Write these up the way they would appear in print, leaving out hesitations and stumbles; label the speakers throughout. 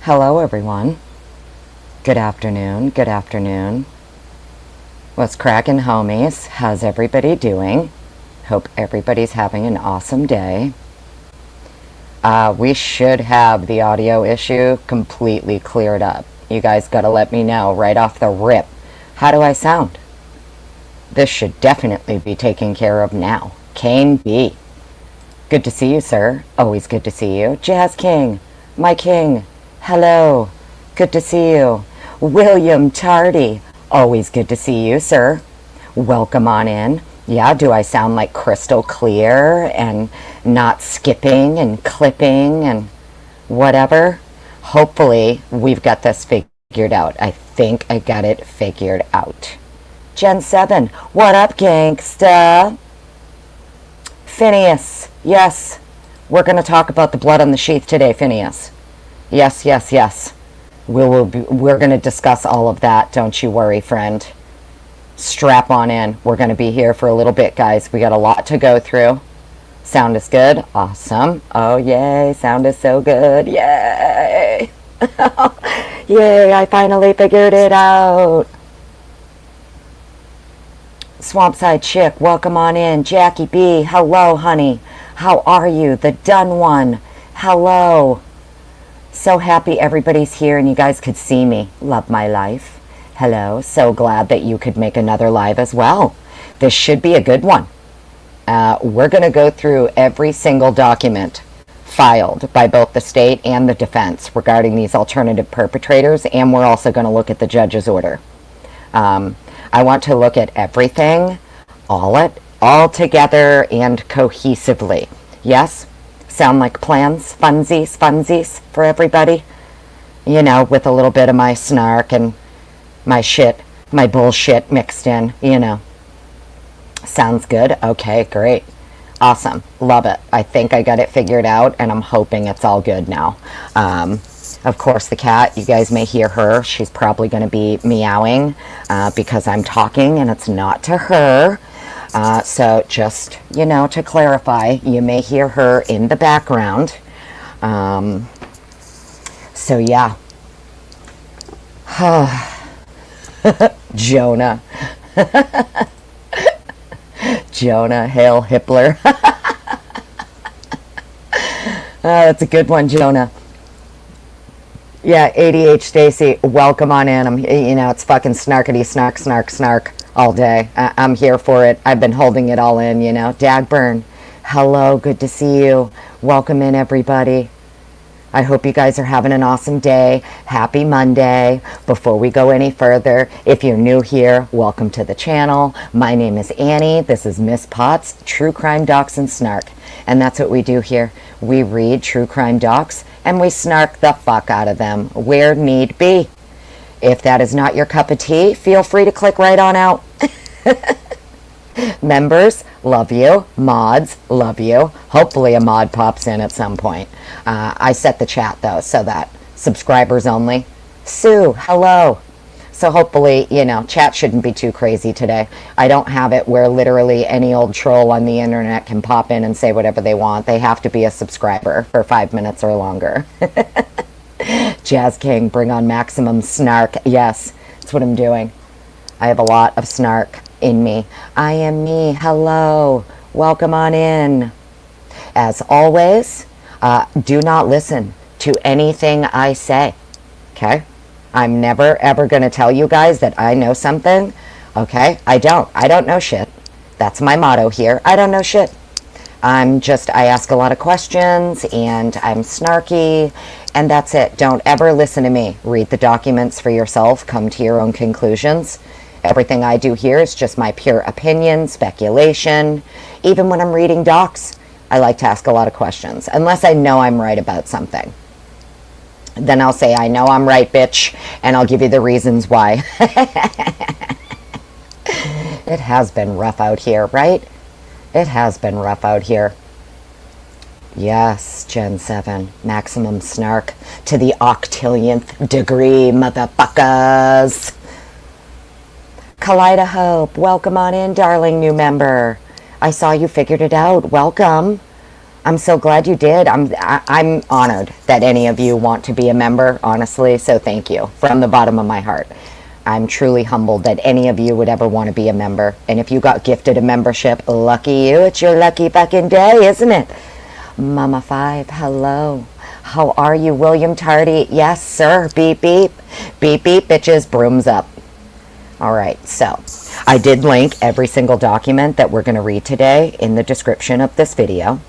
Speaker 1: Hello everyone. Good afternoon, good afternoon. What's crackin', homies? How's everybody doing? Hope everybody's having an awesome day. We should have the audio issue completely cleared up. You guys gotta let me know right off the rip. How do I sound? This should definitely be taken care of now. Kane B. Good to see you, sir. Always good to see you. Jazz King. My king. Hello. Good to see you. William Tardy. Always good to see you, sir. Welcome on in. Yeah, do I sound like crystal clear and not skipping and clipping and whatever? Hopefully, we've got this figured out. I think I got it figured out. Gen 7, what up, gangsta? Phineas, yes. We're going to talk about the blood on the sheath today, Phineas. Yes, yes, yes. We're going to discuss all of that. Don't you worry, friend. Strap on in. We're going to be here for a little bit, guys. We got a lot to go through. Sound is good. Awesome. Oh, yay. Sound is so good. Yay. Yay. I finally figured it out. Swampside Chick, welcome on in. Jackie B, hello, honey. How are you? The done one. Hello. So happy everybody's here and you guys could see me. Love my life. Hello. So glad that you could make another live as well. This should be a good one. We're going to go through every single document filed by both the state and the defense regarding these alternative perpetrators, and we're also going to look at the judge's order. I want to look at everything, all together and cohesively. Yes? Sound like plans? Funsies for everybody? You know, with a little bit of my snark and my bullshit mixed in, you know. Sounds good? Okay, great. Awesome. Love it. I think I got it figured out, and I'm hoping it's all good now. Of course, the cat, you guys may hear her. She's probably going to be meowing because I'm talking and it's not to her. So just, you know, to clarify, you may hear her in the background. So, yeah. Jonah. Jonah, hail Hippler. That's a good one, Jonah. Yeah, ADH Stacy, welcome on in. It's fucking snarkety snark all day. I'm here for it. I've been holding it all in, you know. Dagburn, hello, good to see you. Welcome in, everybody. I hope you guys are having an awesome day. Happy Monday. Before we go any further, if you're new here, welcome to the channel. My name is Annie. This is Miss Potts, True Crime Docs and Snark. And that's what we do here. We read true crime docs and we snark the fuck out of them where need be. If that is not your cup of tea, feel free to click right on out. Members, love you. Mods, love you. Hopefully a mod pops in at some point. I set the chat though so that subscribers only. Sue, hello. So hopefully, you know, chat shouldn't be too crazy today. I don't have it where literally any old troll on the internet can pop in and say whatever they want. They have to be a subscriber for 5 minutes or longer. Jazz King, bring on maximum snark. Yes, that's what I'm doing. I have a lot of snark in me. I am me. Hello. Welcome on in. As always, do not listen to anything I say. Okay? I'm never, ever going to tell you guys that I know something. Okay? I don't know shit. That's my motto here. I don't know shit. I ask a lot of questions, and I'm snarky, and that's it. Don't ever listen to me. Read the documents for yourself. Come to your own conclusions. Everything I do here is just my pure opinion, speculation. Even when I'm reading docs, I like to ask a lot of questions, unless I know I'm right about something. Then I'll say, I know I'm right, bitch, and I'll give you the reasons why. It has been rough out here, right? It has been rough out here. Yes, Gen 7. Maximum snark to the octillionth degree, motherfuckers. Kaleidohope, welcome on in, darling new member. I saw you figured it out. Welcome. I'm so glad you did. I'm honored that any of you want to be a member, honestly, so thank you from the bottom of my heart. I'm truly humbled that any of you would ever want to be a member. And if you got gifted a membership, lucky you. It's your lucky fucking day, isn't it? Mama 5, hello. How are you, William Tardy? Yes, sir. Beep, beep. Beep, beep, bitches. Brooms up. All right, so I did link every single document that we're going to read today in the description of this video.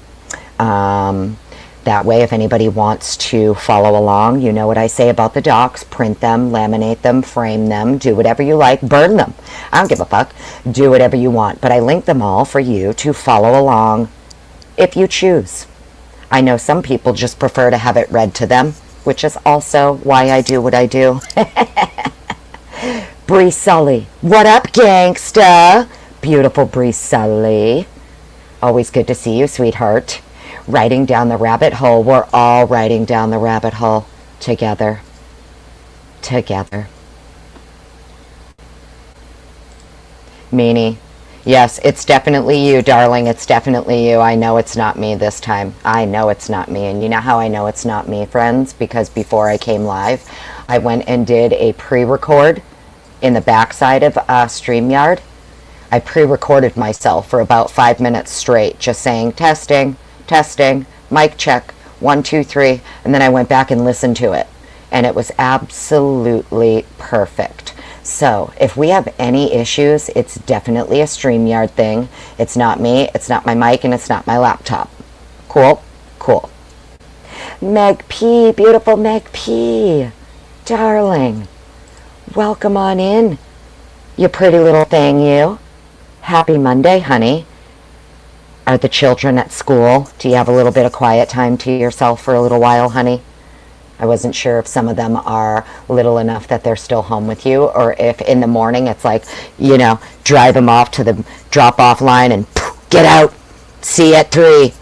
Speaker 1: That way, if anybody wants to follow along, you know what I say about the docs. Print them, laminate them, frame them, do whatever you like, burn them. I don't give a fuck. Do whatever you want. But I linked them all for you to follow along if you choose. I know some people just prefer to have it read to them, which is also why I do what I do. Bree Sully. What up, gangsta? Beautiful Bree Sully. Always good to see you, sweetheart. Riding down the rabbit hole. We're all riding down the rabbit hole together. Together. Meanie. Yes, it's definitely you, darling. It's definitely you. I know it's not me this time. I know it's not me. And you know how I know it's not me, friends? Because before I came live, I went and did a pre-record in the backside of StreamYard. I pre-recorded myself for about 5 minutes straight, just saying, testing, testing, mic check, 1, 2, 3, and then I went back and listened to it, and it was absolutely perfect. So if we have any issues, it's definitely a StreamYard thing. It's not me, it's not my mic, and it's not my laptop. Cool? Cool. Meg P, beautiful Meg P, darling, welcome on in, you pretty little thing, you. Happy Monday, honey. Are the children at school? Do you have a little bit of quiet time to yourself for a little while, honey? I wasn't sure if some of them are little enough that they're still home with you, or if in the morning it's like, you know, drive them off to the drop-off line and get out. See you at 3.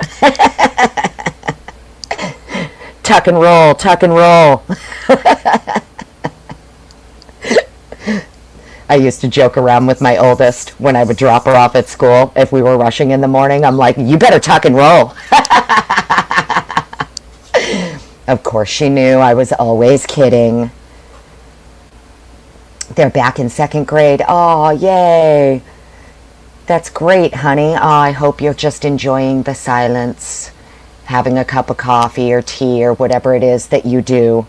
Speaker 1: Tuck and roll, tuck and roll. I used to joke around with my oldest when I would drop her off at school. If we were rushing in the morning, I'm like, you better tuck and roll. Of course she knew I was always kidding. They're back in 2nd grade. Oh, yay. That's great, honey. Oh, I hope you're just enjoying the silence, having a cup of coffee or tea or whatever it is that you do.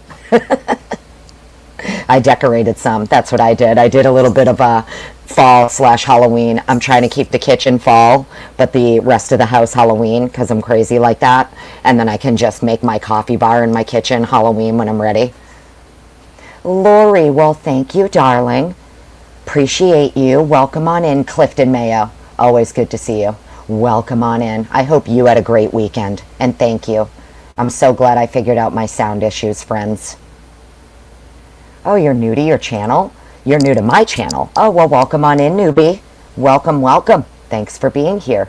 Speaker 1: I decorated some. That's what I did. I did a little bit of a fall/Halloween. I'm trying to keep the kitchen fall, but the rest of the house Halloween, because I'm crazy like that. And then I can just make my coffee bar in my kitchen Halloween when I'm ready. Lori, well, thank you, darling. Appreciate you. Welcome on in, Clifton Mayo. Always good to see you. Welcome on in. I hope you had a great weekend, and thank you. I'm so glad I figured out my sound issues, friends. Oh, you're new to your channel? You're new to my channel. Oh, well, welcome on in, newbie. Welcome, welcome. Thanks for being here.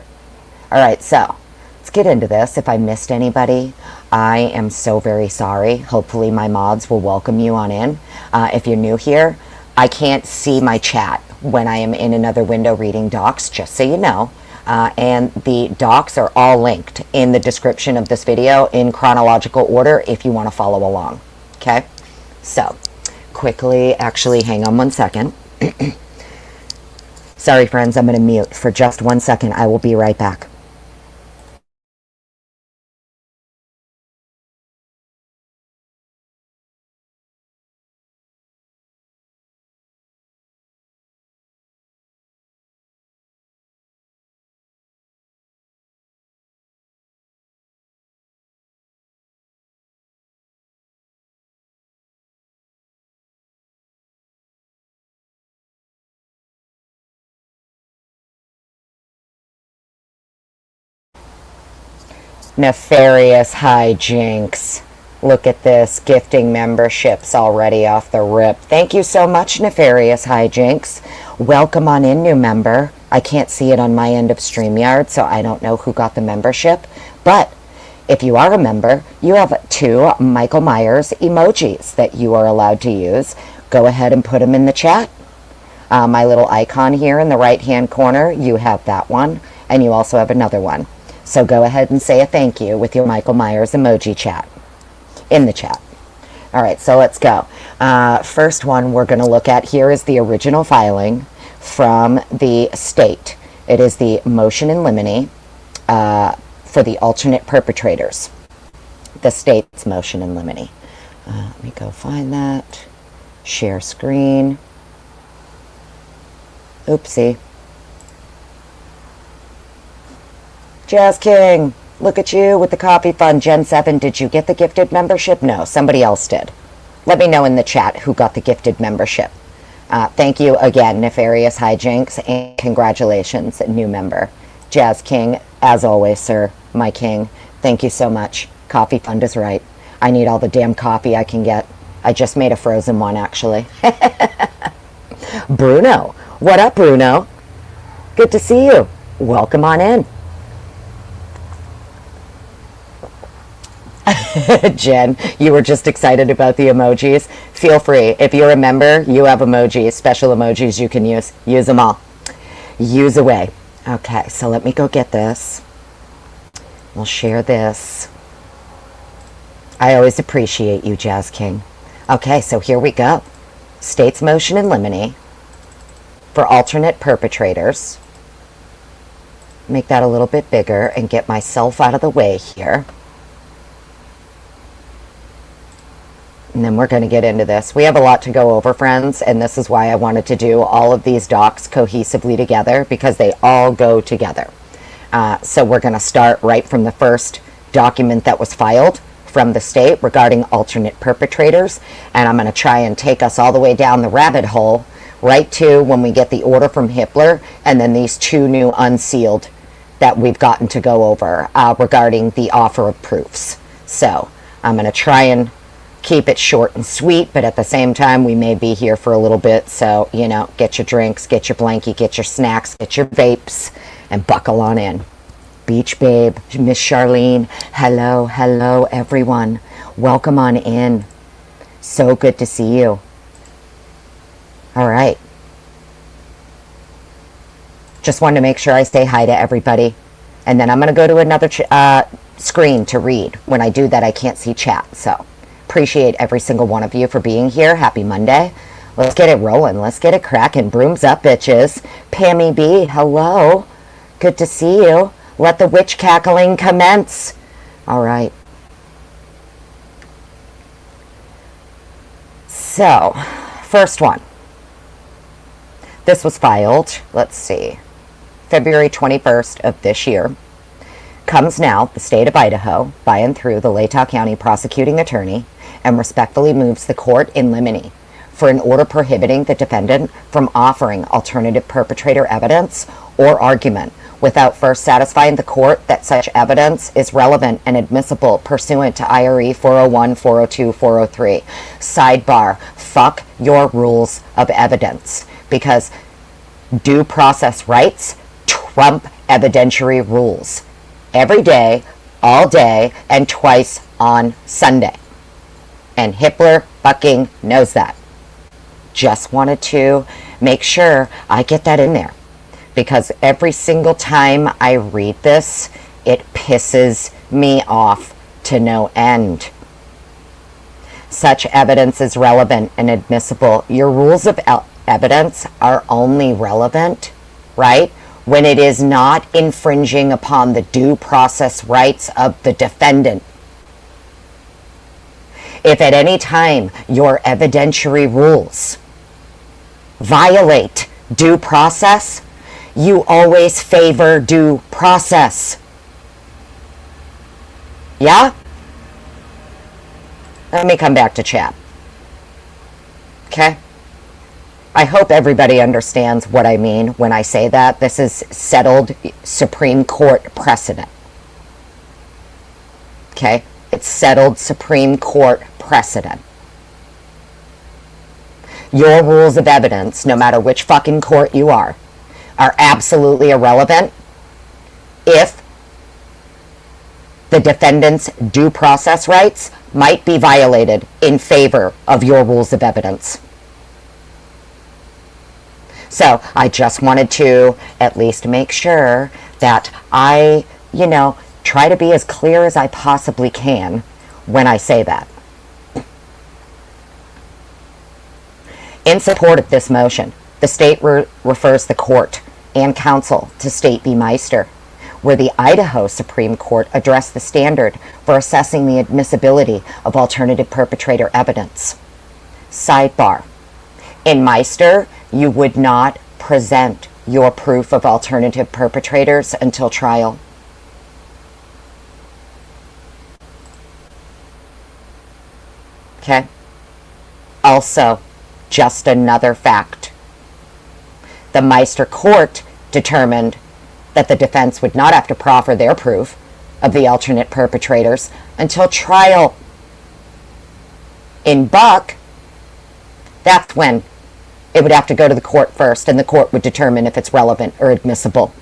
Speaker 1: All right, so let's get into this. If I missed anybody, I am so very sorry. Hopefully my mods will welcome you on in. If you're new here, I can't see my chat when I am in another window reading docs, just so you know. And the docs are all linked in the description of this video in chronological order if you want to follow along. Okay? So quickly, actually, hang on 1 second. Sorry, friends, I'm going to mute for just 1 second. I will be right back. Nefarious hijinks. Look at this, gifting memberships already off the rip. Thank you so much, Nefarious hijinks. Welcome on in, new member. I can't see it on my end of StreamYard, so I don't know who got the membership. But if you are a member, you have 2 Michael Myers emojis that you are allowed to use. Go ahead and put them in the chat. My little icon here in the right-hand corner, you have that one, and you also have another one. So go ahead and say a thank you with your Michael Myers emoji chat in the chat. All right, so let's go. First one we're going to look at here is the original filing from the state. It is the motion in limine for the alternate perpetrators. The state's motion in limine. Let me go find that. Share screen. Oopsie. Jazz King, look at you with the coffee fund. Gen 7, did you get the gifted membership? No, somebody else did. Let me know in the chat who got the gifted membership. Thank you again, Nefarious Hijinks, and congratulations, new member. Jazz King, as always, sir, my king, thank you so much. Coffee fund is right. I need all the damn coffee I can get. I just made a frozen one, actually. Bruno, what up, Bruno? Good to see you. Welcome on in. Jen, you were just excited about the emojis. Feel free. If you're a member, you have emojis, special emojis you can use. Use them all. Use away. Okay, so let me go get this. We'll share this. I always appreciate you, Jazz King. Okay, so here we go. State's motion in limine for alternate perpetrators. Make that a little bit bigger and get myself out of the way here. And then we're going to get into this. We have a lot to go over, friends, and this is why I wanted to do all of these docs cohesively together, because they all go together. So we're going to start right from the first document that was filed from the state regarding alternate perpetrators, and I'm going to try and take us all the way down the rabbit hole right to when we get the order from Hippler, and then these two new unsealed that we've gotten to go over regarding the offer of proofs. So I'm going to try and keep it short and sweet, but at the same time, we may be here for a little bit. So, you know, get your drinks, get your blankie, get your snacks, get your vapes, and buckle on in. Beach Babe, Miss Charlene, hello, hello, everyone. Welcome on in. So good to see you. All right. Just wanted to make sure I say hi to everybody. And then I'm going to go to another screen to read. When I do that, I can't see chat, so appreciate every single one of you for being here. Happy Monday. Let's get it rolling. Let's get it cracking. Brooms up, bitches. Pammy B, hello. Good to see you. Let the witch cackling commence. All right. So, first one. This was filed, let's see, February 21st of this year. Comes now, the state of Idaho, by and through the Latah County prosecuting attorney, and respectfully moves the court in limine for an order prohibiting the defendant from offering alternative perpetrator evidence or argument without first satisfying the court that such evidence is relevant and admissible pursuant to IRE 401, 402, 403. Sidebar, fuck your rules of evidence, because due process rights trump evidentiary rules. Every day, all day, and twice on Sunday. And Hippler fucking knows that. Just wanted to make sure I get that in there, because every single time I read this, it pisses me off to no end. Such evidence is relevant and admissible. Your rules of evidence are only relevant, right, when it is not infringing upon the due process rights of the defendant. If at any time your evidentiary rules violate due process, you always favor due process. Yeah? Let me come back to chat. Okay? I hope everybody understands what I mean when I say that. This is settled Supreme Court precedent. Okay? It's settled Supreme Court precedent. Your rules of evidence, no matter which fucking court you are absolutely irrelevant if the defendant's due process rights might be violated in favor of your rules of evidence. So I just wanted to at least make sure that I try to be as clear as I possibly can when I say that. In support of this motion, the state refers the court and counsel to State v. Meister, where the Idaho Supreme Court addressed the standard for assessing the admissibility of alternative perpetrator evidence. Sidebar. In Meister, you would not present your proof of alternative perpetrators until trial. Okay? Also, just another fact. The Meister court determined that the defense would not have to proffer their proof of the alternate perpetrators until trial. In Buck, that's when it would have to go to the court first, and the court would determine if it's relevant or admissible.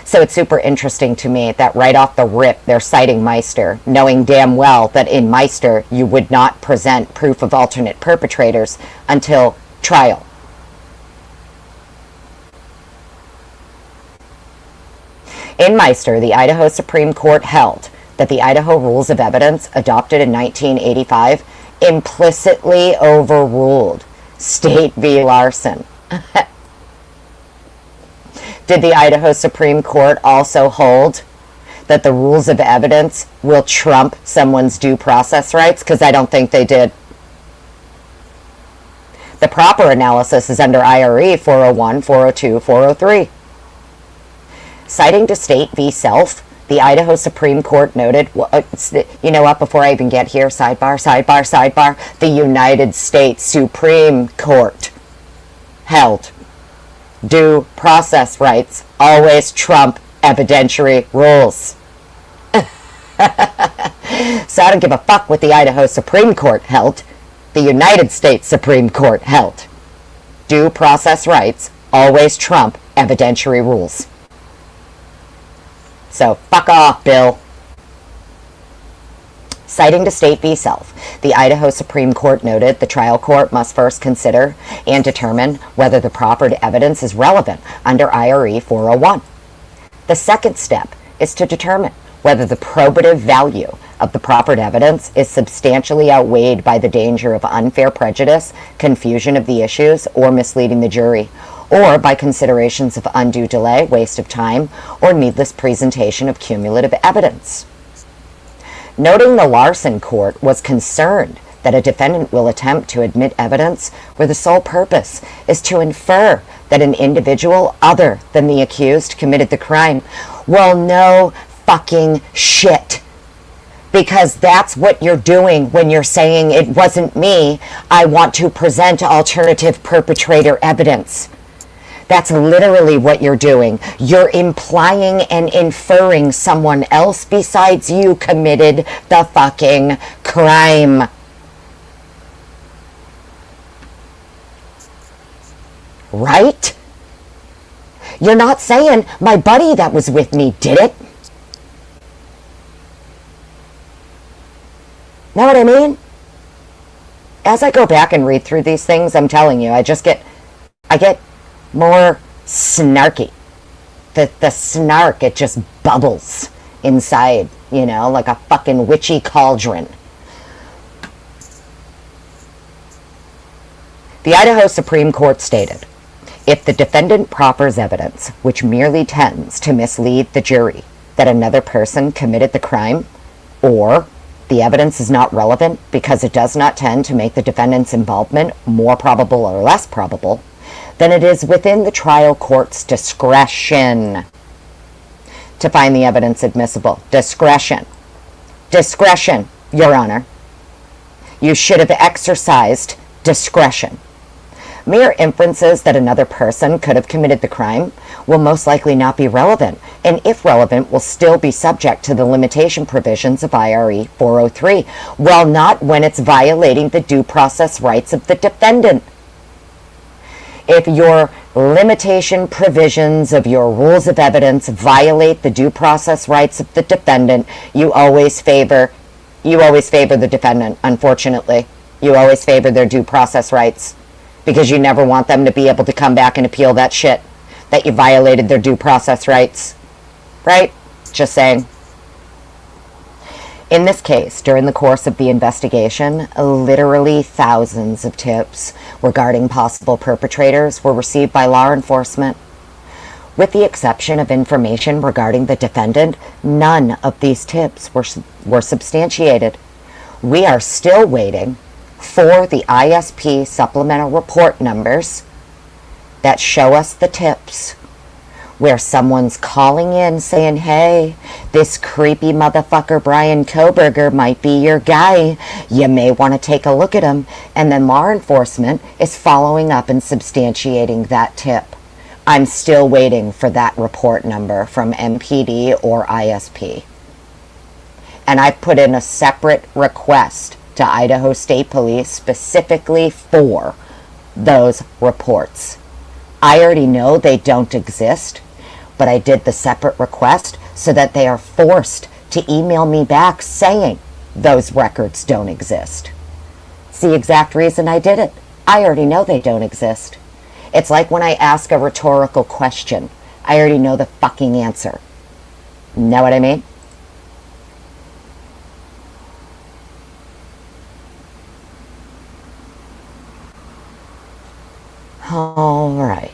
Speaker 1: So it's super interesting to me that right off the rip they're citing Meister, knowing damn well that in Meister you would not present proof of alternate perpetrators until trial. In Meister, the Idaho Supreme Court held that the Idaho Rules of Evidence, adopted in 1985, implicitly overruled State v. Larson. Did the Idaho Supreme Court also hold that the rules of evidence will trump someone's due process rights? Because I don't think they did. The proper analysis is under IRE 401, 402, 403. Citing to State v. Self, the Idaho Supreme Court noted, you know what, before I even get here, sidebar, the United States Supreme Court held due process rights always trump evidentiary rules. So I don't give a fuck what the Idaho Supreme Court held. The United States Supreme Court held due process rights always trump evidentiary rules. So fuck off, Bill. Citing to State v. Self, the Idaho Supreme Court noted the trial court must first consider and determine whether the proffered evidence is relevant under IRE 401. The second step is to determine whether the probative value of the proffered evidence is substantially outweighed by the danger of unfair prejudice, confusion of the issues, or misleading the jury, or by considerations of undue delay, waste of time, or needless presentation of cumulative evidence. Noting the Larson court was concerned that a defendant will attempt to admit evidence where the sole purpose is to infer that an individual other than the accused committed the crime. Well, no fucking shit. Because that's what you're doing when you're saying it wasn't me, I want to present alternative perpetrator evidence. That's literally what you're doing. You're implying and inferring someone else besides you committed the fucking crime. Right? You're not saying my buddy that was with me did it. Know what I mean? As I go back and read through these things, I'm telling you, I get more snarky. The snark, it just bubbles inside, like a fucking witchy cauldron. The Idaho Supreme Court stated, if the defendant proffers evidence which merely tends to mislead the jury that another person committed the crime, or the evidence is not relevant because it does not tend to make the defendant's involvement more probable or less probable, then it is within the trial court's discretion to find the evidence admissible. Discretion. Discretion, Your Honor. You should have exercised discretion. Mere inferences that another person could have committed the crime will most likely not be relevant, and if relevant, will still be subject to the limitation provisions of IRE 403, while not when it's violating the due process rights of the defendant. If your limitation provisions of your rules of evidence violate the due process rights of the defendant, you always favor the defendant, unfortunately. You always favor their due process rights. because you never want them to be able to come back and appeal that shit, that you violated their due process rights. Right? Just saying. In this case, during the course of the investigation, literally thousands of tips regarding possible perpetrators were received by law enforcement. With the exception of information regarding the defendant, none of these tips were substantiated. We are still waiting for the ISP supplemental report numbers that show us the tips where someone's calling in saying, hey, this creepy motherfucker Brian Kohberger might be your guy. You may want to take a look at him. And then law enforcement is following up and substantiating that tip. I'm still waiting for that report number from MPD or ISP. And I put in a separate request to Idaho State Police specifically for those reports. I already know they don't exist, but I did the separate request so that they are forced to email me back saying those records don't exist. It's the exact reason I did it. I already know they don't exist. It's like when I ask a rhetorical question. I already know the fucking answer. Know what I mean? All right.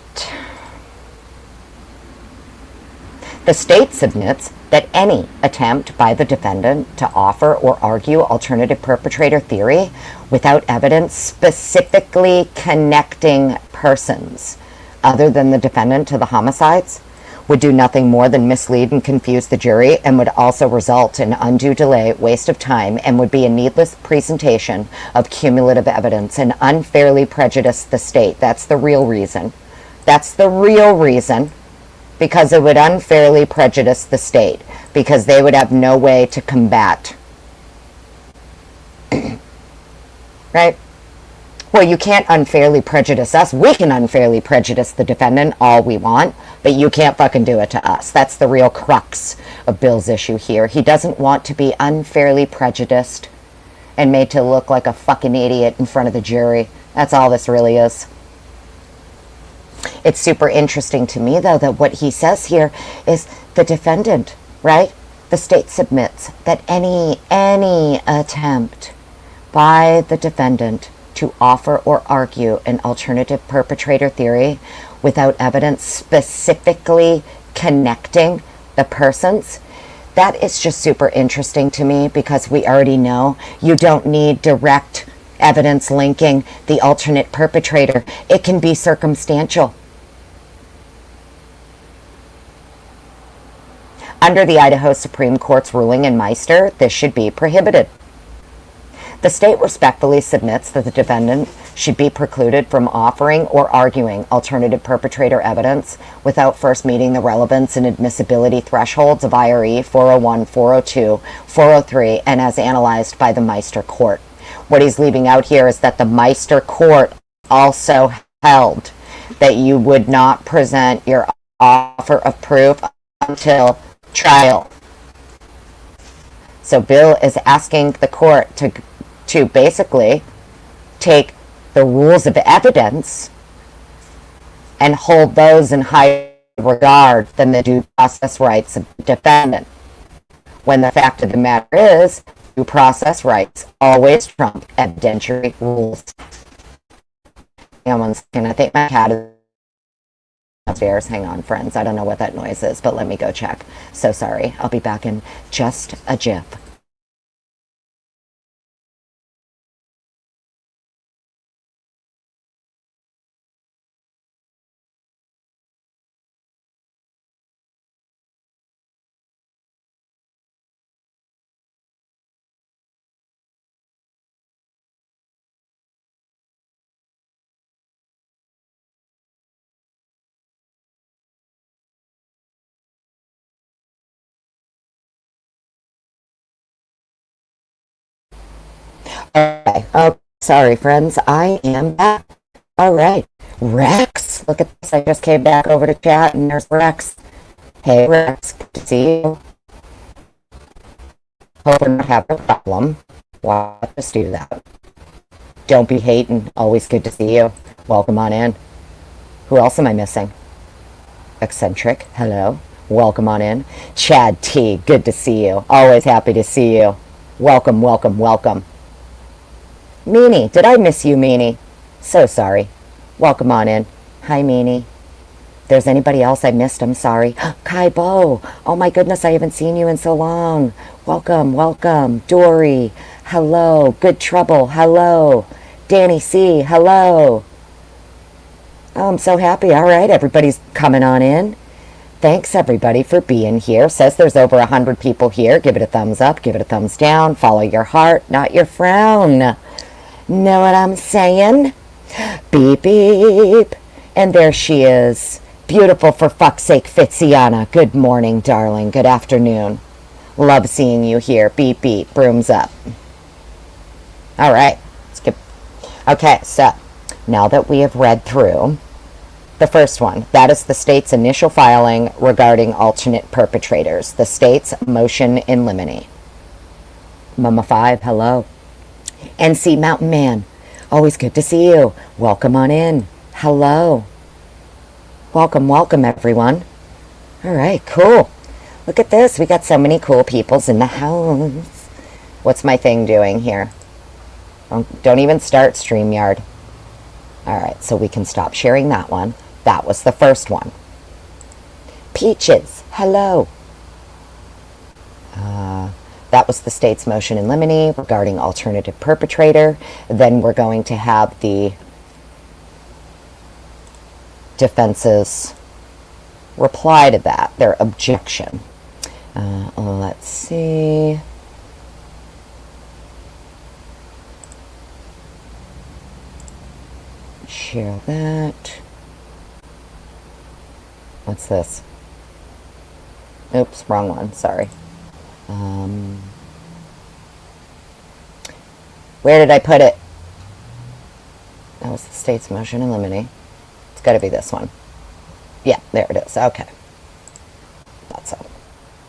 Speaker 1: The state submits that any attempt by the defendant to offer or argue alternative perpetrator theory without evidence specifically connecting persons other than the defendant to the homicides would do nothing more than mislead and confuse the jury, and would also result in undue delay, waste of time, and would be a needless presentation of cumulative evidence and unfairly prejudice the state. That's the real reason. That's the real reason. Because it would unfairly prejudice the state, because they would have no way to combat. Right? Well, you can't unfairly prejudice us. We can unfairly prejudice the defendant all we want, but you can't fucking do it to us. That's the real crux of Bill's issue here. He doesn't want to be unfairly prejudiced and made to look like a fucking idiot in front of the jury. That's all this really is. It's super interesting to me, though, that what he says here is the defendant, right? The state submits that any attempt by the defendant to offer or argue an alternative perpetrator theory without evidence specifically connecting the persons, that is just super interesting to me, because we already know you don't need direct evidence linking the alternate perpetrator. It can be circumstantial. Under the Idaho Supreme Court's ruling in Meister, this should be prohibited. The state respectfully submits that the defendant should be precluded from offering or arguing alternative perpetrator evidence without first meeting the relevance and admissibility thresholds of IRE 401, 402, 403, and as analyzed by the Meister Court. What he's leaving out here is that the Meister Court also held that you would not present your offer of proof until trial. So Bill is asking the court to basically take the rules of evidence and hold those in higher regard than the due process rights of the defendant, when the fact of the matter is due process rights always trump evidentiary rules. Hang on one second. I think my cat is upstairs. Hang on, friends. I don't know what that noise is, but let me go check. So sorry. I'll be back in just a jiff. Okay. Oh, sorry, friends. I am back. All right. Rex. Look at this. I just came back over to chat, and there's Rex. Hey, Rex. Good to see you. Hope we're not having a problem. Why just do that? Don't be hating. Always good to see you. Welcome on in. Who else am I missing? Eccentric. Hello. Welcome on in. Chad T. Good to see you. Always happy to see you. Welcome, welcome, welcome. Meanie. Did I miss you, Meanie? So sorry. Welcome on in. Hi, Meanie. If there's anybody else I missed, I'm sorry. Kai Bo. Oh my goodness, I haven't seen you in so long. Welcome, welcome. Dory. Hello. Good Trouble. Hello. Danny C. Hello. Oh, I'm so happy. All right, everybody's coming on in. Thanks, everybody, for being here. Says there's over 100 people here. Give it a thumbs up. Give it a thumbs down. Follow your heart, not your frown. Know what I'm saying? Beep, beep. And there she is. Beautiful for fuck's sake, Fitziana. Good morning, darling. Good afternoon. Love seeing you here. Beep, beep. Brooms up. All right. Let's get... Okay, so now that we have read through the first one, that is the state's initial filing regarding alternate perpetrators. The state's motion in limine. Mama 5, hello. NC Mountain Man. Always good to see you. Welcome on in. Hello. Welcome, welcome, everyone. All right, cool. Look at this. We got so many cool peoples in the house. What's my thing doing here? Don't even start StreamYard. All right, so we can stop sharing that one. That was the first one. Peaches, hello. That was the state's motion in limine regarding alternative perpetrator. Then we're going to have the defense's reply to that, their objection. Let's see. Share that. What's this? Oops, wrong one. Sorry. Where did I put it? That was the state's motion in limine. It's got to be this one. Yeah, there it is. Okay. That's all.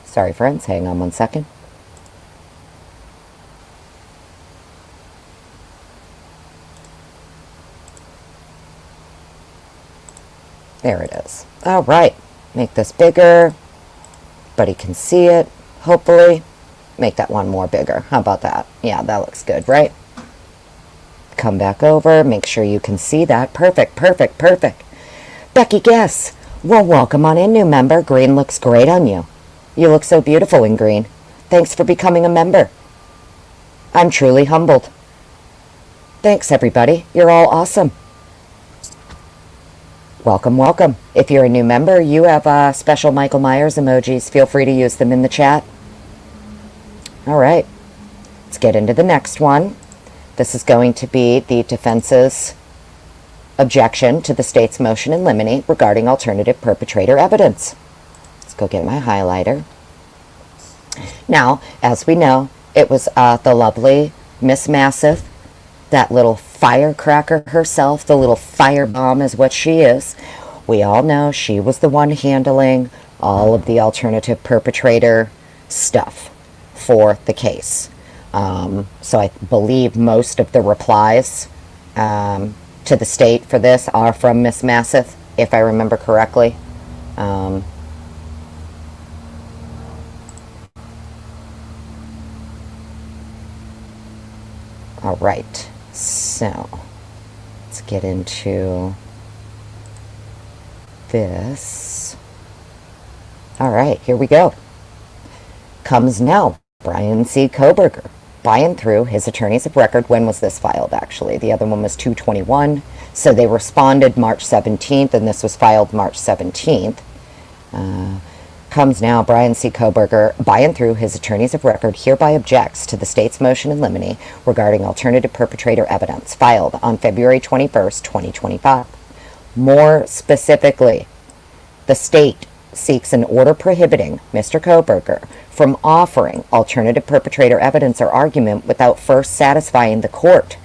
Speaker 1: Sorry, friends. Hang on one second. There it is. All right. Make this bigger. Everybody can see it, hopefully. Make that one more bigger. How about that? Yeah, that looks good, right? Come back over. Make sure you can see that. Perfect, perfect, perfect. Becky Guess. Well, welcome on in, new member. Green looks great on you. You look so beautiful in green. Thanks for becoming a member. I'm truly humbled. Thanks, everybody. You're all awesome. Welcome, welcome. If you're a new member, you have special Michael Myers emojis. Feel free to use them in the chat. All right. Let's get into the next one. This is going to be the defense's objection to the state's motion in limine regarding alternative perpetrator evidence. Let's go get my highlighter. Now, as we know, it was the lovely Miss Massive, that little firecracker herself, the little firebomb is what she is. We all know she was the one handling all of the alternative perpetrator stuff for the case. So I believe most of the replies to the state for this are from Miss Massive, if I remember correctly. All right. So, let's get into this. All right, here we go. Comes now, Brian C. Kohberger, by and through his attorneys of record. When was this filed, actually? The other one was 2/21. So they responded March 17th, and this was filed March 17th. Comes now, Brian C. Kohberger, by and through his attorneys of record, hereby objects to the state's motion in limine regarding alternative perpetrator evidence filed on February 21st, 2025. More specifically, the state seeks an order prohibiting Mr. Kohberger from offering alternative perpetrator evidence or argument without first satisfying the court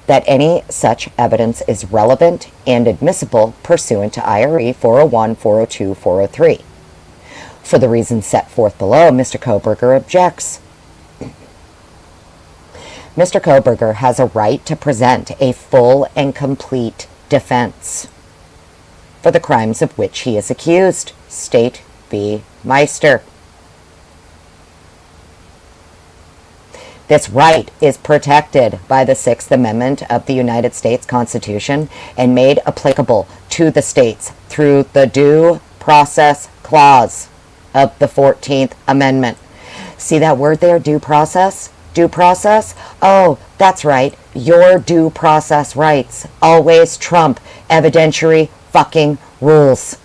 Speaker 1: that any such evidence is relevant and admissible pursuant to IRE 401, 402, 403. For the reasons set forth below, Mr. Kohberger objects. Mr. Kohberger has a right to present a full and complete defense for the crimes of which he is accused. State v. Meister. This right is protected by the Sixth Amendment of the United States Constitution and made applicable to the states through the Due Process Clause of the 14th Amendment. See that word there, due process? Due process? Oh, that's right. Your due process rights always trump evidentiary fucking rules.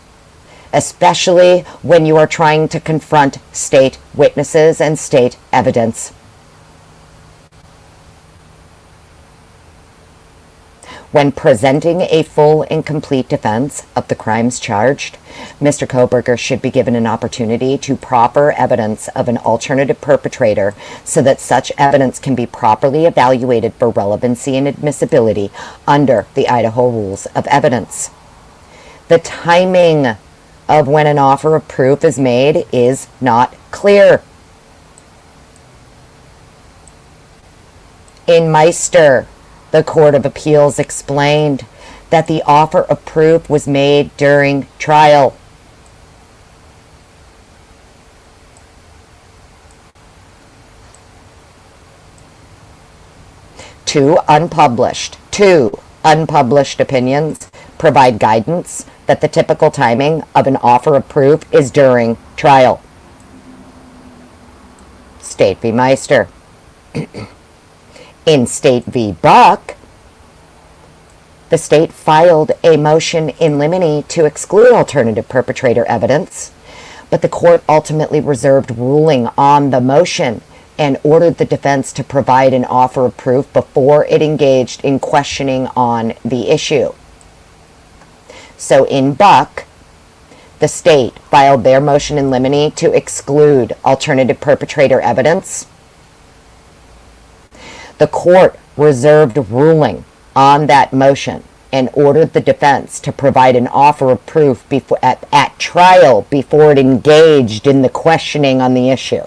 Speaker 1: Especially when you are trying to confront state witnesses and state evidence. When presenting a full and complete defense of the crimes charged, Mr. Kohberger should be given an opportunity to proffer evidence of an alternative perpetrator so that such evidence can be properly evaluated for relevancy and admissibility under the Idaho Rules of Evidence. The timing of when an offer of proof is made is not clear. In Meister, the Court of Appeals explained that the offer of proof was made during trial. Two unpublished opinions provide guidance that the typical timing of an offer of proof is during trial. State v. Meister. In State v. Buck, the state filed a motion in limine to exclude alternative perpetrator evidence, but the court ultimately reserved ruling on the motion and ordered the defense to provide an offer of proof before it engaged in questioning on the issue. So in Buck, the state filed their motion in limine to exclude alternative perpetrator evidence. The court reserved ruling on that motion and ordered the defense to provide an offer of proof at trial before it engaged in the questioning on the issue.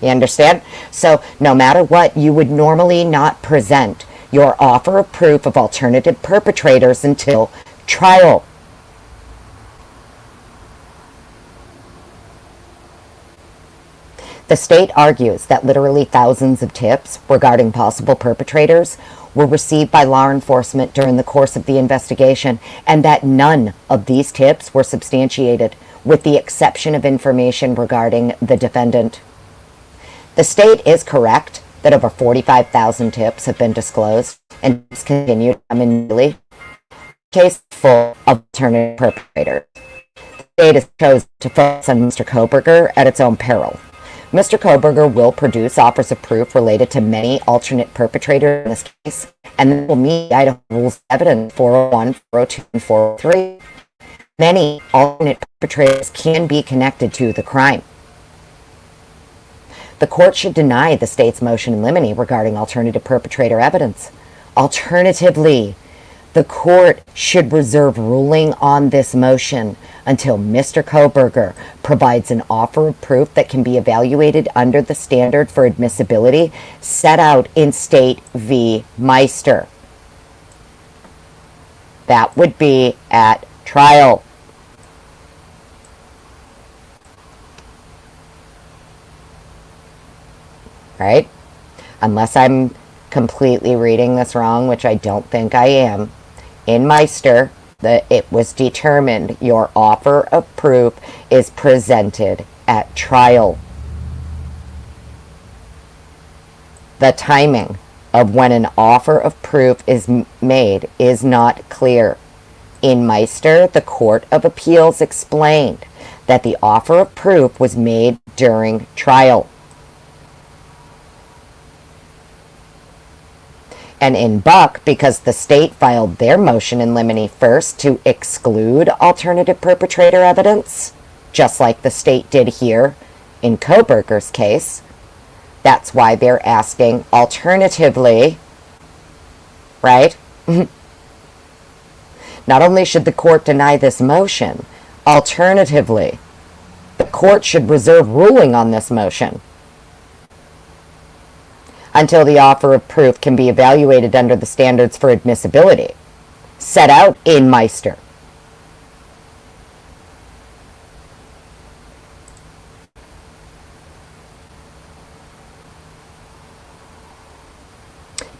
Speaker 1: You understand? So no matter what, you would normally not present your offer of proof of alternative perpetrators until trial. The state argues that literally thousands of tips regarding possible perpetrators were received by law enforcement during the course of the investigation, and that none of these tips were substantiated, with the exception of information regarding the defendant. The state is correct that over 45,000 tips have been disclosed and discontinued immediately. Case full of alternative perpetrators. The state has chosen to focus on Mr. Kohberger at its own peril. Mr. Kohberger will produce offers of proof related to many alternate perpetrators in this case, and then will meet Idaho Rules of Evidence 401, 402, and 403. Many alternate perpetrators can be connected to the crime. The court should deny the state's motion in limine regarding alternative perpetrator evidence. Alternatively, the court should reserve ruling on this motion until Mr. Kohberger provides an offer of proof that can be evaluated under the standard for admissibility set out in State v. Meister. That would be at trial. Right? Unless I'm completely reading this wrong, which I don't think I am. In Meister, it was determined your offer of proof is presented at trial. The timing of when an offer of proof is made is not clear. In Meister, the Court of Appeals explained that the offer of proof was made during trial. And in Buck, because the state filed their motion in limine first to exclude alternative perpetrator evidence, just like the state did here in Kohberger's case, that's why they're asking alternatively, right? Not only should the court deny this motion, alternatively, the court should reserve ruling on this motion until the offer of proof can be evaluated under the standards for admissibility set out in Meister.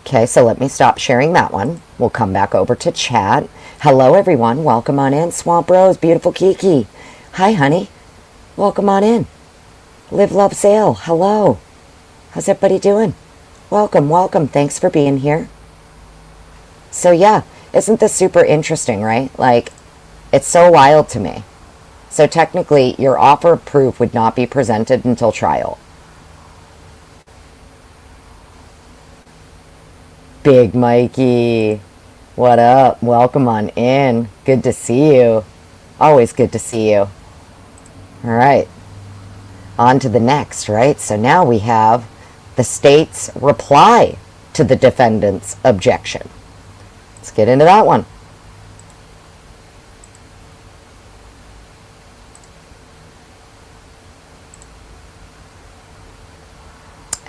Speaker 1: Okay, so let me stop sharing that one. We'll come back over to chat. Hello, everyone. Welcome on in. Swamp Rose, beautiful Kiki. Hi, honey. Welcome on in. Live, love, sail. Hello. How's everybody doing? Welcome, welcome. Thanks for being here. So, yeah, isn't this super interesting, right? Like, it's so wild to me. So, technically, your offer of proof would not be presented until trial. Big Mikey, what up? Welcome on in. Good to see you. Always good to see you. All right. On to the next, right? So now we have the state's reply to the defendant's objection. Let's get into that one.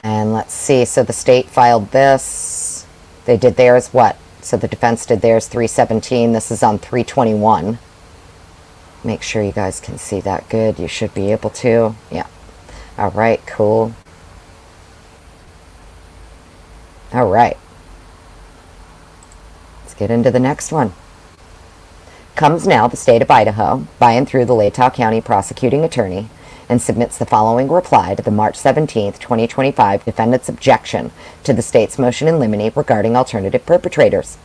Speaker 1: And let's see. So the state filed this. They did theirs what? So the defense did theirs 317. This is on 321. Make sure you guys can see that good. You should be able to. Yeah. All right, cool. All right. Let's get into the next one. Comes now the state of Idaho, by and through the Latah County prosecuting attorney, and submits the following reply to the March 17, 2025 defendant's objection to the state's motion in limine regarding alternative perpetrators.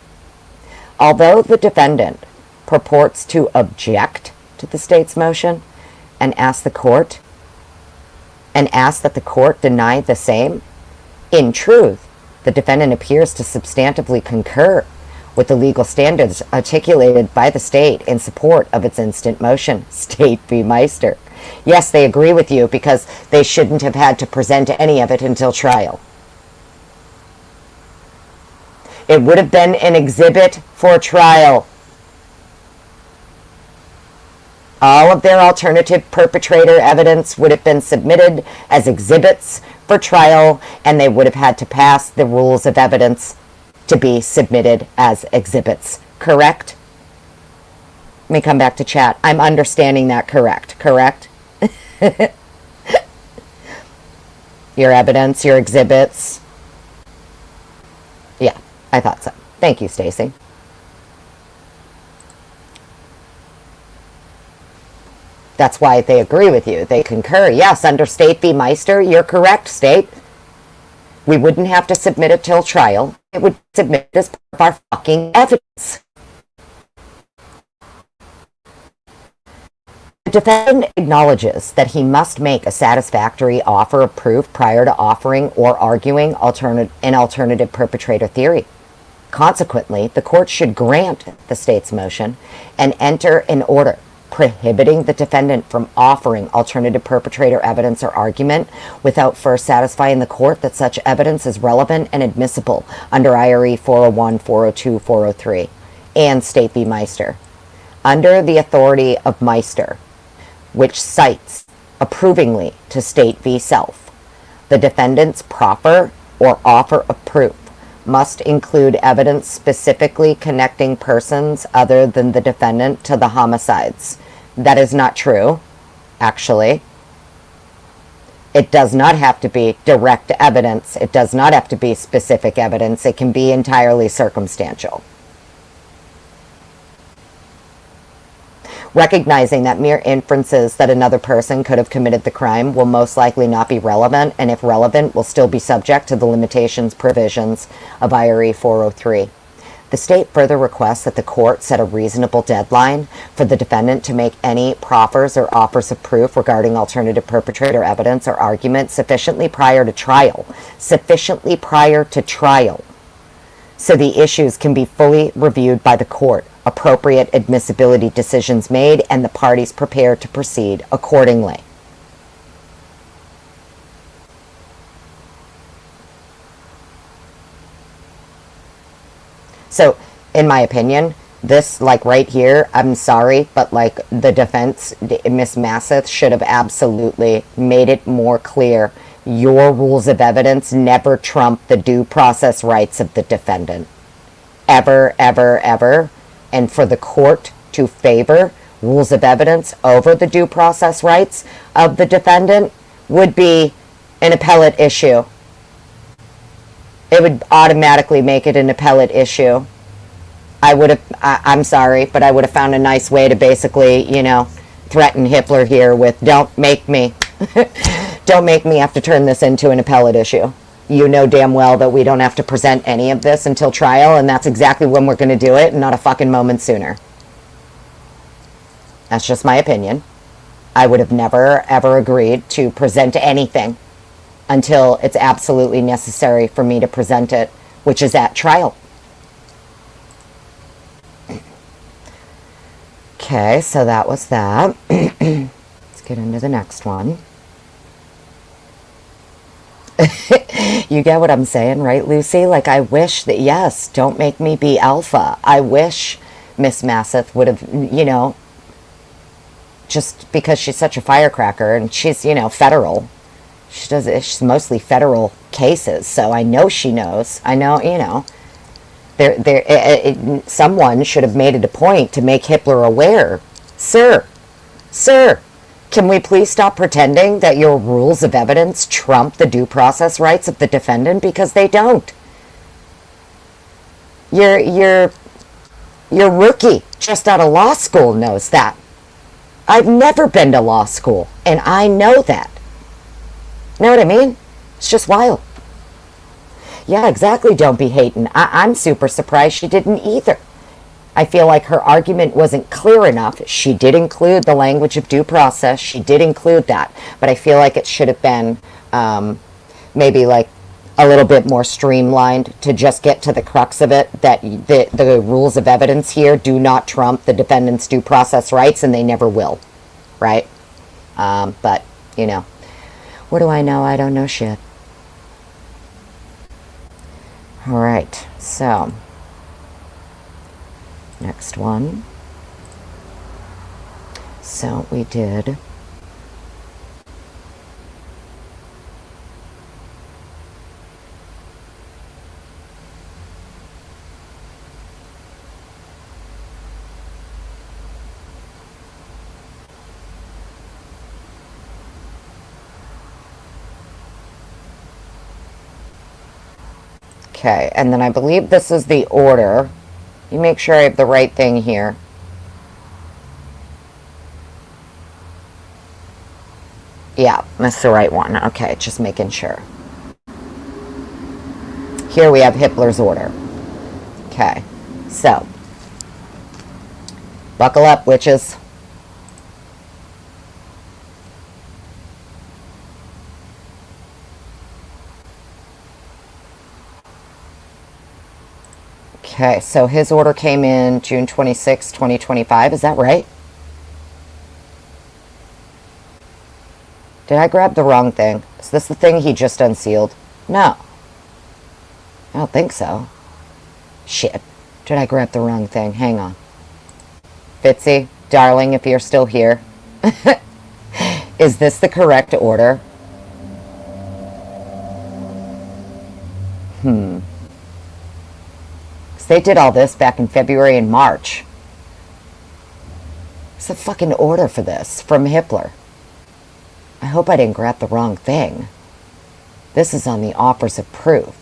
Speaker 1: Although the defendant purports to object to the state's motion and ask that the court deny the same, in truth, the defendant appears to substantively concur with the legal standards articulated by the state in support of its instant motion. State v. Meister. Yes, they agree with you because they shouldn't have had to present any of it until trial. It would have been an exhibit for trial. All of their alternative perpetrator evidence would have been submitted as exhibits for trial, and they would have had to pass the rules of evidence to be submitted as exhibits. Correct? Let me come back to chat. I'm understanding that correct. Correct? Your evidence, your exhibits. Yeah, I thought so. Thank you, Stacy. That's why they agree with you. They concur. Yes, under State v. Meister, you're correct, State. We wouldn't have to submit it till trial. It would submit as part of our fucking evidence. The defendant acknowledges that he must make a satisfactory offer of proof prior to offering or arguing an alternative perpetrator theory. Consequently, the court should grant the state's motion and enter an order prohibiting the defendant from offering alternative perpetrator evidence or argument without first satisfying the court that such evidence is relevant and admissible under IRE 401, 402, 403, and State v. Meister. Under the authority of Meister, which cites approvingly to State v. Self, the defendant's proffer or offer of proof must include evidence specifically connecting persons other than the defendant to the homicides. That is not true, actually. It does not have to be direct evidence. It does not have to be specific evidence. It can be entirely circumstantial. Recognizing that mere inferences that another person could have committed the crime will most likely not be relevant, and if relevant, will still be subject to the limitations provisions of IRE 403. The state further requests that the court set a reasonable deadline for the defendant to make any proffers or offers of proof regarding alternative perpetrator evidence or argument sufficiently prior to trial, so the issues can be fully reviewed by the court, appropriate admissibility decisions made, and the parties prepared to proceed accordingly. So, in my opinion, this, like right here, I'm sorry, but like the defense, Miss Masseth, should have absolutely made it more clear your rules of evidence never trump the due process rights of the defendant. Ever, ever, ever. And for the court to favor rules of evidence over the due process rights of the defendant would be an appellate issue. It would automatically make it an appellate issue. I'm sorry, but I would have found a nice way to basically, threaten Hippler here with, don't make me have to turn this into an appellate issue. You know damn well that we don't have to present any of this until trial, and that's exactly when we're going to do it, and not a fucking moment sooner. That's just my opinion. I would have never, ever agreed to present anything until it's absolutely necessary for me to present it, which is at trial. Okay, so that was that. Let's get into the next one. You get what I'm saying, right, Lucy? Like, I wish that, yes, don't make me be alpha. I wish Miss Masseth would have, just because she's such a firecracker, and she's, federal. She's mostly federal cases, so I know she knows. I know, someone should have made it a point to make Hippler aware. Sir, can we please stop pretending that your rules of evidence trump the due process rights of the defendant? Because they don't. Your rookie just out of law school knows that. I've never been to law school, and I know that. Know what I mean? It's just wild. Yeah, exactly, don't be hating. I'm super surprised she didn't either. I feel like her argument wasn't clear enough. She did include the language of due process. She did include that. But I feel like it should have been maybe like a little bit more streamlined to just get to the crux of it, that the rules of evidence here do not trump the defendant's due process rights, and they never will. Right? But, what do I know? I don't know shit. All right, so next one. So we did okay, and then I believe this is the order. You make sure I have the right thing here. Yeah, that's the right one. Okay, just making sure. Here we have Hippler's order. Okay, so buckle up, witches. Okay, so his order came in June 26, 2025. Is that right? Did I grab the wrong thing? Is this the thing he just unsealed? No. I don't think so. Shit. Did I grab the wrong thing? Hang on. Fitzy, darling, if you're still here. Is this the correct order? They did all this back in February and March. It's a fucking order for this from Hippler. I hope I didn't grab the wrong thing. This is on the offers of proof.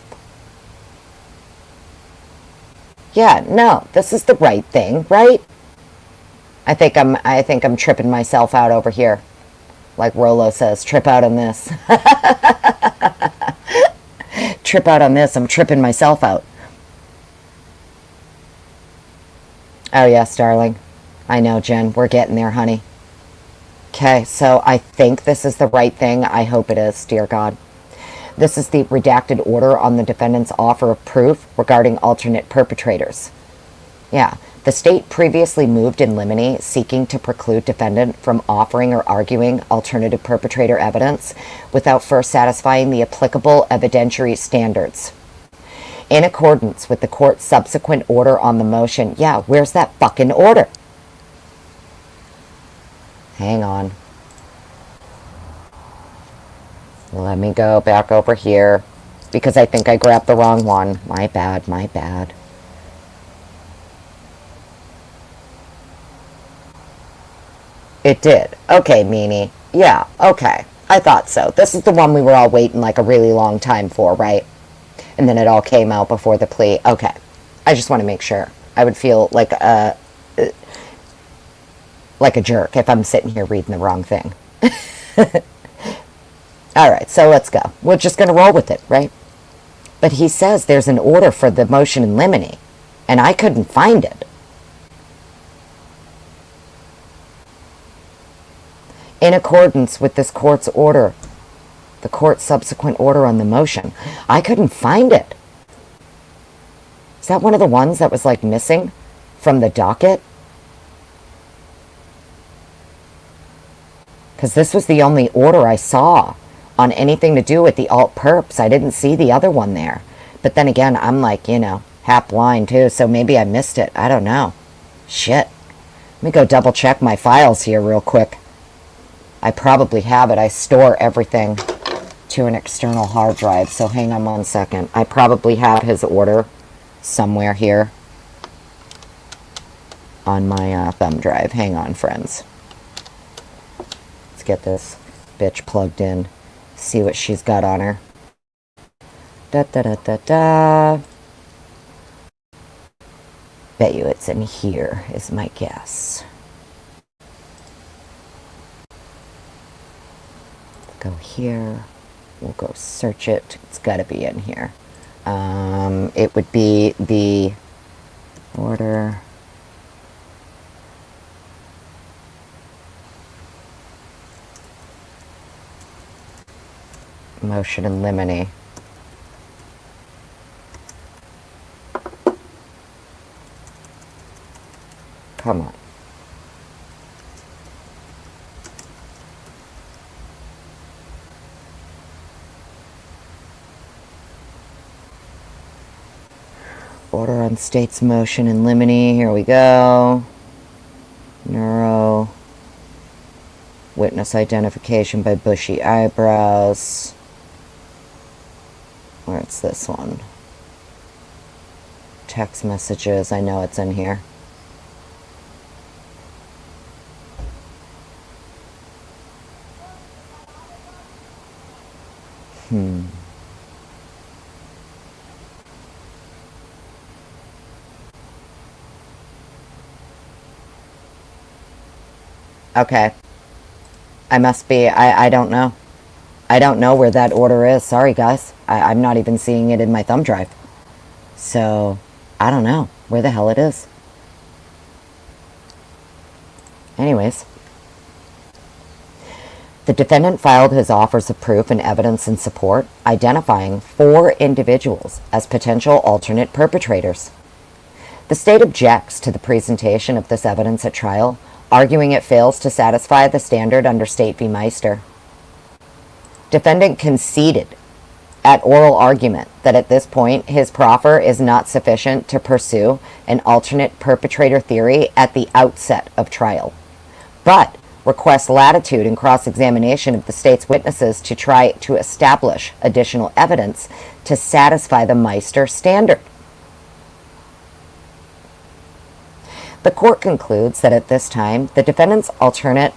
Speaker 1: Yeah, no, this is the right thing, right? I think I'm tripping myself out over here. Like Rolo says, trip out on this. Trip out on this, I'm tripping myself out. Oh, yes, darling. I know, Jen. We're getting there, honey. Okay, so I think this is the right thing. I hope it is, dear God. This is the redacted order on the defendant's offer of proof regarding alternate perpetrators. Yeah, the state previously moved in limine seeking to preclude defendant from offering or arguing alternative perpetrator evidence without first satisfying the applicable evidentiary standards. In accordance with the court's subsequent order on the motion. Yeah, where's that fucking order? Hang on. Let me go back over here because I think I grabbed the wrong one. My bad, my bad. It did. Okay, Meanie. Yeah, okay. I thought so. This is the one we were all waiting like a really long time for, right? And then it all came out before the plea. Okay. I just want to make sure. I would feel like a jerk if I'm sitting here reading the wrong thing. All right, so let's go. We're just going to roll with it, right? But he says there's an order for the motion in limine, and I couldn't find it. In accordance with this court's order, the court's subsequent order on the motion, I couldn't find it. Is that one of the ones that was like missing from the docket? Because this was the only order I saw on anything to do with the alt perps. I didn't see the other one there. But then again, I'm like, you know, half blind too, so maybe I missed it. I don't know. Shit. Let me go double check my files here real quick. I probably have it. I store everything to an external hard drive, so hang on 1 second. I probably have his order somewhere here on my thumb drive. Hang on, friends. Let's get this bitch plugged in. See what she's got on her. Da da da da da. Bet you it's in here, is my guess. Go here. We'll go search it. It's got to be in here. It would be the order. Motion in limine. Come on. Order on state's motion in limine. Here we go. Neuro. Witness identification by bushy eyebrows. Where's this one? Text messages. I know it's in here. Okay. I must be, I don't know. I don't know where that order is. Sorry, guys. I'm not even seeing it in my thumb drive. So, I don't know where the hell it is. Anyways. The defendant filed his offers of proof and evidence in support, identifying 4 individuals as potential alternate perpetrators. The state objects to the presentation of this evidence at trial, arguing it fails to satisfy the standard under State v. Meister. Defendant conceded at oral argument that at this point his proffer is not sufficient to pursue an alternate perpetrator theory at the outset of trial, but requests latitude in cross-examination of the state's witnesses to try to establish additional evidence to satisfy the Meister standard. The court concludes that at this time, the defendant's alternate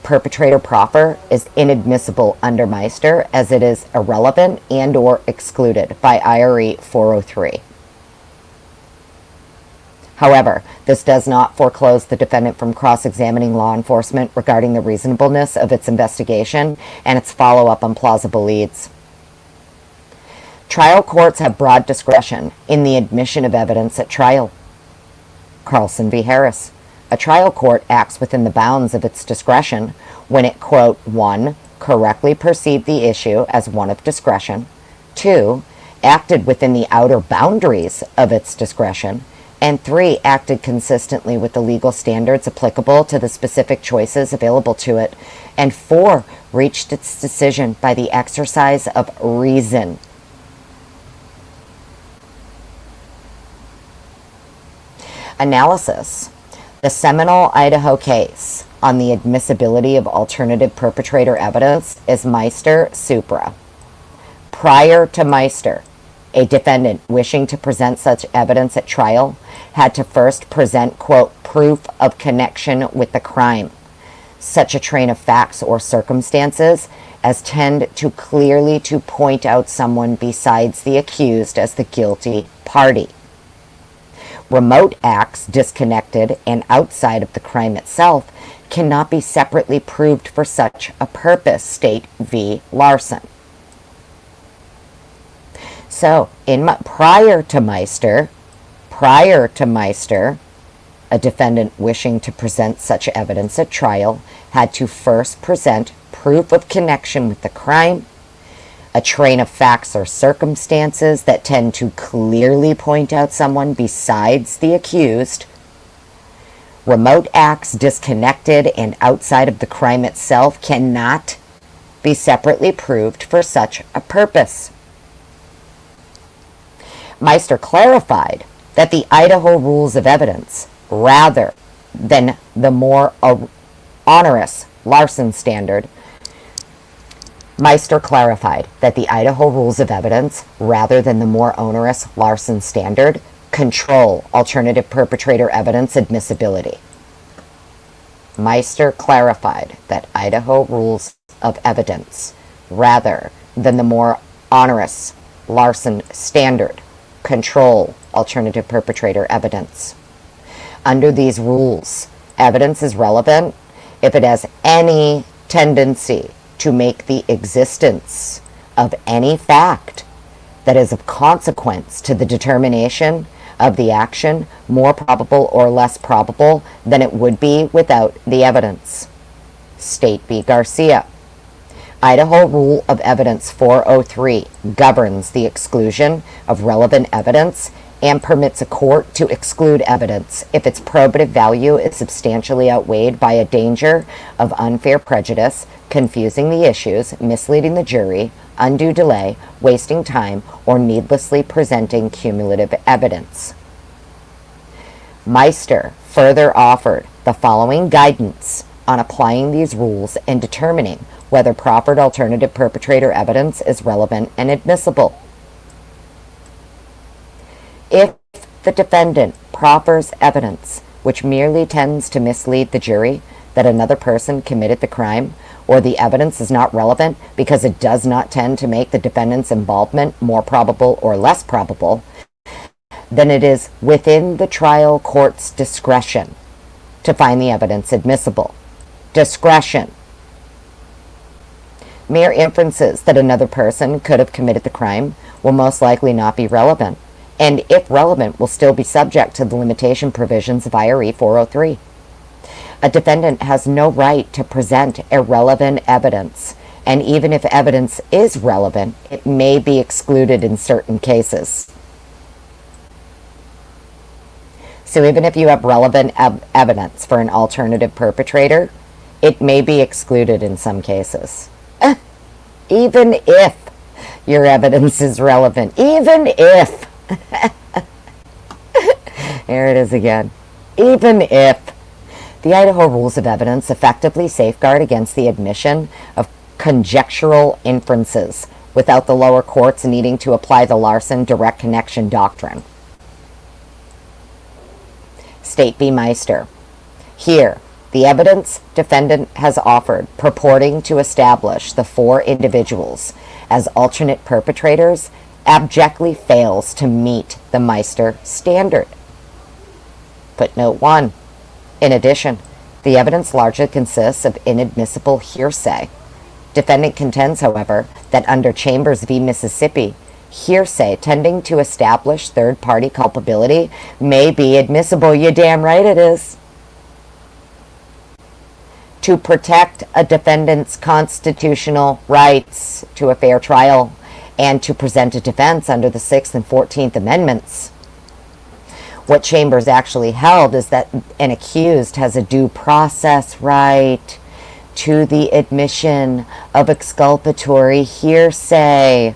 Speaker 1: perpetrator proffer is inadmissible under Meister, as it is irrelevant and or excluded by IRE 403. However, this does not foreclose the defendant from cross-examining law enforcement regarding the reasonableness of its investigation and its follow-up on plausible leads. Trial courts have broad discretion in the admission of evidence at trial. Carlson v. Harris. A trial court acts within the bounds of its discretion when it, quote, 1, correctly perceived the issue as one of discretion, 2, acted within the outer boundaries of its discretion, and 3, acted consistently with the legal standards applicable to the specific choices available to it, and 4, reached its decision by the exercise of reason. Analysis. The seminal Idaho case on the admissibility of alternative perpetrator evidence is Meister Supra. Prior to Meister, a defendant wishing to present such evidence at trial had to first present, quote, proof of connection with the crime, such a train of facts or circumstances as tend to clearly to point out someone besides the accused as the guilty party. Remote acts disconnected and outside of the crime itself cannot be separately proved for such a purpose, State v. Larson. So, prior to Meister, a defendant wishing to present such evidence at trial had to first present proof of connection with the crime, a train of facts or circumstances that tend to clearly point out someone besides the accused, remote acts disconnected and outside of the crime itself cannot be separately proved for such a purpose. Meister clarified that the Idaho rules of evidence, rather than the more onerous Larson standard, Meister clarified that the Idaho rules of evidence, rather than the more onerous Larson standard, control alternative perpetrator evidence admissibility. Meister clarified that Idaho rules of evidence, rather than the more onerous Larson standard, control alternative perpetrator evidence. Under these rules, evidence is relevant if it has any tendency to make the existence of any fact that is of consequence to the determination of the action more probable or less probable than it would be without the evidence. State v. Garcia. Idaho Rule of Evidence 403 governs the exclusion of relevant evidence and permits a court to exclude evidence if its probative value is substantially outweighed by a danger of unfair prejudice, confusing the issues, misleading the jury, undue delay, wasting time, or needlessly presenting cumulative evidence. Meister further offered the following guidance on applying these rules and determining whether proffered alternative perpetrator evidence is relevant and admissible. If the defendant proffers evidence which merely tends to mislead the jury that another person committed the crime, or the evidence is not relevant because it does not tend to make the defendant's involvement more probable or less probable, then it is within the trial court's discretion to find the evidence admissible. Discretion. Mere inferences that another person could have committed the crime will most likely not be relevant, and if relevant, will still be subject to the limitation provisions of IRE 403. A defendant has no right to present irrelevant evidence, and even if evidence is relevant, it may be excluded in certain cases. So even if you have relevant evidence for an alternative perpetrator, it may be excluded in some cases. Even if your evidence is relevant. Even if. Here it is again. Even if. The Idaho rules of evidence effectively safeguard against the admission of conjectural inferences without the lower courts needing to apply the Larson direct connection doctrine. State v. Meister. Here, the evidence defendant has offered purporting to establish the four individuals as alternate perpetrators abjectly fails to meet the Meister standard. Footnote 1. In addition, the evidence largely consists of inadmissible hearsay. Defendant contends, however, that under Chambers v. Mississippi, hearsay tending to establish third-party culpability may be admissible. You damn right it is. To protect a defendant's constitutional rights to a fair trial and to present a defense under the 6th and 14th Amendments. What Chambers actually held is that an accused has a due process right to the admission of exculpatory hearsay.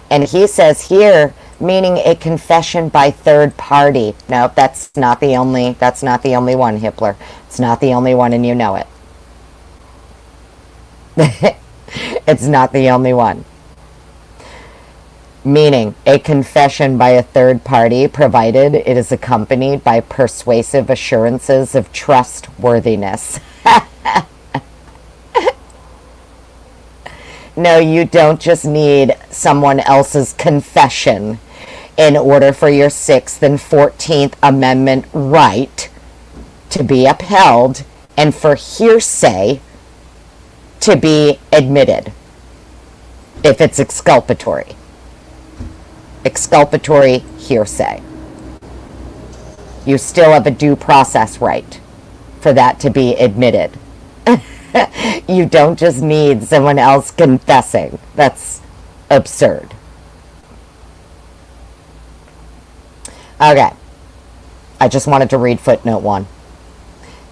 Speaker 1: And he says here Meaning a confession by third party. No, that's not the only one, Hippler. It's not the only one, and you know it. It's not the only one. Meaning a confession by a third party, provided it is accompanied by persuasive assurances of trustworthiness. No, you don't just need someone else's confession in order for your 6th and 14th Amendment right to be upheld and for hearsay to be admitted if it's exculpatory. Exculpatory hearsay. You still have a due process right for that to be admitted. You don't just need someone else confessing. That's absurd. Okay. I just wanted to read footnote 1.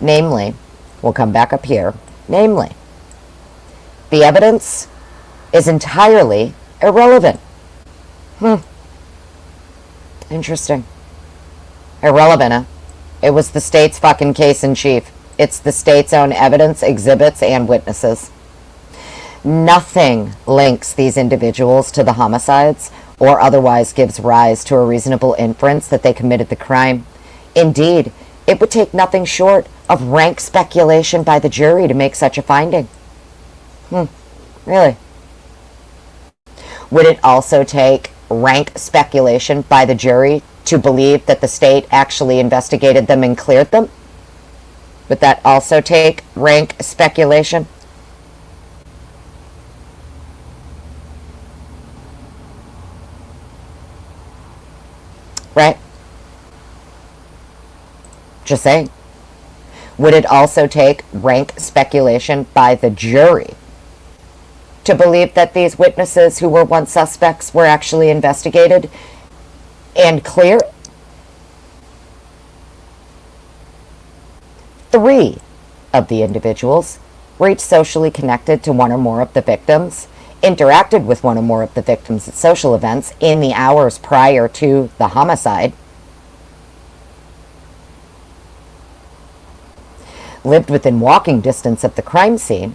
Speaker 1: Namely, we'll come back up here. Namely, the evidence is entirely irrelevant. Interesting. Irrelevant, huh? It was the state's fucking case in chief. It's the state's own evidence, exhibits, and witnesses. Nothing links these individuals to the homicides or otherwise gives rise to a reasonable inference that they committed the crime. Indeed, it would take nothing short of rank speculation by the jury to make such a finding. Really? Would it also take rank speculation by the jury to believe that the state actually investigated them and cleared them? Would that also take rank speculation? Right? Just saying. Would it also take rank speculation by the jury to believe that these witnesses who were once suspects were actually investigated and clear? 3 of the individuals were each socially connected to one or more of the victims, interacted with one or more of the victims at social events in the hours prior to the homicide, lived within walking distance of the crime scene,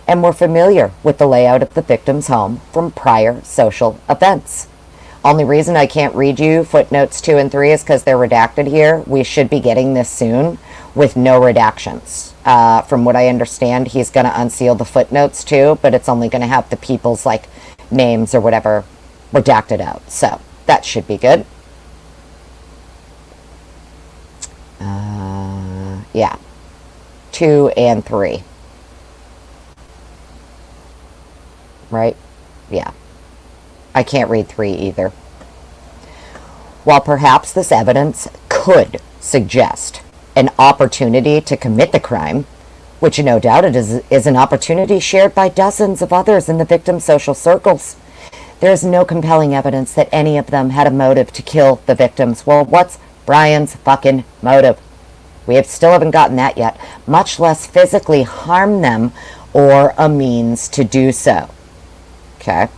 Speaker 1: and were familiar with the layout of the victim's home from prior social events. Only reason I can't read you footnotes 2 and 3 is because they're redacted here. We should be getting this soon with no redactions. From what I understand, he's going to unseal the footnotes too, but it's only going to have the people's like names or whatever redacted out. So that should be good. Yeah. 2 and 3. Right? Yeah. I can't read 3 either. While perhaps this evidence could suggest an opportunity to commit the crime, which no doubt it is an opportunity shared by dozens of others in the victim's social circles, there is no compelling evidence that any of them had a motive to kill the victims. Well, what's Brian's fucking motive? We still haven't gotten that yet, much less physically harm them or a means to do so. Okay?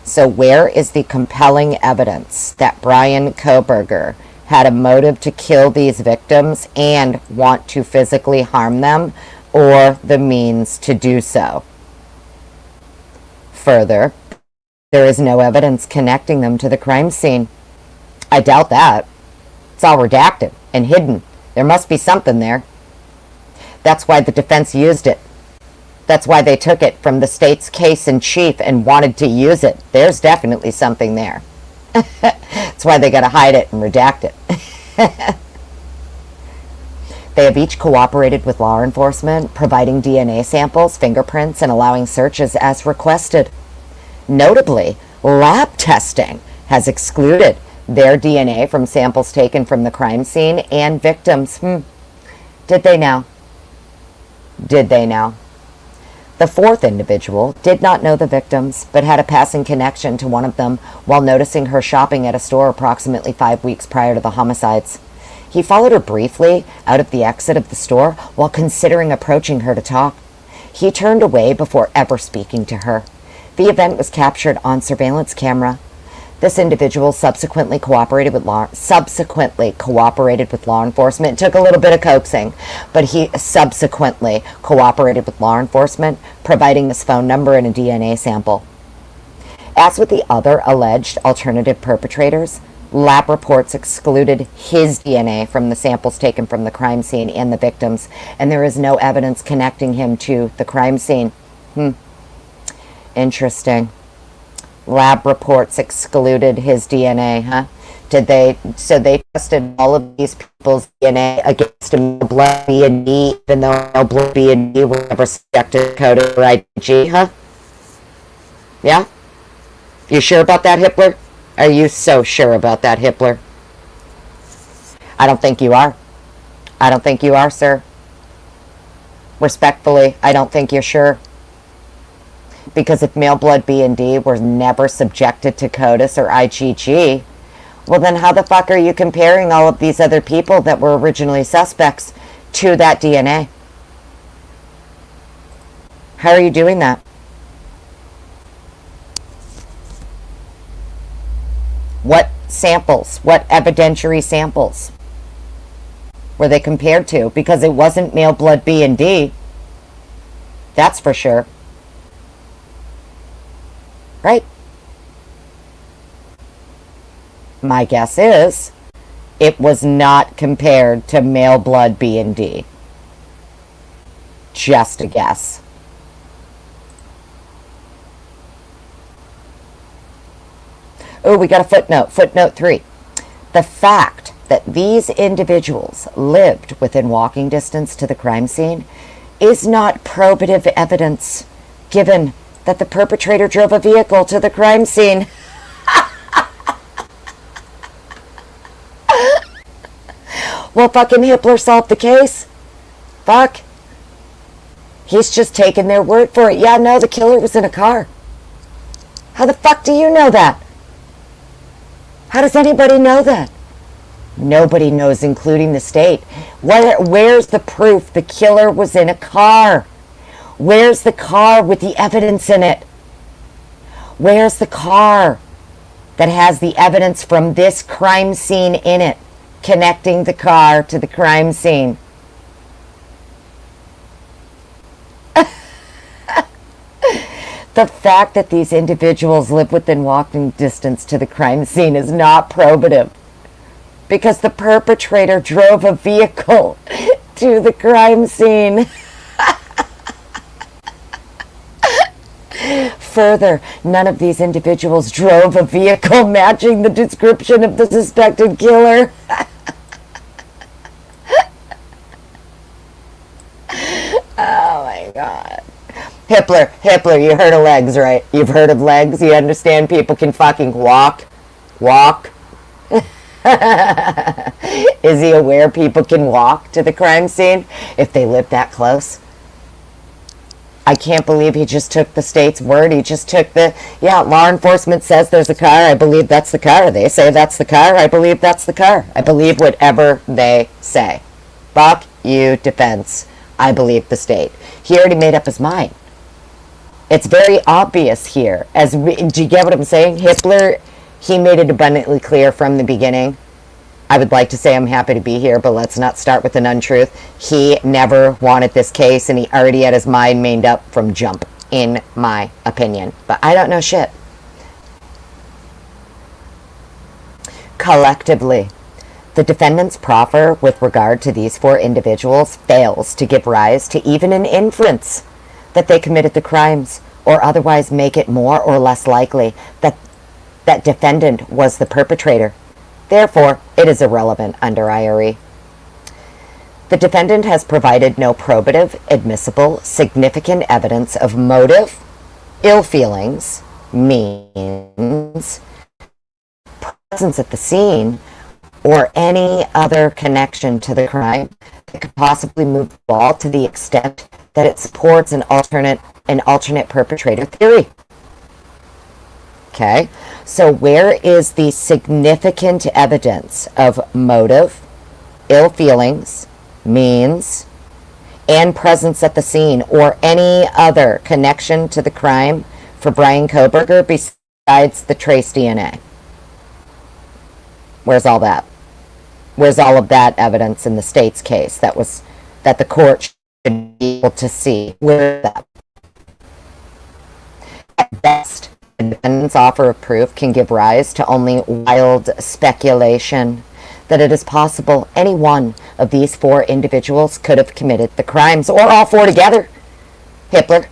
Speaker 1: So where is the compelling evidence that Brian Kohberger had a motive to kill these victims and want to physically harm them or the means to do so? Further, there is no evidence connecting them to the crime scene. I doubt that. It's all redacted and hidden. There must be something there. That's why the defense used it. That's why they took it from the state's case in chief and wanted to use it. There's definitely something there. That's why they got to hide it and redact it. They have each cooperated with law enforcement, providing DNA samples, fingerprints, and allowing searches as requested. Notably, lab testing has excluded their DNA from samples taken from the crime scene and victims. Did they now? Did they now? The 4th individual did not know the victims, but had a passing connection to one of them while noticing her shopping at a store approximately 5 weeks prior to the homicides. He followed her briefly out of the exit of the store while considering approaching her to talk. He turned away before ever speaking to her. The event was captured on surveillance camera. This individual subsequently cooperated with law enforcement. It took a little bit of coaxing, but he subsequently cooperated with law enforcement, providing his phone number and a DNA sample. As with the other alleged alternative perpetrators, lab reports excluded his DNA from the samples taken from the crime scene and the victims, and there is no evidence connecting him to the crime scene. Interesting. Lab reports excluded his DNA, huh? So they tested all of these people's DNA against a male blood B&D, even though no blood B&D was ever subjected to code or IgG, huh? Yeah? You sure about that, Hippler? Are you so sure about that, Hippler? I don't think you are. I don't think you are, sir. Respectfully, I don't think you're sure. Because if male blood B and D were never subjected to CODIS or IgG, well then how the fuck are you comparing all of these other people that were originally suspects to that DNA? How are you doing that? What samples, what evidentiary samples were they compared to? Because it wasn't male blood B and D. That's for sure. Right? My guess is it was not compared to male blood B and D. Just a guess. Oh, we got a footnote. Footnote 3. The fact that these individuals lived within walking distance to the crime scene is not probative evidence, given that the perpetrator drove a vehicle to the crime scene. Well, fucking Hippler solved the case. Fuck. He's just taking their word for it. Yeah, no, the killer was in a car. How the fuck do you know that? How does anybody know that? Nobody knows, including the state. Where's the proof the killer was in a car? Where's the car with the evidence in it? Where's the car that has the evidence from this crime scene in it, connecting the car to the crime scene? The fact that these individuals live within walking distance to the crime scene is not probative, because the perpetrator drove a vehicle to the crime scene. Further, none of these individuals drove a vehicle matching the description of the suspected killer. Oh my God. Hippler, you heard of legs, right? You've heard of legs? You understand people can fucking walk? Is he aware people can walk to the crime scene if they live that close? I can't believe he just took the state's word. He just took law enforcement says there's a car. I believe that's the car. They say that's the car. I believe that's the car. I believe whatever they say. Fuck you, defense. I believe the state. He already made up his mind. It's very obvious here. Do you get what I'm saying? Hippler, he made it abundantly clear from the beginning. I would like to say I'm happy to be here, but let's not start with an untruth. He never wanted this case, and he already had his mind made up from jump, in my opinion. But I don't know shit. Collectively, the defendant's proffer with regard to these 4 individuals fails to give rise to even an inference that they committed the crimes, or otherwise make it more or less likely that that defendant was the perpetrator. Therefore, it is irrelevant under IRE. The defendant has provided no probative, admissible, significant evidence of motive, ill feelings, means, presence at the scene, or any other connection to the crime that could possibly move the ball to the extent that it supports an alternate perpetrator theory. Okay, so where is the significant evidence of motive, ill feelings, means, and presence at the scene, or any other connection to the crime for Brian Kohberger besides the trace DNA? Where's all that? Where's all of that evidence in the state's case that the court should be able to see? Where's that? At best, the defendant's offer of proof can give rise to only wild speculation that it is possible any one of these 4 individuals could have committed the crimes, or all 4 together. Hippler.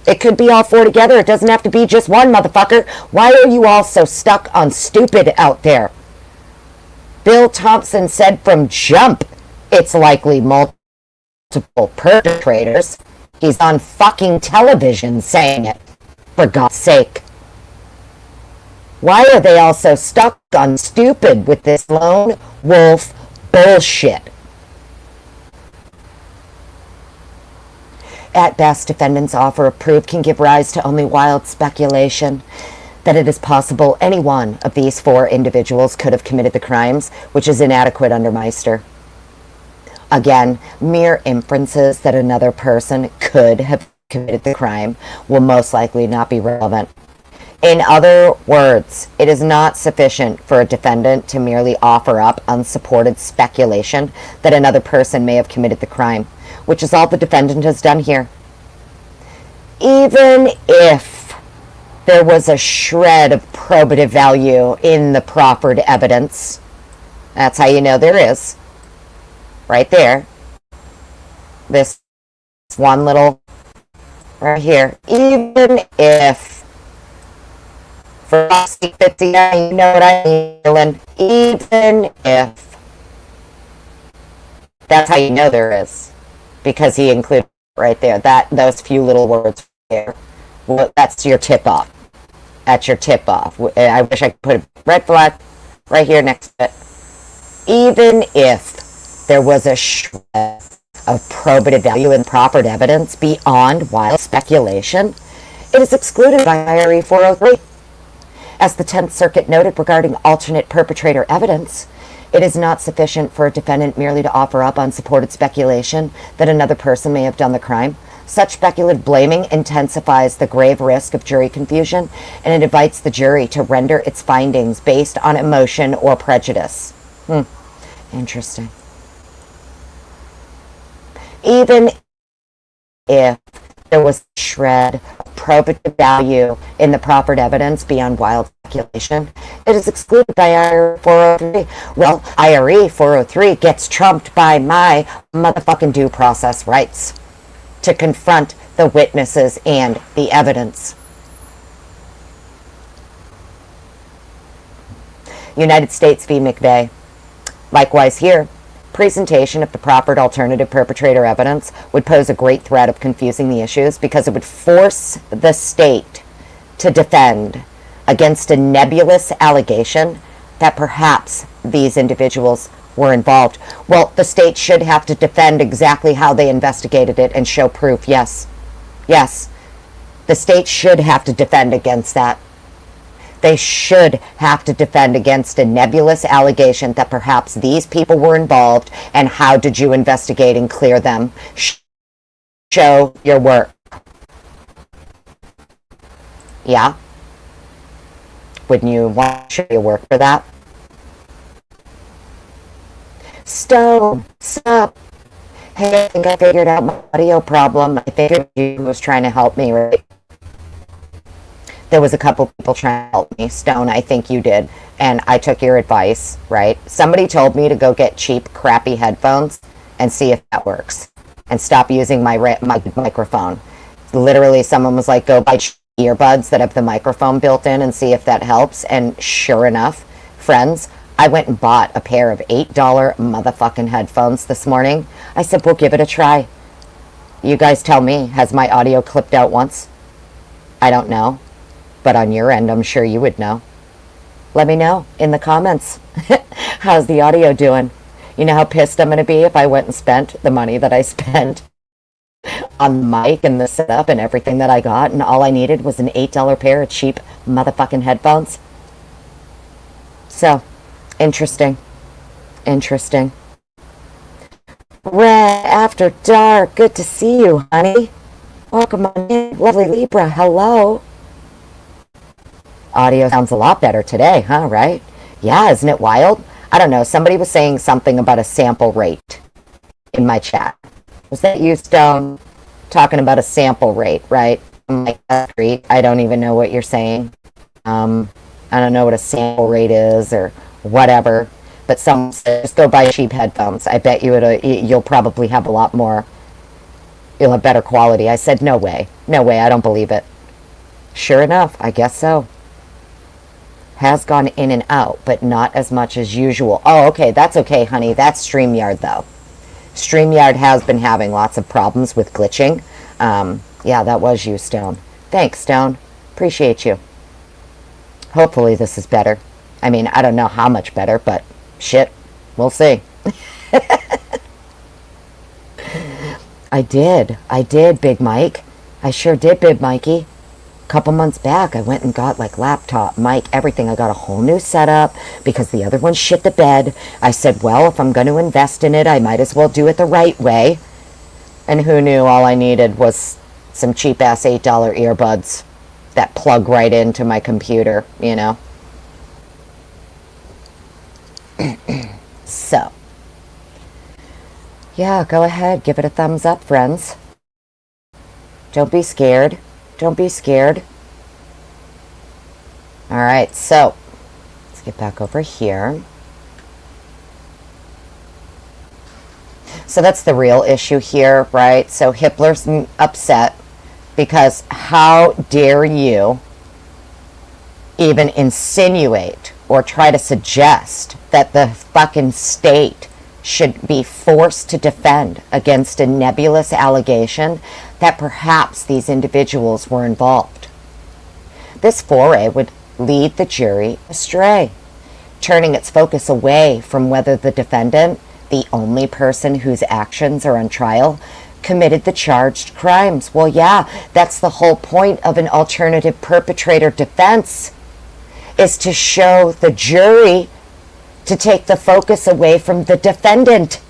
Speaker 1: It could be all 4 together. It doesn't have to be just one, motherfucker. Why are you all so stuck on stupid out there? Bill Thompson said from jump it's likely multiple perpetrators. He's on fucking television saying it. For God's sake. Why are they all so stuck on stupid with this lone wolf bullshit? At best, defendants' offer of proof can give rise to only wild speculation that it is possible any one of these 4 individuals could have committed the crimes, which is inadequate under Meister. Again, mere inferences that another person could have committed the crime will most likely not be relevant. In other words, it is not sufficient for a defendant to merely offer up unsupported speculation that another person may have committed the crime, which is all the defendant has done here. Even if there was a shred of probative value in the proffered evidence, that's how you know there is. Right there. This one little right here. Even if for 50, you know what I mean, even if, that's how you know there is, because he included right there, those few little words there. Well, that's your tip off. That's your tip off. I wish I could put a red flag right here next to it. Even if there was a shred of probative value in proffered evidence beyond wild speculation, it is excluded by IRE 403. As the 10th Circuit noted regarding alternate perpetrator evidence, it is not sufficient for a defendant merely to offer up unsupported speculation that another person may have done the crime. Such speculative blaming intensifies the grave risk of jury confusion, and it invites the jury to render its findings based on emotion or prejudice. Interesting. Even if there was a shred of probative value in the proffered evidence beyond wild speculation, it is excluded by IRE 403. Well, IRE 403 gets trumped by my motherfucking due process rights to confront the witnesses and the evidence. United States v. McVeigh. Likewise here, presentation of the proffered alternative perpetrator evidence would pose a great threat of confusing the issues because it would force the state to defend against a nebulous allegation that perhaps these individuals were involved. Well, the state should have to defend exactly how they investigated it and show proof. Yes. Yes. The state should have to defend against that. They should have to defend against a nebulous allegation that perhaps these people were involved, and how did you investigate and clear them? Show your work. Yeah? Wouldn't you want to show your work for that? Stone, sup? Hey, I think I figured out my audio problem. I figured you was trying to help me, right? There was a couple people trying to help me. Stone, I think you did. And I took your advice, right? Somebody told me to go get cheap, crappy headphones and see if that works. And stop using my microphone. Literally, someone was like, go buy earbuds that have the microphone built in and see if that helps. And sure enough, friends, I went and bought a pair of $8 motherfucking headphones this morning. I said, we'll give it a try. You guys tell me, has my audio clipped out once? I don't know. But on your end, I'm sure you would know. Let me know in the comments. How's the audio doing? You know how pissed I'm going to be if I went and spent the money that I spent on the mic and the setup and everything that I got, and all I needed was an $8 pair of cheap motherfucking headphones. So, interesting. Interesting. Red After Dark, good to see you, honey. Welcome on in. Lovely Libra, hello. Audio sounds a lot better today, huh, right? Yeah, isn't it wild? I don't know, somebody was saying something about a sample rate in my chat. Was that you, Stone? Talking about a sample rate, right? I'm like, I don't even know what you're saying. I don't know what a sample rate is or whatever. But some said, just go buy cheap headphones. I bet you'll probably have a lot more. You'll have better quality. I said, no way. No way, I don't believe it. Sure enough, I guess so. Has gone in and out, but not as much as usual. Oh, okay, that's okay, honey. That's StreamYard, though. StreamYard has been having lots of problems with glitching. Yeah, that was you, Stone. Thanks, Stone. Appreciate you. Hopefully this is better. I mean, I don't know how much better, but shit, we'll see. I did, Big Mike. I sure did, Big Mikey. A couple months back, I went and got like laptop, mic, everything. I got a whole new setup because the other one shit the bed. I said, well, if I'm going to invest in it, I might as well do it the right way. And who knew all I needed was some cheap-ass $8 earbuds that plug right into my computer, you know? So, yeah, go ahead. Give it a thumbs up, friends. Don't be scared. Don't be scared. All right, so let's get back over here. So that's the real issue here, right? So Hippler's upset because how dare you even insinuate or try to suggest that the fucking state should be forced to defend against a nebulous allegation that perhaps these individuals were involved. This foray would lead the jury astray, turning its focus away from whether the defendant, the only person whose actions are on trial, committed the charged crimes. Well, yeah, that's the whole point of an alternative perpetrator defense, is to show the jury to take the focus away from the defendant.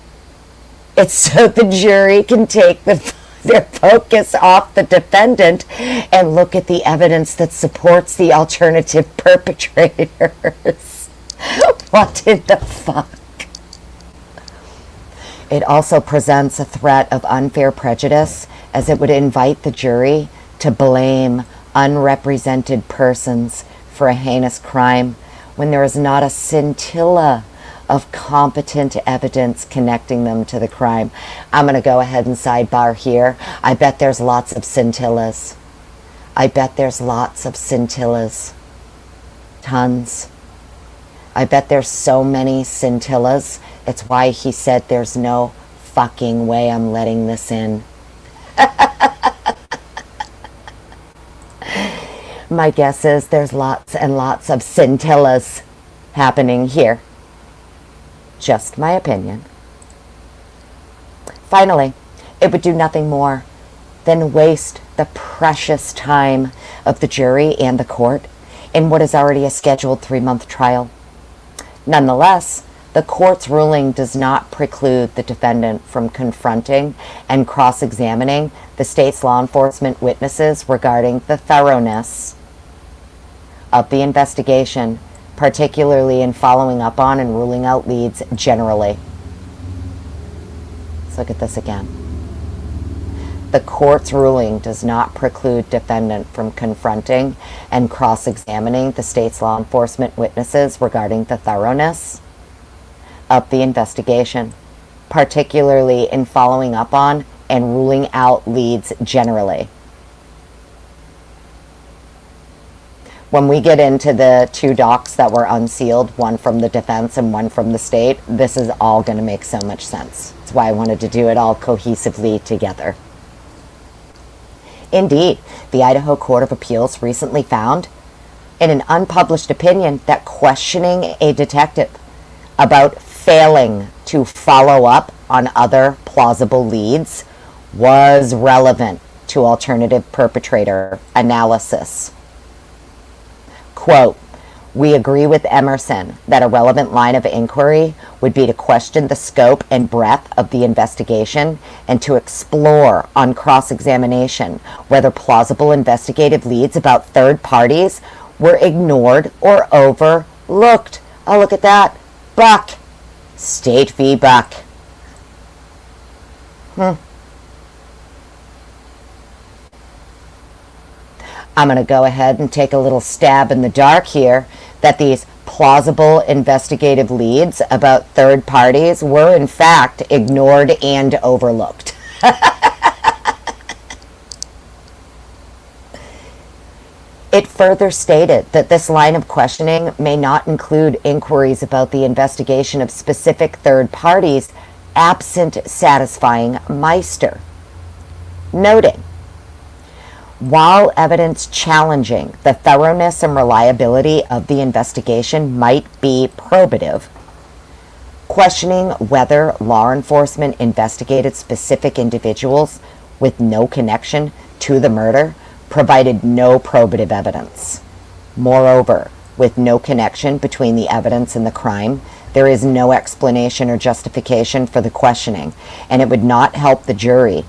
Speaker 1: It's so the jury can take their focus off the defendant and look at the evidence that supports the alternative perpetrators. What in the fuck? It also presents a threat of unfair prejudice, as it would invite the jury to blame unrepresented persons for a heinous crime when there is not a scintilla of competent evidence connecting them to the crime. I'm going to go ahead and sidebar here. I bet there's lots of scintillas. I bet there's lots of scintillas. Tons. I bet there's so many scintillas. It's why he said there's no fucking way I'm letting this in. My guess is there's lots and lots of scintillas happening here. Just my opinion. Finally, it would do nothing more than waste the precious time of the jury and the court in what is already a scheduled 3-month trial. Nonetheless, the court's ruling does not preclude the defendant from confronting and cross-examining the state's law enforcement witnesses regarding the thoroughness of the investigation, particularly in following up on and ruling out leads generally. Let's look at this again. The court's ruling does not preclude defendant from confronting and cross-examining the state's law enforcement witnesses regarding the thoroughness of the investigation, particularly in following up on and ruling out leads generally. When we get into the 2 docs that were unsealed, one from the defense and one from the state, this is all going to make so much sense. That's why I wanted to do it all cohesively together. Indeed, the Idaho Court of Appeals recently found, in an unpublished opinion, that questioning a detective about failing to follow up on other plausible leads was relevant to alternative perpetrator analysis. Quote, "We agree with Emerson that a relevant line of inquiry would be to question the scope and breadth of the investigation and to explore on cross-examination whether plausible investigative leads about third parties were ignored or overlooked." Oh, look at that. Buck. State v. Buck. I'm going to go ahead and take a little stab in the dark here that these plausible investigative leads about third parties were in fact ignored and overlooked. It further stated that this line of questioning may not include inquiries about the investigation of specific third parties absent satisfying Meister, noting, while evidence challenging the thoroughness and reliability of the investigation might be probative, questioning whether law enforcement investigated specific individuals with no connection to the murder provided no probative evidence. Moreover, with no connection between the evidence and the crime, there is no explanation or justification for the questioning, and it would not help the jury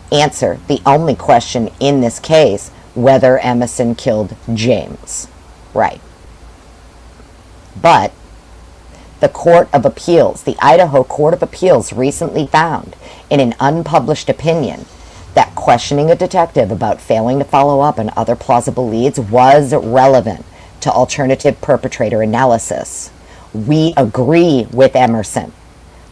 Speaker 1: answer the only question in this case, whether Emerson killed James. Right. But the Court of Appeals, the Idaho Court of Appeals, recently found in an unpublished opinion that questioning a detective about failing to follow up on other plausible leads was relevant to alternative perpetrator analysis. We agree with Emerson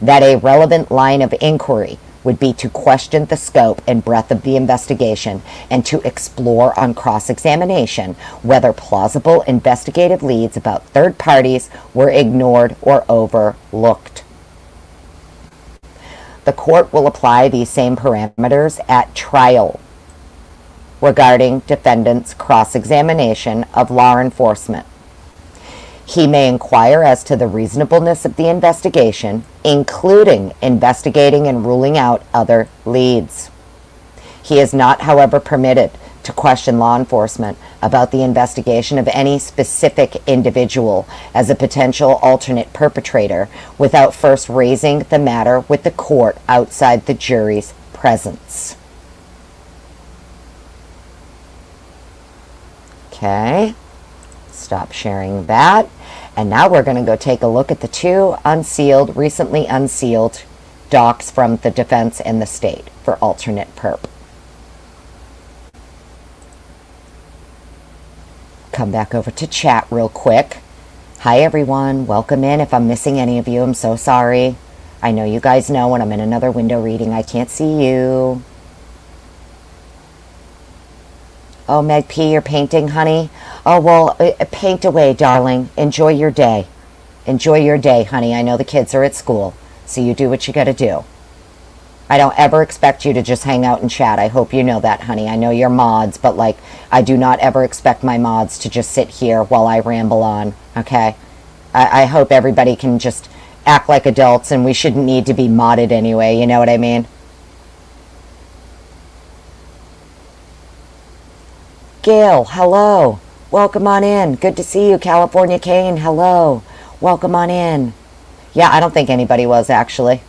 Speaker 1: that a relevant line of inquiry would be to question the scope and breadth of the investigation and to explore on cross-examination whether plausible investigative leads about third parties were ignored or overlooked. The court will apply these same parameters at trial regarding defendant's cross-examination of law enforcement. He may inquire as to the reasonableness of the investigation, including investigating and ruling out other leads. He is not, however, permitted to question law enforcement about the investigation of any specific individual as a potential alternate perpetrator without first raising the matter with the court outside the jury's presence. Okay, stop sharing that. And now we're going to go take a look at the two recently unsealed docs from the defense and the state for alternate perp. Come back over to chat real quick. Hi everyone, welcome in. If I'm missing any of you, I'm so sorry. I know you guys know when I'm in another window reading, I can't see you. Oh, Meg P, you're painting, honey? Oh, well, paint away, darling. Enjoy your day. Enjoy your day, honey. I know the kids are at school, so you do what you gotta do. I don't ever expect you to just hang out and chat. I hope you know that, honey. I know you're mods, but, like, I do not ever expect my mods to just sit here while I ramble on, okay? I hope everybody can just act like adults, and we shouldn't need to be modded anyway, you know what I mean? Gail, hello. Welcome on in. Good to see you, California Kane. Hello. Welcome on in. Yeah, I don't think anybody was, actually,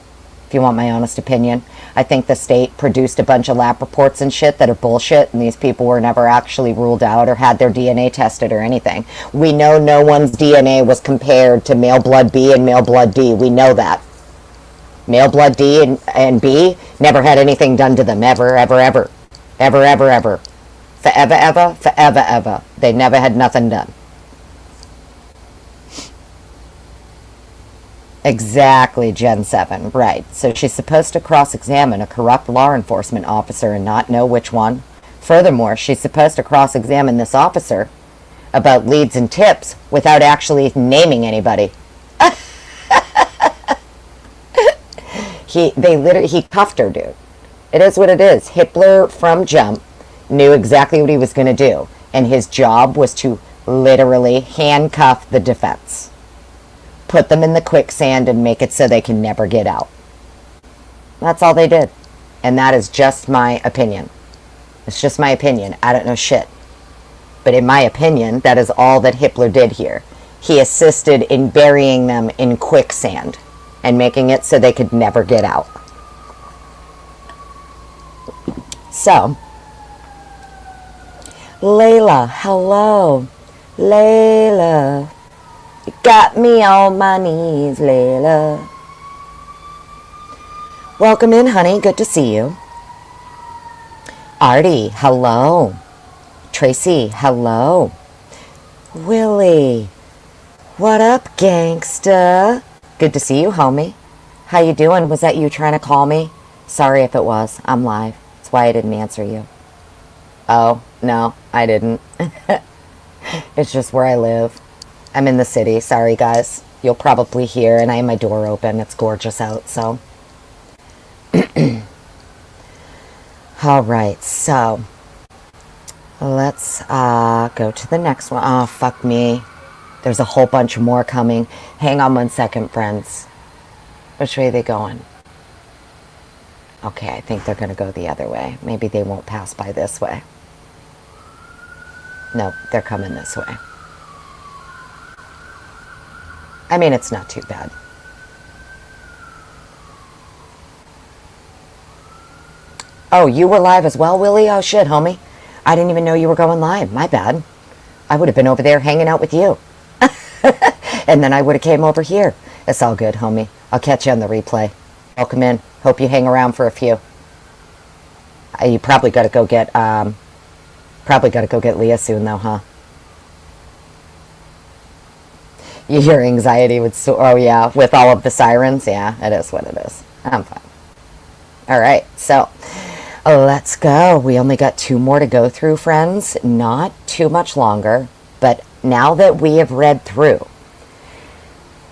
Speaker 1: if you want my honest opinion. I think the state produced a bunch of lab reports and shit that are bullshit, and these people were never actually ruled out or had their DNA tested or anything. We know no one's DNA was compared to male blood B and male blood D. We know that. Male blood D and B never had anything done to them, ever, ever, ever. Ever, ever, ever. Forever, ever, forever, ever. They never had nothing done. Exactly, Gen 7. Right. So she's supposed to cross-examine a corrupt law enforcement officer and not know which one. Furthermore, she's supposed to cross-examine this officer about leads and tips without actually naming anybody. He cuffed her, dude. It is what it is. Hippler, from jump, knew exactly what he was going to do, and his job was to literally handcuff the defense, put them in the quicksand, and make it so they can never get out. That's all they did, and that is just my opinion. It's just my opinion. I don't know shit, but in my opinion, that is all that Hippler did here. He assisted in burying them in quicksand and making it so they could never get out. So, Layla, hello. Layla. You got me on my knees, Layla. Welcome in, honey. Good to see you. Artie, hello. Tracy, hello. Willie, what up, gangsta? Good to see you, homie. How you doing? Was that you trying to call me? Sorry if it was. I'm live. That's why I didn't answer you. Oh, no, I didn't. It's just where I live. I'm in the city. Sorry, guys. You'll probably hear, and I have my door open. It's gorgeous out, so. All right, so let's go to the next one. Oh, fuck me. There's a whole bunch more coming. Hang on 1 second, friends. Which way are they going? Okay, I think they're going to go the other way. Maybe they won't pass by this way. No, they're coming this way. I mean, it's not too bad. Oh, you were live as well, Willie? Oh, shit, homie. I didn't even know you were going live. My bad. I would have been over there hanging out with you. And then I would have came over here. It's all good, homie. I'll catch you on the replay. Welcome in. Hope you hang around for a few. You probably got to go get, Leah soon, though, huh? Your anxiety would oh yeah, with all of the sirens. Yeah, it is what it is. I'm fine. All right, so let's go. We only got 2 more to go through, friends. Not too much longer, but now that we have read through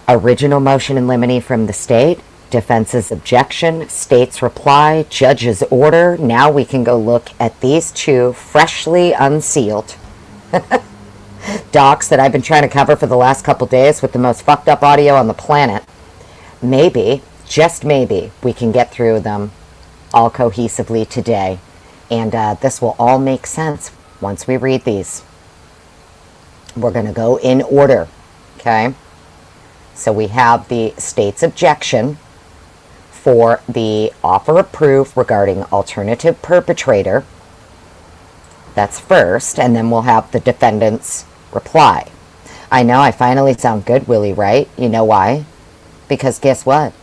Speaker 1: original motion in limine from the state, defense's objection, state's reply, judge's order, now we can go look at these 2 freshly unsealed docs that I've been trying to cover for the last couple days with the most fucked up audio on the planet. Maybe, just maybe, we can get through them all cohesively today. And this will all make sense once we read these. We're going to go in order, okay? So we have the state's objection for the offer of proof regarding alternative perpetrator. That's first, and then we'll have the defendant's reply. I know I finally sound good, Willie, right? You know why? Because guess what?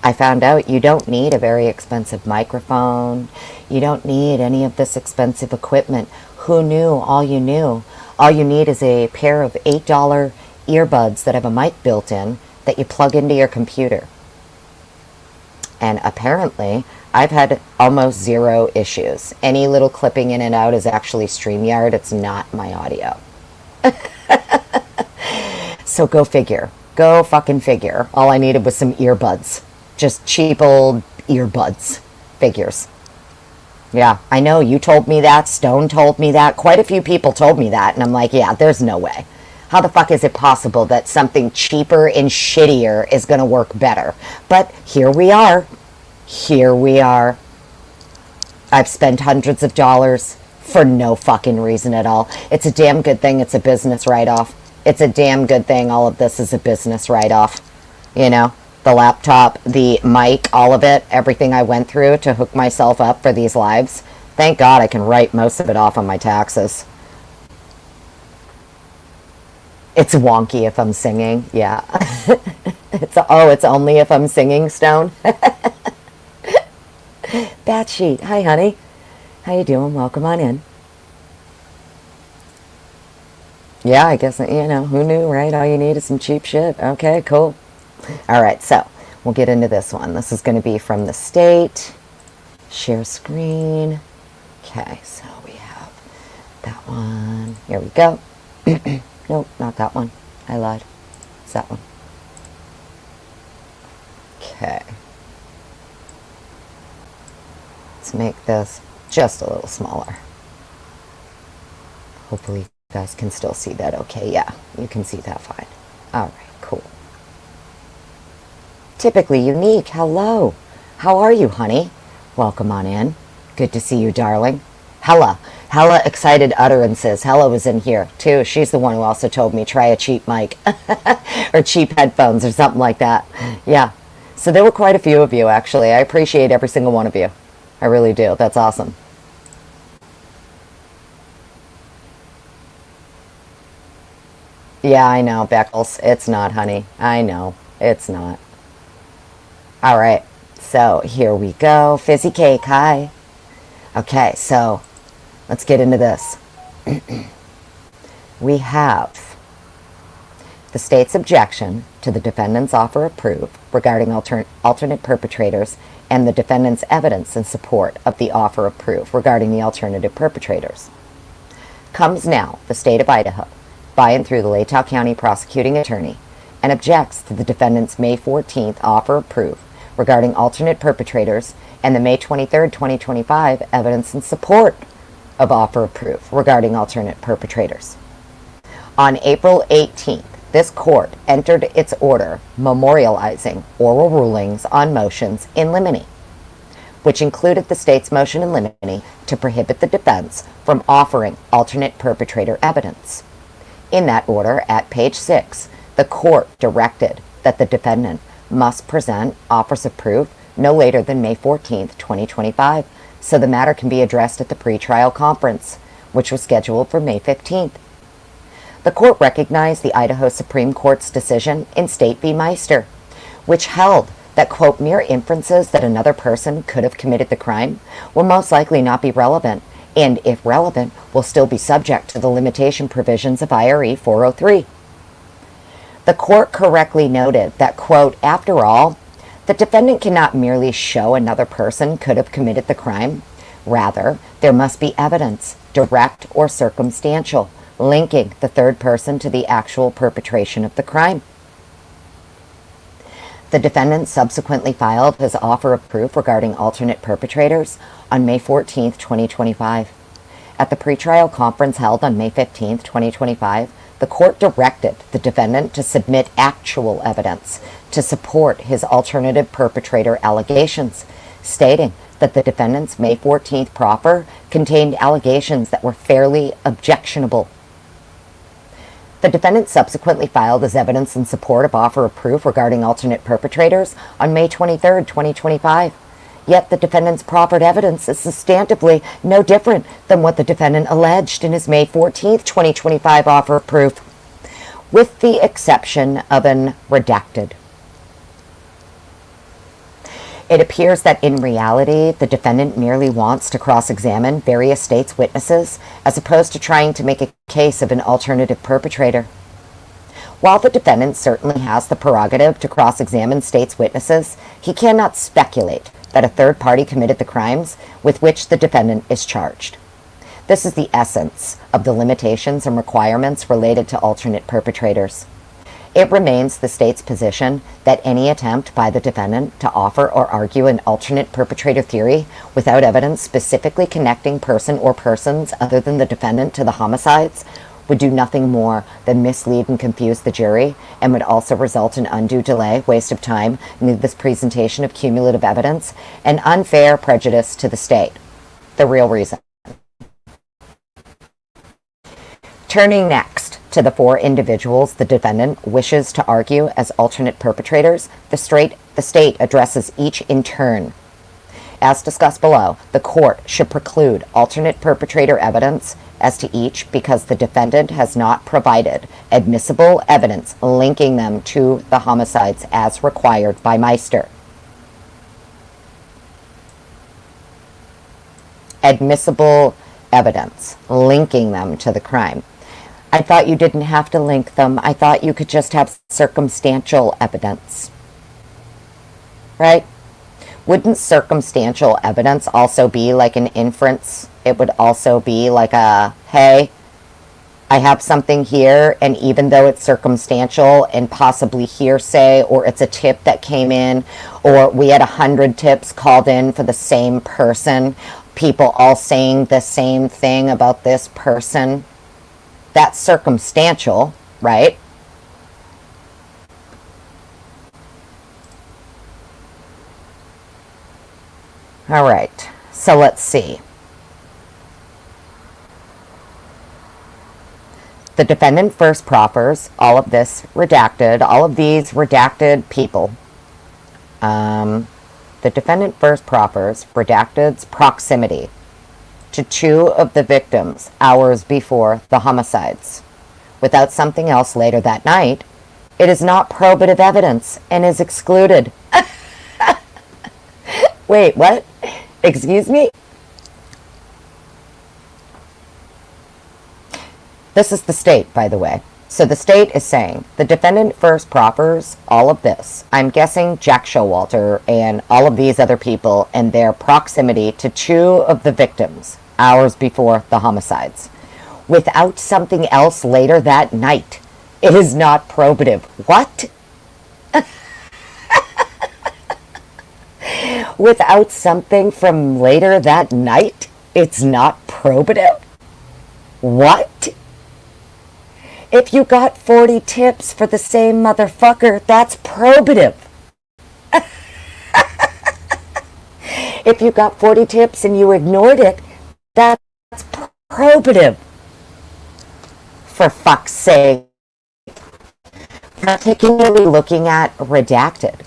Speaker 1: I found out you don't need a very expensive microphone. You don't need any of this expensive equipment. Who knew? All you knew. All you need is a pair of $8 earbuds that have a mic built in that you plug into your computer. And apparently, I've had almost 0 issues. Any little clipping in and out is actually StreamYard. It's not my audio. So go figure. Go fucking figure. All I needed was some earbuds. Just cheap old earbuds. Figures. Yeah, I know. You told me that. Stone told me that. Quite a few people told me that. And I'm like, yeah, there's no way. How the fuck is it possible that something cheaper and shittier is going to work better? But here we are. Here we are. I've spent hundreds of dollars for no fucking reason at all. It's a damn good thing it's a business write-off. It's a damn good thing all of this is a business write-off. You know, the laptop, the mic, all of it, everything I went through to hook myself up for these lives. Thank God I can write most of it off on my taxes. It's wonky if I'm singing. Yeah. It's only if I'm singing, Stone. Batsheet. Hi, honey. How you doing? Welcome on in. Yeah, I guess, you know, who knew, right? All you need is some cheap shit. Okay, cool. All right, so we'll get into this one. This is going to be from the state. Share screen. Okay, so we have that one. Here we go. Nope, not that one. I lied. It's that one. Okay. Let's make this just a little smaller. Hopefully you guys can still see that okay. Yeah, you can see that fine. All right, cool. Typically unique. Hello. How are you, honey? Welcome on in. Good to see you, darling. Hella excited utterances. Hella was in here, too. She's the one who also told me try a cheap mic or cheap headphones or something like that. Yeah. So there were quite a few of you, actually. I appreciate every single one of you. I really do. That's awesome. Yeah, I know, Beckles. It's not, honey. I know. It's not. All right. So here we go. Fizzy cake. Hi. Okay, so let's get into this. We have the state's objection to the defendant's offer of proof regarding alternate perpetrators and the defendant's evidence in support of the offer of proof regarding the alternative perpetrators. Comes now the state of Idaho, by and through the Latah County prosecuting attorney, and objects to the defendant's May 14th offer of proof regarding alternate perpetrators and the May 23rd, 2025 evidence in support of offer of proof regarding alternate perpetrators. On April 18th, this court entered its order memorializing oral rulings on motions in limine, which included the state's motion in limine to prohibit the defense from offering alternate perpetrator evidence. In that order, at page 6, the court directed that the defendant must present offers of proof no later than May 14th, 2025, so the matter can be addressed at the pretrial conference, which was scheduled for May 15th. The court recognized the Idaho Supreme Court's decision in State v. Meister, which held that, quote, mere inferences that another person could have committed the crime will most likely not be relevant, and if relevant, will still be subject to the limitation provisions of IRE 403. The court correctly noted that, quote, after all, the defendant cannot merely show another person could have committed the crime. Rather, there must be evidence, direct or circumstantial, linking the third person to the actual perpetration of the crime. The defendant subsequently filed his offer of proof regarding alternate perpetrators on May 14, 2025. At the pretrial conference held on May 15, 2025, the court directed the defendant to submit actual evidence to support his alternative perpetrator allegations, stating that the defendant's May 14th proffer contained allegations that were fairly objectionable. The defendant subsequently filed his evidence in support of offer of proof regarding alternate perpetrators on May 23, 2025. Yet the defendant's proffered evidence is substantively no different than what the defendant alleged in his May 14, 2025 offer of proof, with the exception of an redacted. It appears that in reality, the defendant merely wants to cross-examine various states' witnesses as opposed to trying to make a case of an alternative perpetrator. While the defendant certainly has the prerogative to cross-examine states' witnesses, he cannot speculate that a third party committed the crimes with which the defendant is charged. This is the essence of the limitations and requirements related to alternate perpetrators. It remains the state's position that any attempt by the defendant to offer or argue an alternate perpetrator theory without evidence specifically connecting person or persons other than the defendant to the homicides would do nothing more than mislead and confuse the jury, and would also result in undue delay, waste of time, needless presentation of cumulative evidence, and unfair prejudice to the state. The real reason. Turning next to the four individuals the defendant wishes to argue as alternate perpetrators, the state addresses each in turn. As discussed below, the court should preclude alternate perpetrator evidence as to each because the defendant has not provided admissible evidence linking them to the homicides as required by Meister. Admissible evidence linking them to the crime. I thought you didn't have to link them. I thought you could just have circumstantial evidence. Right? Wouldn't circumstantial evidence also be like an inference? It would also be like a, hey, I have something here, and even though it's circumstantial and possibly hearsay, or it's a tip that came in, or we had 100 tips called in for the same person, people all saying the same thing about this person, that's circumstantial, right? All right, so let's see. The defendant first proffers all of this redacted, all of these redacted people. The defendant first proffers redacted's proximity to two of the victims hours before the homicides, without something else later that night, it is not probative evidence and is excluded. Wait, what? Excuse me? This is the state, by the way. So the state is saying the defendant first proffers all of this. I'm guessing Jack Showalter and all of these other people and their proximity to two of the victims hours before the homicides. Without something else later that night, it is not probative. What? Without something from later that night, it's not probative? What? If you got 40 tips for the same motherfucker, that's probative. If you got 40 tips and you ignored it, that's probative. For fuck's sake. Particularly looking at redacted.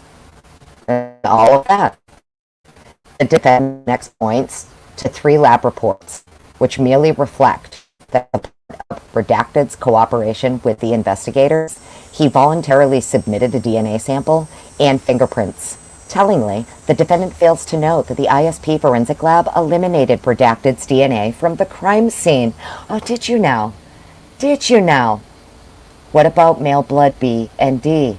Speaker 1: All of that. The defendant next points to 3 lab reports, which merely reflect that of Redacted's cooperation with the investigators, he voluntarily submitted a DNA sample and fingerprints. Tellingly, the defendant fails to note that the ISP forensic lab eliminated Redacted's DNA from the crime scene. Oh, did you now? Did you now? What about male blood B and D?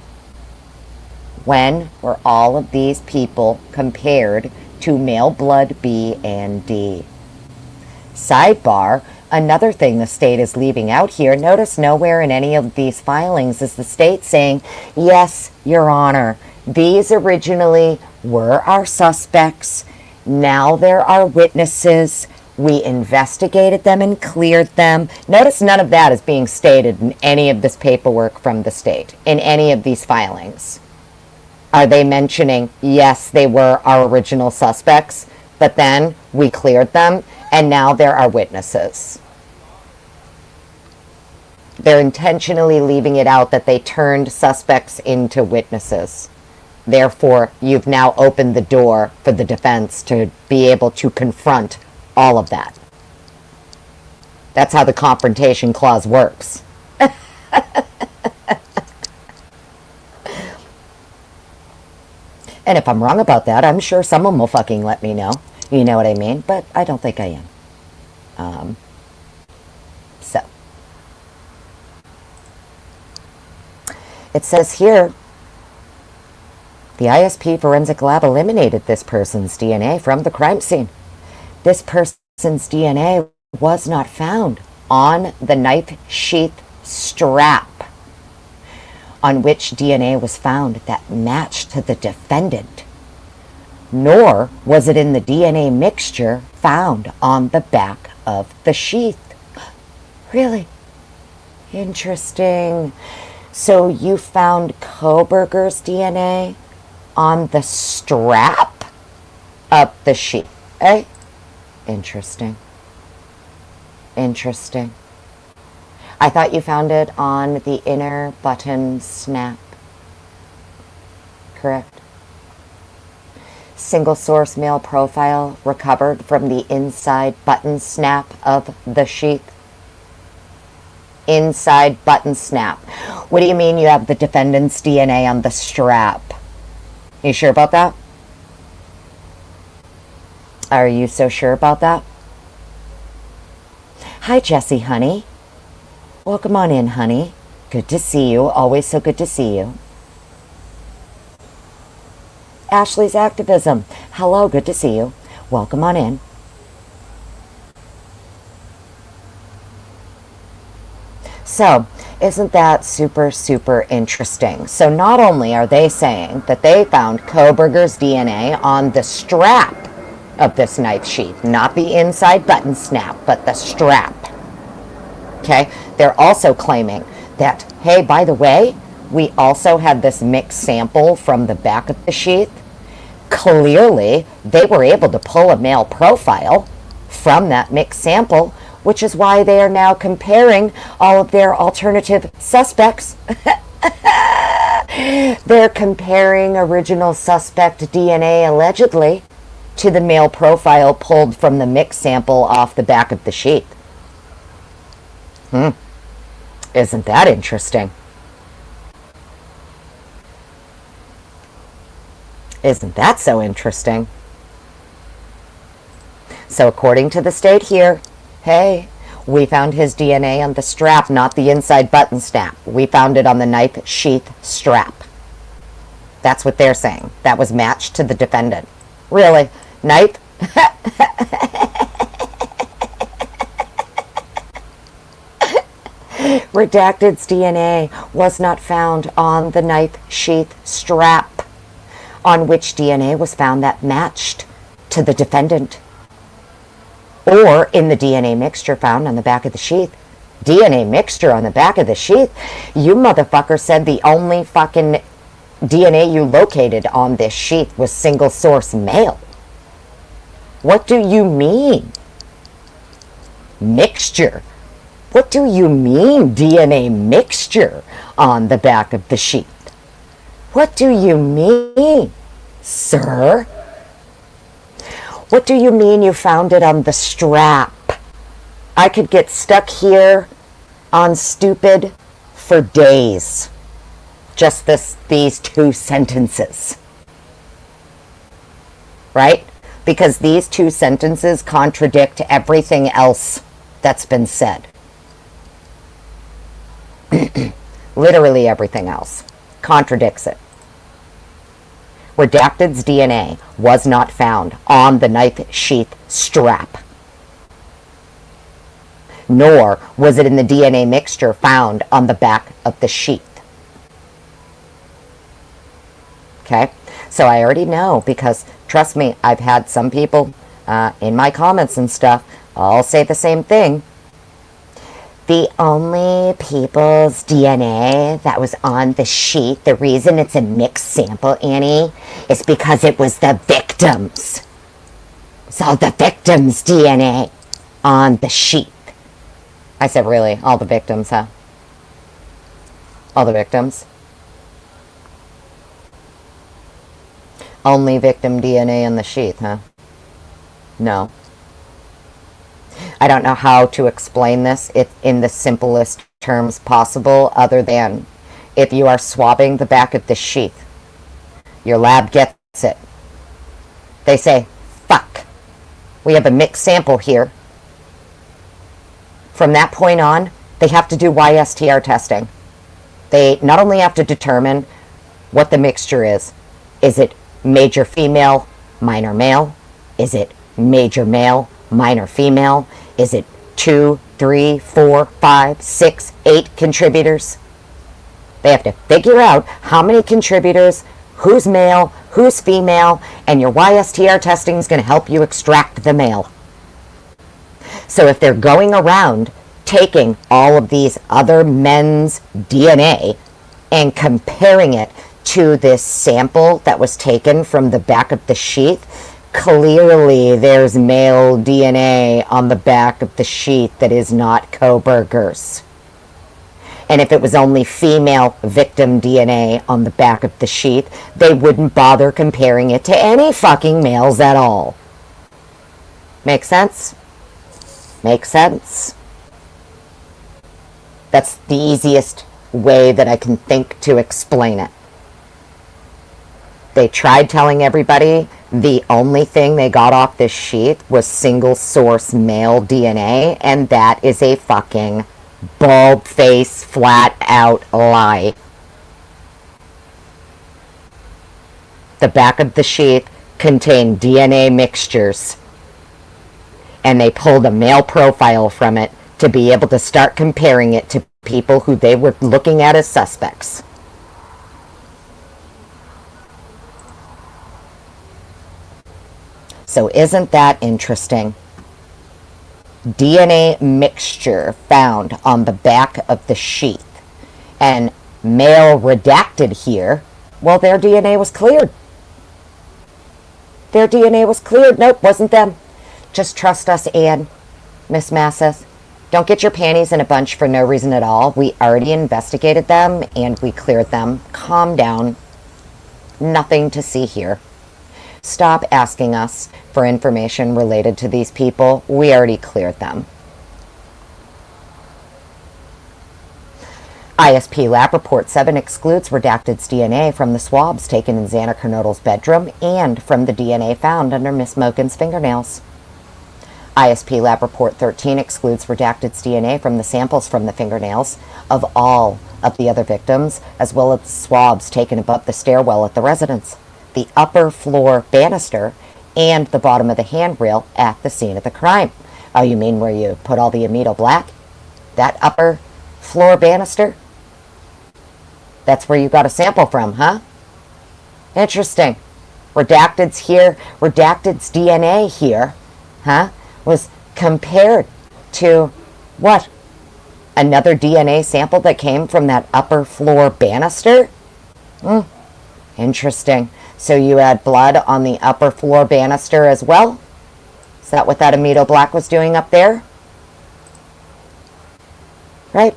Speaker 1: When were all of these people compared to male blood B and D? Sidebar, another thing the state is leaving out here, notice nowhere in any of these filings is the state saying, yes, Your Honor, these originally were our suspects. Now there are witnesses. We investigated them and cleared them. Notice none of that is being stated in any of this paperwork from the state, in any of these filings. Are they mentioning, yes, they were our original suspects, but then we cleared them, and now there are witnesses? They're intentionally leaving it out that they turned suspects into witnesses. Therefore, you've now opened the door for the defense to be able to confront all of that. That's how the confrontation clause works. And if I'm wrong about that, I'm sure someone will fucking let me know. You know what I mean? But I don't think I am. So. It says here, the ISP forensic lab eliminated this person's DNA from the crime scene. This person's DNA was not found on the knife sheath strap on which DNA was found that matched to the defendant, nor was it in the DNA mixture found on the back of the sheath. Really? Interesting. So you found Kohberger's DNA on the strap of the sheath, eh? Interesting. Interesting. I thought you found it on the inner button snap. Correct? Single source male profile recovered from the inside button snap of the sheath. Inside button snap. What do you mean you have the defendant's DNA on the strap? You sure about that? Are you so sure about that? Hi, Jessie, honey. Welcome on in, honey. Good to see you. Always so good to see you. Ashley's Activism. Hello, good to see you. Welcome on in. So, isn't that super, super interesting? So not only are they saying that they found Kohberger's DNA on the strap of this knife sheath, not the inside button snap, but the strap. Okay? They're also claiming that, hey, by the way, we also had this mixed sample from the back of the sheath. Clearly, they were able to pull a male profile from that mixed sample, which is why they are now comparing all of their alternative suspects. They're comparing original suspect DNA, allegedly, to the male profile pulled from the mixed sample off the back of the sheath. Isn't that interesting? Isn't that so interesting? So according to the state here, hey, we found his DNA on the strap, not the inside button snap. We found it on the knife sheath strap. That's what they're saying. That was matched to the defendant. Really? Knife? Redacted's DNA was not found on the knife sheath strap, on which DNA was found that matched to the defendant, or in the DNA mixture found on the back of the sheath. DNA mixture on the back of the sheath? You motherfucker said the only fucking DNA you located on this sheath was single source male. What do you mean? Mixture? What do you mean DNA mixture on the back of the sheath? What do you mean, sir? What do you mean you found it on the strap? I could get stuck here on stupid for days. Just these two sentences. Right? Because these two sentences contradict everything else that's been said. Literally everything else contradicts it. Redacted's DNA was not found on the knife sheath strap, nor was it in the DNA mixture found on the back of the sheath. Okay, so I already know, because trust me, I've had some people in my comments and stuff all say the same thing. The only people's DNA that was on the sheet, the reason it's a mixed sample, Annie, is because it was the victims. It's all the victims' DNA on the sheet. I said, really? All the victims, huh? All the victims? Only victim DNA on the sheath, huh? No. I don't know how to explain this in the simplest terms possible, other than if you are swabbing the back of the sheath, your lab gets it. They say, fuck, we have a mixed sample here. From that point on, they have to do YSTR testing. They not only have to determine what the mixture is. Is it major female, minor male? Is it major male, minor female? Is it 2, 3, 4, 5, 6, 8 contributors? They have to figure out how many contributors, who's male, who's female, and your YSTR testing is going to help you extract the male. So if they're going around taking all of these other men's DNA and comparing it to this sample that was taken from the back of the sheath, clearly there's male DNA on the back of the sheath that is not Kohberger's. And if it was only female victim DNA on the back of the sheath, they wouldn't bother comparing it to any fucking males at all. Make sense? Make sense? That's the easiest way that I can think to explain it. They tried telling everybody the only thing they got off this sheath was single source male DNA, and that is a fucking bald-faced, flat-out lie. The back of the sheath contained DNA mixtures, and they pulled a male profile from it to be able to start comparing it to people who they were looking at as suspects. So isn't that interesting? DNA mixture found on the back of the sheath. And male redacted here, well, their DNA was cleared. Their DNA was cleared. Nope, wasn't them. Just trust us, Ann, Miss Masseth. Don't get your panties in a bunch for no reason at all. We already investigated them and we cleared them. Calm down. Nothing to see here. Stop asking us for information related to these people. We already cleared them. ISP Lab Report 7 excludes Redacted's DNA from the swabs taken in Xana Kernodle's bedroom and from the DNA found under Miss Mogen's fingernails. ISP Lab Report 13 excludes Redacted's DNA from the samples from the fingernails of all of the other victims, as well as the swabs taken above the stairwell at the residence, the upper floor banister, and the bottom of the handrail at the scene of the crime. Oh, you mean where you put all the amido black? That upper floor banister? That's where you got a sample from, huh? Interesting. Redacted's here, Redacted's DNA here, huh, was compared to what? Another DNA sample that came from that upper floor banister? Interesting. So you had blood on the upper floor banister as well? Is that what that amido black was doing up there? Right?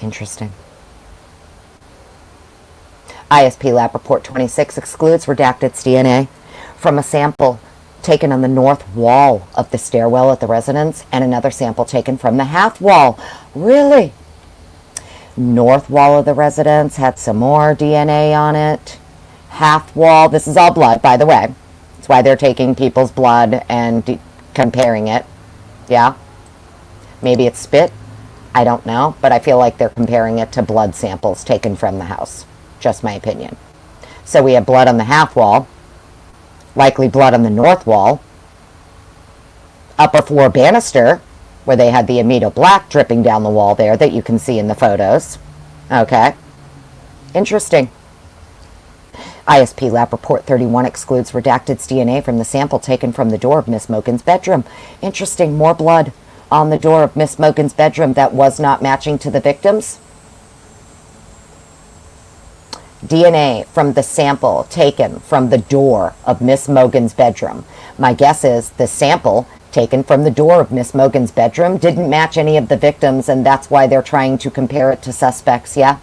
Speaker 1: Interesting. ISP Lab Report 26 excludes Redacted's DNA from a sample taken on the north wall of the stairwell at the residence and another sample taken from the half wall. Really? North wall of the residence had some more DNA on it. Half wall, this is all blood, by the way. That's why they're taking people's blood and comparing it. Yeah? Maybe it's spit. I don't know, but I feel like they're comparing it to blood samples taken from the house. Just my opinion. So we have blood on the half wall, likely blood on the north wall, upper floor banister, where they had the amido black dripping down the wall there that you can see in the photos. Okay. Interesting. ISP Lab Report 31 excludes Redacted's DNA from the sample taken from the door of Miss Mogen's bedroom. Interesting. More blood on the door of Miss Mogen's bedroom that was not matching to the victims. DNA from the sample taken from the door of Miss Mogen's bedroom. My guess is the sample taken from the door of Miss Mogen's bedroom didn't match any of the victims, and that's why they're trying to compare it to suspects, yeah?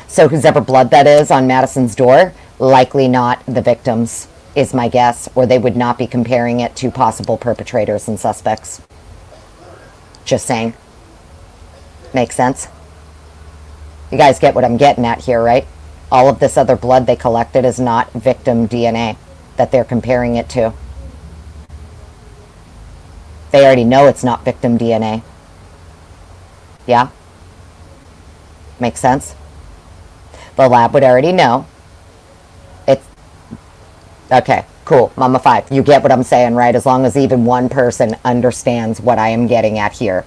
Speaker 1: So whoever blood that is on Madison's door, likely not the victims, is my guess, or they would not be comparing it to possible perpetrators and suspects. Just saying. Makes sense? You guys get what I'm getting at here, right? All of this other blood they collected is not victim DNA that they're comparing it to. They already know it's not victim DNA. Yeah? Makes sense? The lab would already know. It's... Okay, cool. Mama 5. You get what I'm saying, right? As long as even one person understands what I am getting at here.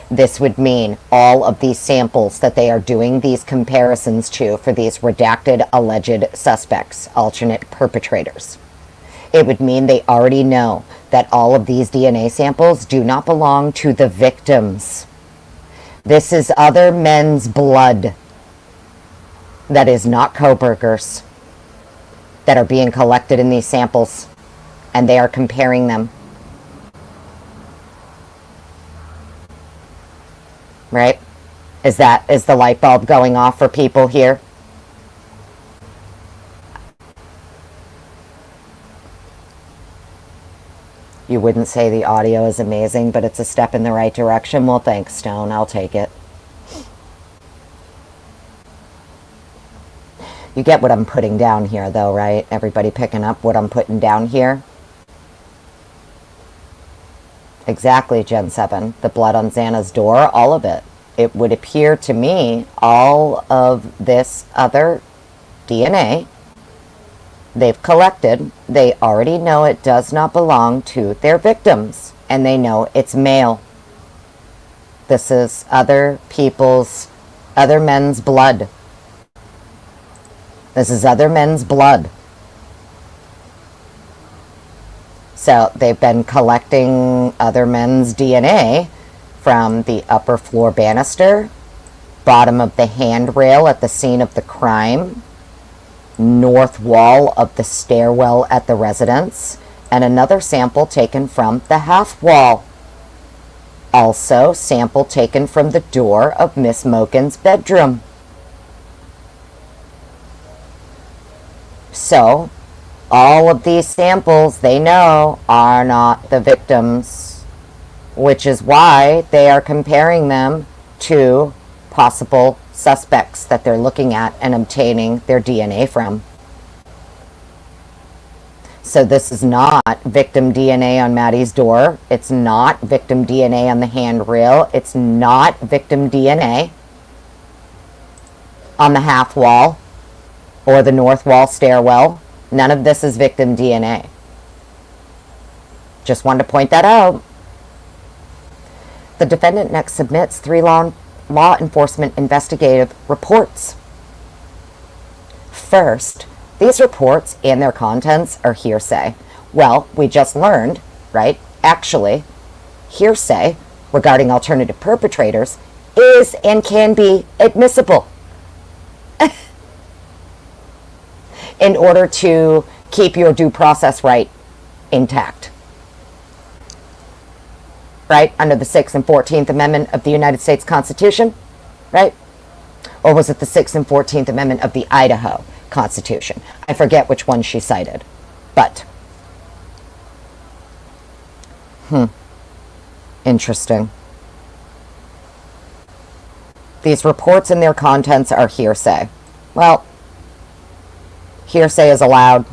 Speaker 1: This would mean all of these samples that they are doing these comparisons to for these redacted alleged suspects, alternate perpetrators. It would mean they already know that all of these DNA samples do not belong to the victims. This is other men's blood that is not Kohberger's that are being collected in these samples, and they are comparing them. Right? Is the light bulb going off for people here? You wouldn't say the audio is amazing, but it's a step in the right direction. Well, thanks, Stone. I'll take it. You get what I'm putting down here, though, right? Everybody picking up what I'm putting down here? Exactly, Gen 7. The blood on Xana's door, all of it. It would appear to me all of this other DNA they've collected, they already know it does not belong to their victims, and they know it's male. This is other men's blood. This is other men's blood. So they've been collecting other men's DNA from the upper floor banister, bottom of the handrail at the scene of the crime, north wall of the stairwell at the residence, and another sample taken from the half wall. Also, sample taken from the door of Miss Mogen's bedroom. So, All of these samples, they know, are not the victims, which is why they are comparing them to possible suspects that they're looking at and obtaining their DNA from. So this is not victim DNA on Maddie's door. It's not victim DNA on the handrail. It's not victim DNA on the half wall or the north wall stairwell. None of this is victim DNA. Just wanted to point that out. The defendant next submits 3 law enforcement investigative reports. First, these reports and their contents are hearsay. Well, we just learned, right? Actually, hearsay regarding alternative perpetrators is and can be admissible in order to keep your due process right intact. Right? Under the 6th and 14th Amendment of the United States Constitution, right? Or was it the 6th and 14th Amendment of the Idaho Constitution? I forget which one she cited, but interesting. These reports and their contents are hearsay. Well, hearsay is allowed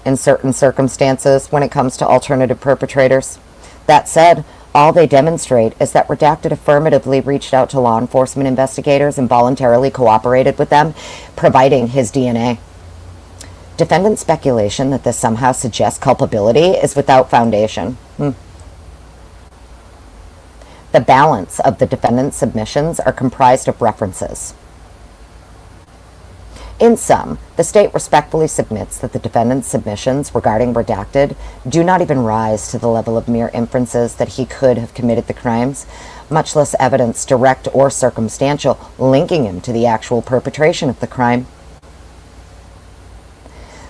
Speaker 1: in certain circumstances when it comes to alternative perpetrators. That said, all they demonstrate is that Redacted affirmatively reached out to law enforcement investigators and voluntarily cooperated with them, providing his DNA. Defendant's speculation that this somehow suggests culpability is without foundation. The balance of the defendant's submissions are comprised of references. In sum, the state respectfully submits that the defendant's submissions regarding Redacted do not even rise to the level of mere inferences that he could have committed the crimes, much less evidence, direct or circumstantial, linking him to the actual perpetration of the crime.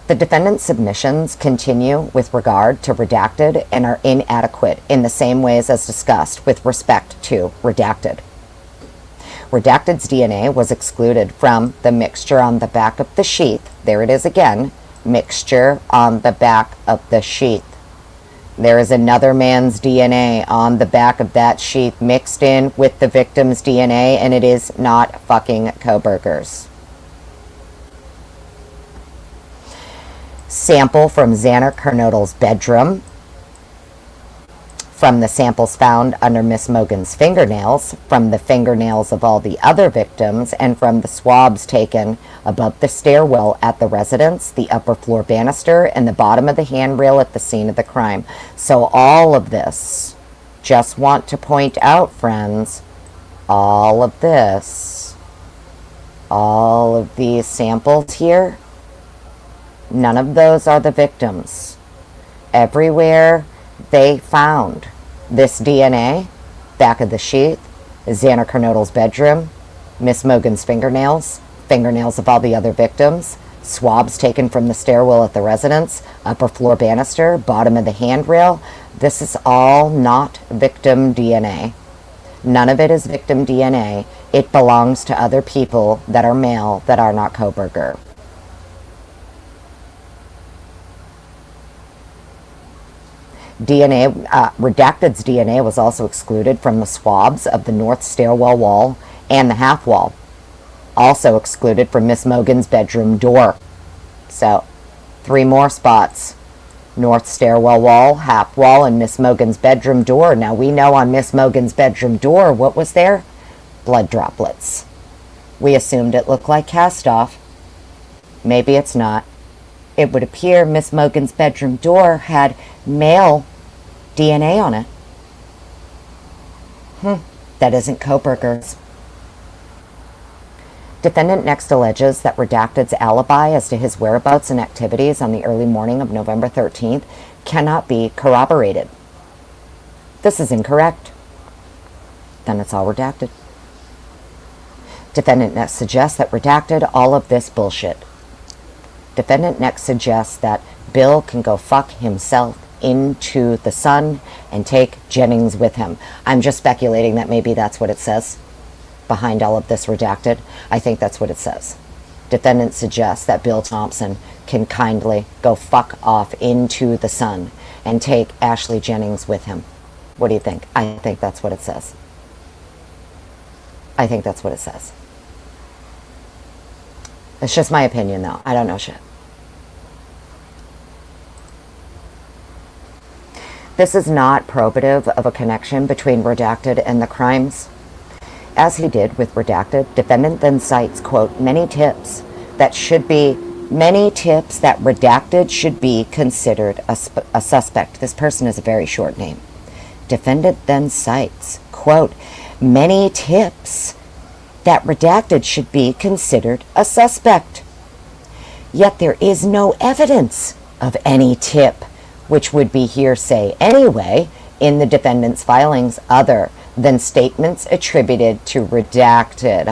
Speaker 1: The defendant's submissions continue with regard to Redacted and are inadequate in the same ways as discussed with respect to Redacted. Redacted's DNA was excluded from the mixture on the back of the sheath. There it is again, mixture on the back of the sheath. There is another man's DNA on the back of that sheath mixed in with the victim's DNA, and it is not fucking Kohberger's. Sample from Xander Carnodel's bedroom, from the samples found under Miss Mogan's fingernails, from the fingernails of all the other victims, and from the swabs taken above the stairwell at the residence, the upper floor banister, and the bottom of the handrail at the scene of the crime. So all of this, just want to point out, friends, all of this, all of these samples here, none of those are the victims. Everywhere they found this DNA, back of the sheath, Xander Carnodel's bedroom, Miss Mogan's fingernails, fingernails of all the other victims, swabs taken from the stairwell at the residence, upper floor banister, bottom of the handrail. This is all not victim DNA. None of it is victim DNA. It belongs to other people that are male that are not Kohberger. Redacted's DNA was also excluded from the swabs of the north stairwell wall and the half wall. Also excluded from Miss Mogan's bedroom door. So, 3 more spots. North stairwell wall, half wall, and Miss Mogan's bedroom door. Now we know on Miss Mogan's bedroom door, what was there? Blood droplets. We assumed it looked like cast off. Maybe it's not. It would appear Miss Mogan's bedroom door had male DNA on it. That isn't Kohberger's. Defendant next alleges that Redacted's alibi as to his whereabouts and activities on the early morning of November 13th cannot be corroborated. This is incorrect. Then it's all redacted. Defendant next suggests that Redacted all of this bullshit. Defendant next suggests that Bill can go fuck himself into the sun and take Jennings with him. I'm just speculating that maybe that's what it says behind all of this Redacted. I think that's what it says. Defendant suggests that Bill Thompson can kindly go fuck off into the sun and take Ashley Jennings with him. What do you think? I think that's what it says. I think that's what it says. It's just my opinion, though. I don't know shit. This is not probative of a connection between Redacted and the crimes. As he did with Redacted, defendant then cites, quote, many tips that Redacted should be considered a suspect. This person is a very short name. Defendant then cites, quote, many tips that Redacted should be considered a suspect. Yet there is no evidence of any tip, which would be hearsay anyway, in the defendant's filings other than statements attributed to Redacted.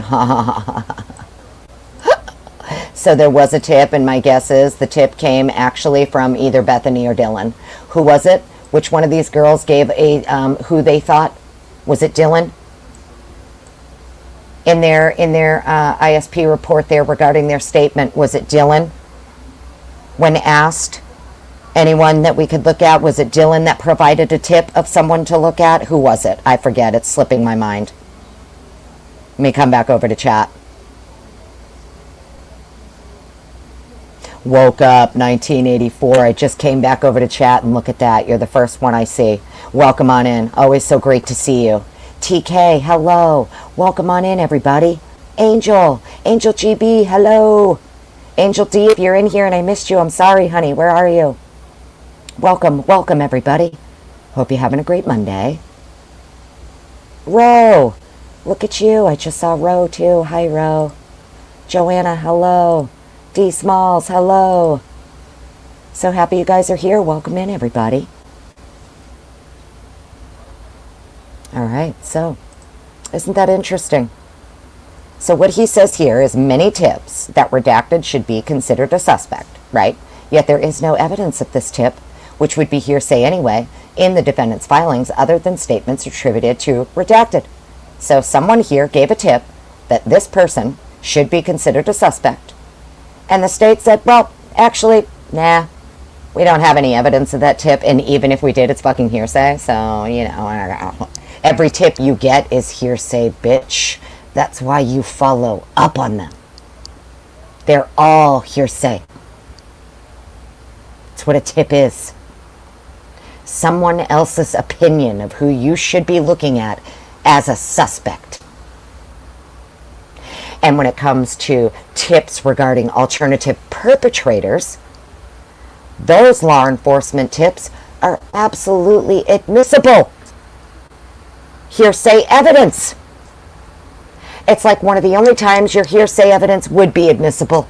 Speaker 1: So there was a tip, and my guess is the tip came actually from either Bethany or Dylan. Who was it? Which one of these girls gave a who they thought? Was it Dylan? In their ISP report there regarding their statement, was it Dylan? When asked, anyone that we could look at, was it Dylan that provided a tip of someone to look at? Who was it? I forget. It's slipping my mind. Let me come back over to chat. Woke up 1984. I just came back over to chat, and look at that. You're the first one I see. Welcome on in. Always so great to see you. TK, hello. Welcome on in, everybody. Angel GB, hello. Angel D, if you're in here and I missed you, I'm sorry, honey. Where are you? Welcome, everybody. Hope you're having a great Monday. Ro, look at you. I just saw Ro, too. Hi, Ro. Joanna, hello. D Smalls, hello. So happy you guys are here. Welcome in, everybody. All right, so isn't that interesting? So what he says here is many tips that Redacted should be considered a suspect, right? Yet there is no evidence of this tip, which would be hearsay anyway, in the defendant's filings other than statements attributed to Redacted. So someone here gave a tip that this person should be considered a suspect. And the state said, well, actually, nah, we don't have any evidence of that tip. And even if we did, it's fucking hearsay. So, you know, every tip you get is hearsay, bitch. That's why you follow up on them. They're all hearsay. It's what a tip is. Someone else's opinion of who you should be looking at as a suspect. And when it comes to tips regarding alternative perpetrators, those law enforcement tips are absolutely admissible. Hearsay evidence. It's like one of the only times your hearsay evidence would be admissible,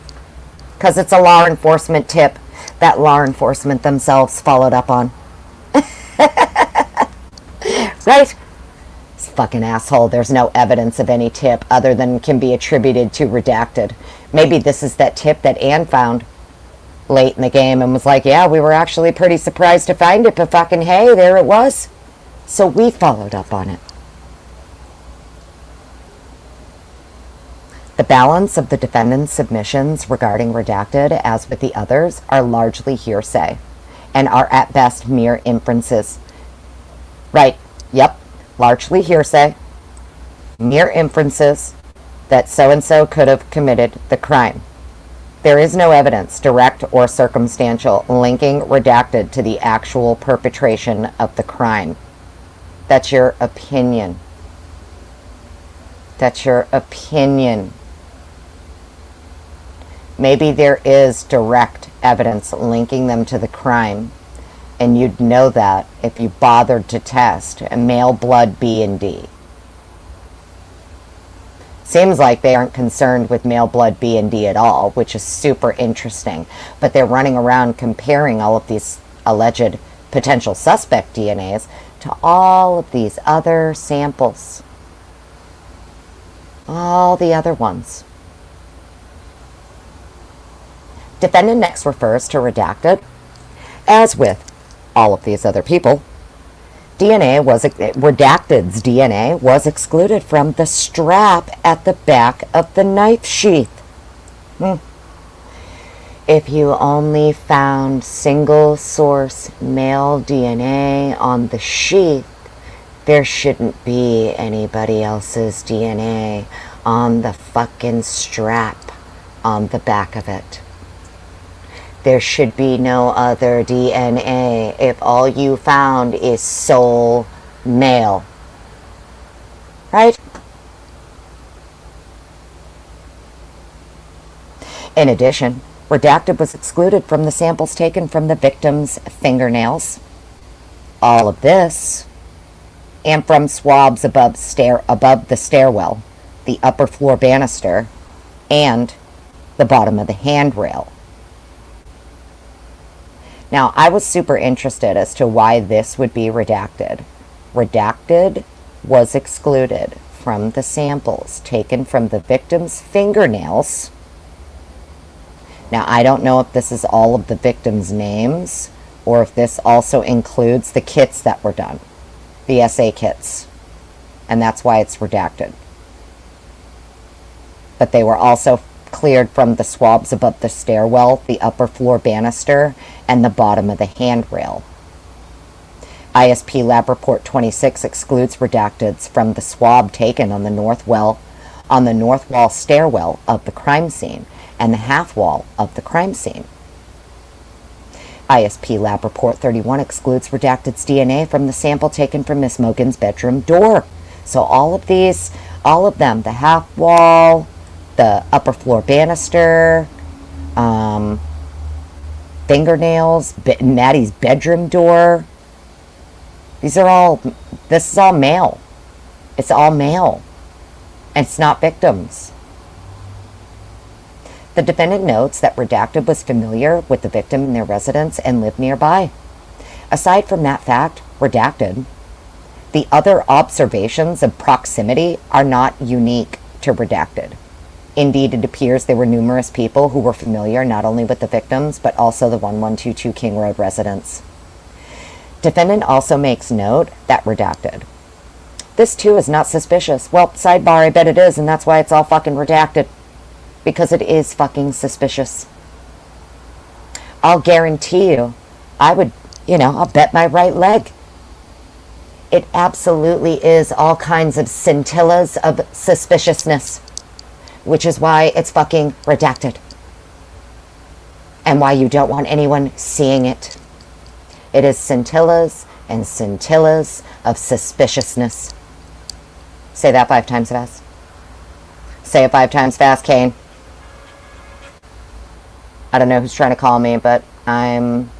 Speaker 1: because it's a law enforcement tip that law enforcement themselves followed up on. Right? Fucking asshole. There's no evidence of any tip other than can be attributed to Redacted. Maybe this is that tip that Ann found late in the game and was like, yeah, we were actually pretty surprised to find it, but fucking hey, there it was. So we followed up on it. The balance of the defendant's submissions regarding Redacted, as with the others, are largely hearsay and are at best mere inferences. Right. Yep. Largely hearsay, mere inferences that so-and-so could have committed the crime. There is no evidence, direct or circumstantial, linking Redacted to the actual perpetration of the crime. That's your opinion. That's your opinion. Maybe there is direct evidence linking them to the crime, and you'd know that if you bothered to test a male blood B and D. Seems like they aren't concerned with male blood B and D at all, which is super interesting. But they're running around comparing all of these alleged potential suspect DNAs to all of these other samples. All the other ones. Defendant next refers to Redacted. As with all of these other people, Redacted's DNA was excluded from the strap at the back of the knife sheath. If you only found single source male DNA on the sheath, there shouldn't be anybody else's DNA on the fucking strap on the back of it. There should be no other DNA if all you found is sole male. Right? In addition, redacted was excluded from the samples taken from the victim's fingernails. All of this, and from swabs above the stairwell, the upper floor banister, and the bottom of the handrail. Now, I was super interested as to why this would be redacted. Redacted was excluded from the samples taken from the victim's fingernails. Now, I don't know if this is all of the victims' names or if this also includes the kits that were done, the SA kits, and that's why it's redacted. But they were also cleared from the swabs above the stairwell, the upper floor banister, and the bottom of the handrail. ISP Lab Report 26 excludes redacteds from the swab taken on the north wall stairwell of the crime scene and the half wall of the crime scene. ISP Lab Report 31 excludes redacted's DNA from the sample taken from Miss Mogan's bedroom door. So all of them, the half wall, the upper floor banister, fingernails, Maddie's bedroom door. This is all male. It's all male. And it's not victims. The defendant notes that redacted was familiar with the victim in their residence and lived nearby. Aside from that fact, redacted, the other observations of proximity are not unique to redacted. Indeed, it appears there were numerous people who were familiar not only with the victims, but also the 1122 King Road residents. Defendant also makes note that redacted. This too is not suspicious. Well, sidebar, I bet it is, and that's why it's all fucking redacted. Because it is fucking suspicious. I'll guarantee you, I'll bet my right leg. It absolutely is all kinds of scintillas of suspiciousness. Which is why it's fucking redacted. And why you don't want anyone seeing it. It is scintillas and scintillas of suspiciousness. Say that 5 times fast. Say it 5 times fast, Kane. I don't know who's trying to call me, but I'm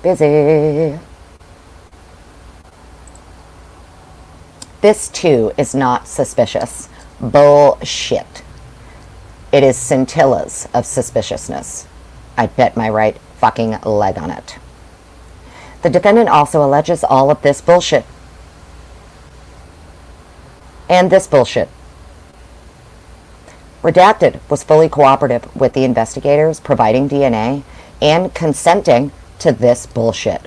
Speaker 1: busy. This too is not suspicious. Bullshit. It is scintillas of suspiciousness. I bet my right fucking leg on it. The defendant also alleges all of this bullshit. And this bullshit. Redacted was fully cooperative with the investigators providing DNA and consenting to this bullshit.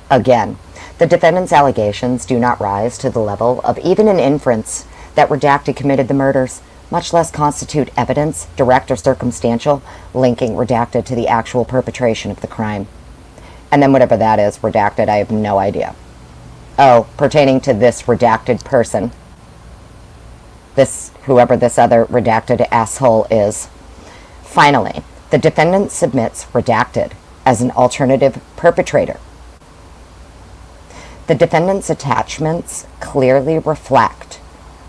Speaker 1: Again, the defendant's allegations do not rise to the level of even an inference that redacted committed the murders, much less constitute evidence, direct or circumstantial, linking redacted to the actual perpetration of the crime. And then whatever that is, redacted, I have no idea. Oh, pertaining to this redacted person. Whoever this other redacted asshole is. Finally, the defendant submits redacted as an alternative perpetrator. The defendant's attachments clearly reflect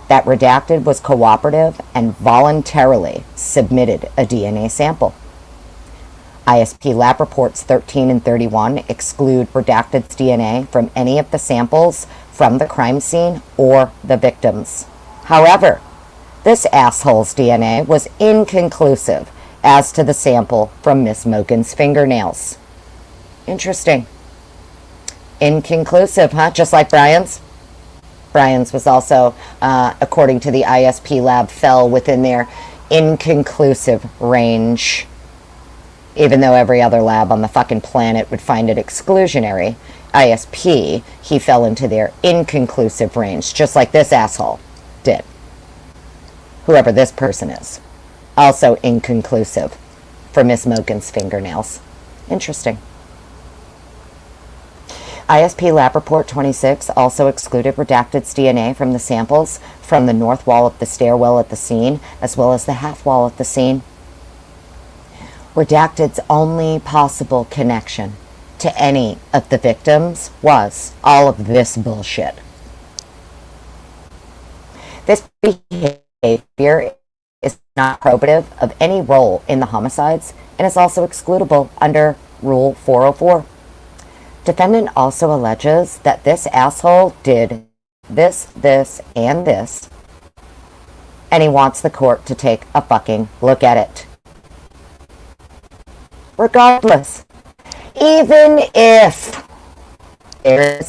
Speaker 1: that redacted was cooperative and voluntarily submitted a DNA sample. ISP Lab Reports 13 and 31 exclude redacted's DNA from any of the samples from the crime scene or the victims. However, this asshole's DNA was inconclusive as to the sample from Miss Mogan's fingernails. Interesting. Inconclusive, huh? Just like Brian's? Brian's was also, according to the ISP lab, fell within their inconclusive range. Even though every other lab on the fucking planet would find it exclusionary, ISP, he fell into their inconclusive range, just like this asshole did. Whoever this person is. Also inconclusive for Miss Mogen's fingernails. Interesting. ISP Lab Report 26 also excluded Redacted's DNA from the samples from the north wall of the stairwell at the scene, as well as the half wall at the scene. Redacted's only possible connection to any of the victims was all of this bullshit. This behavior is not probative of any role in the homicides and is also excludable under Rule 404. Defendant also alleges that this asshole did this, and this, and he wants the court to take a fucking look at it. Regardless, even if, there it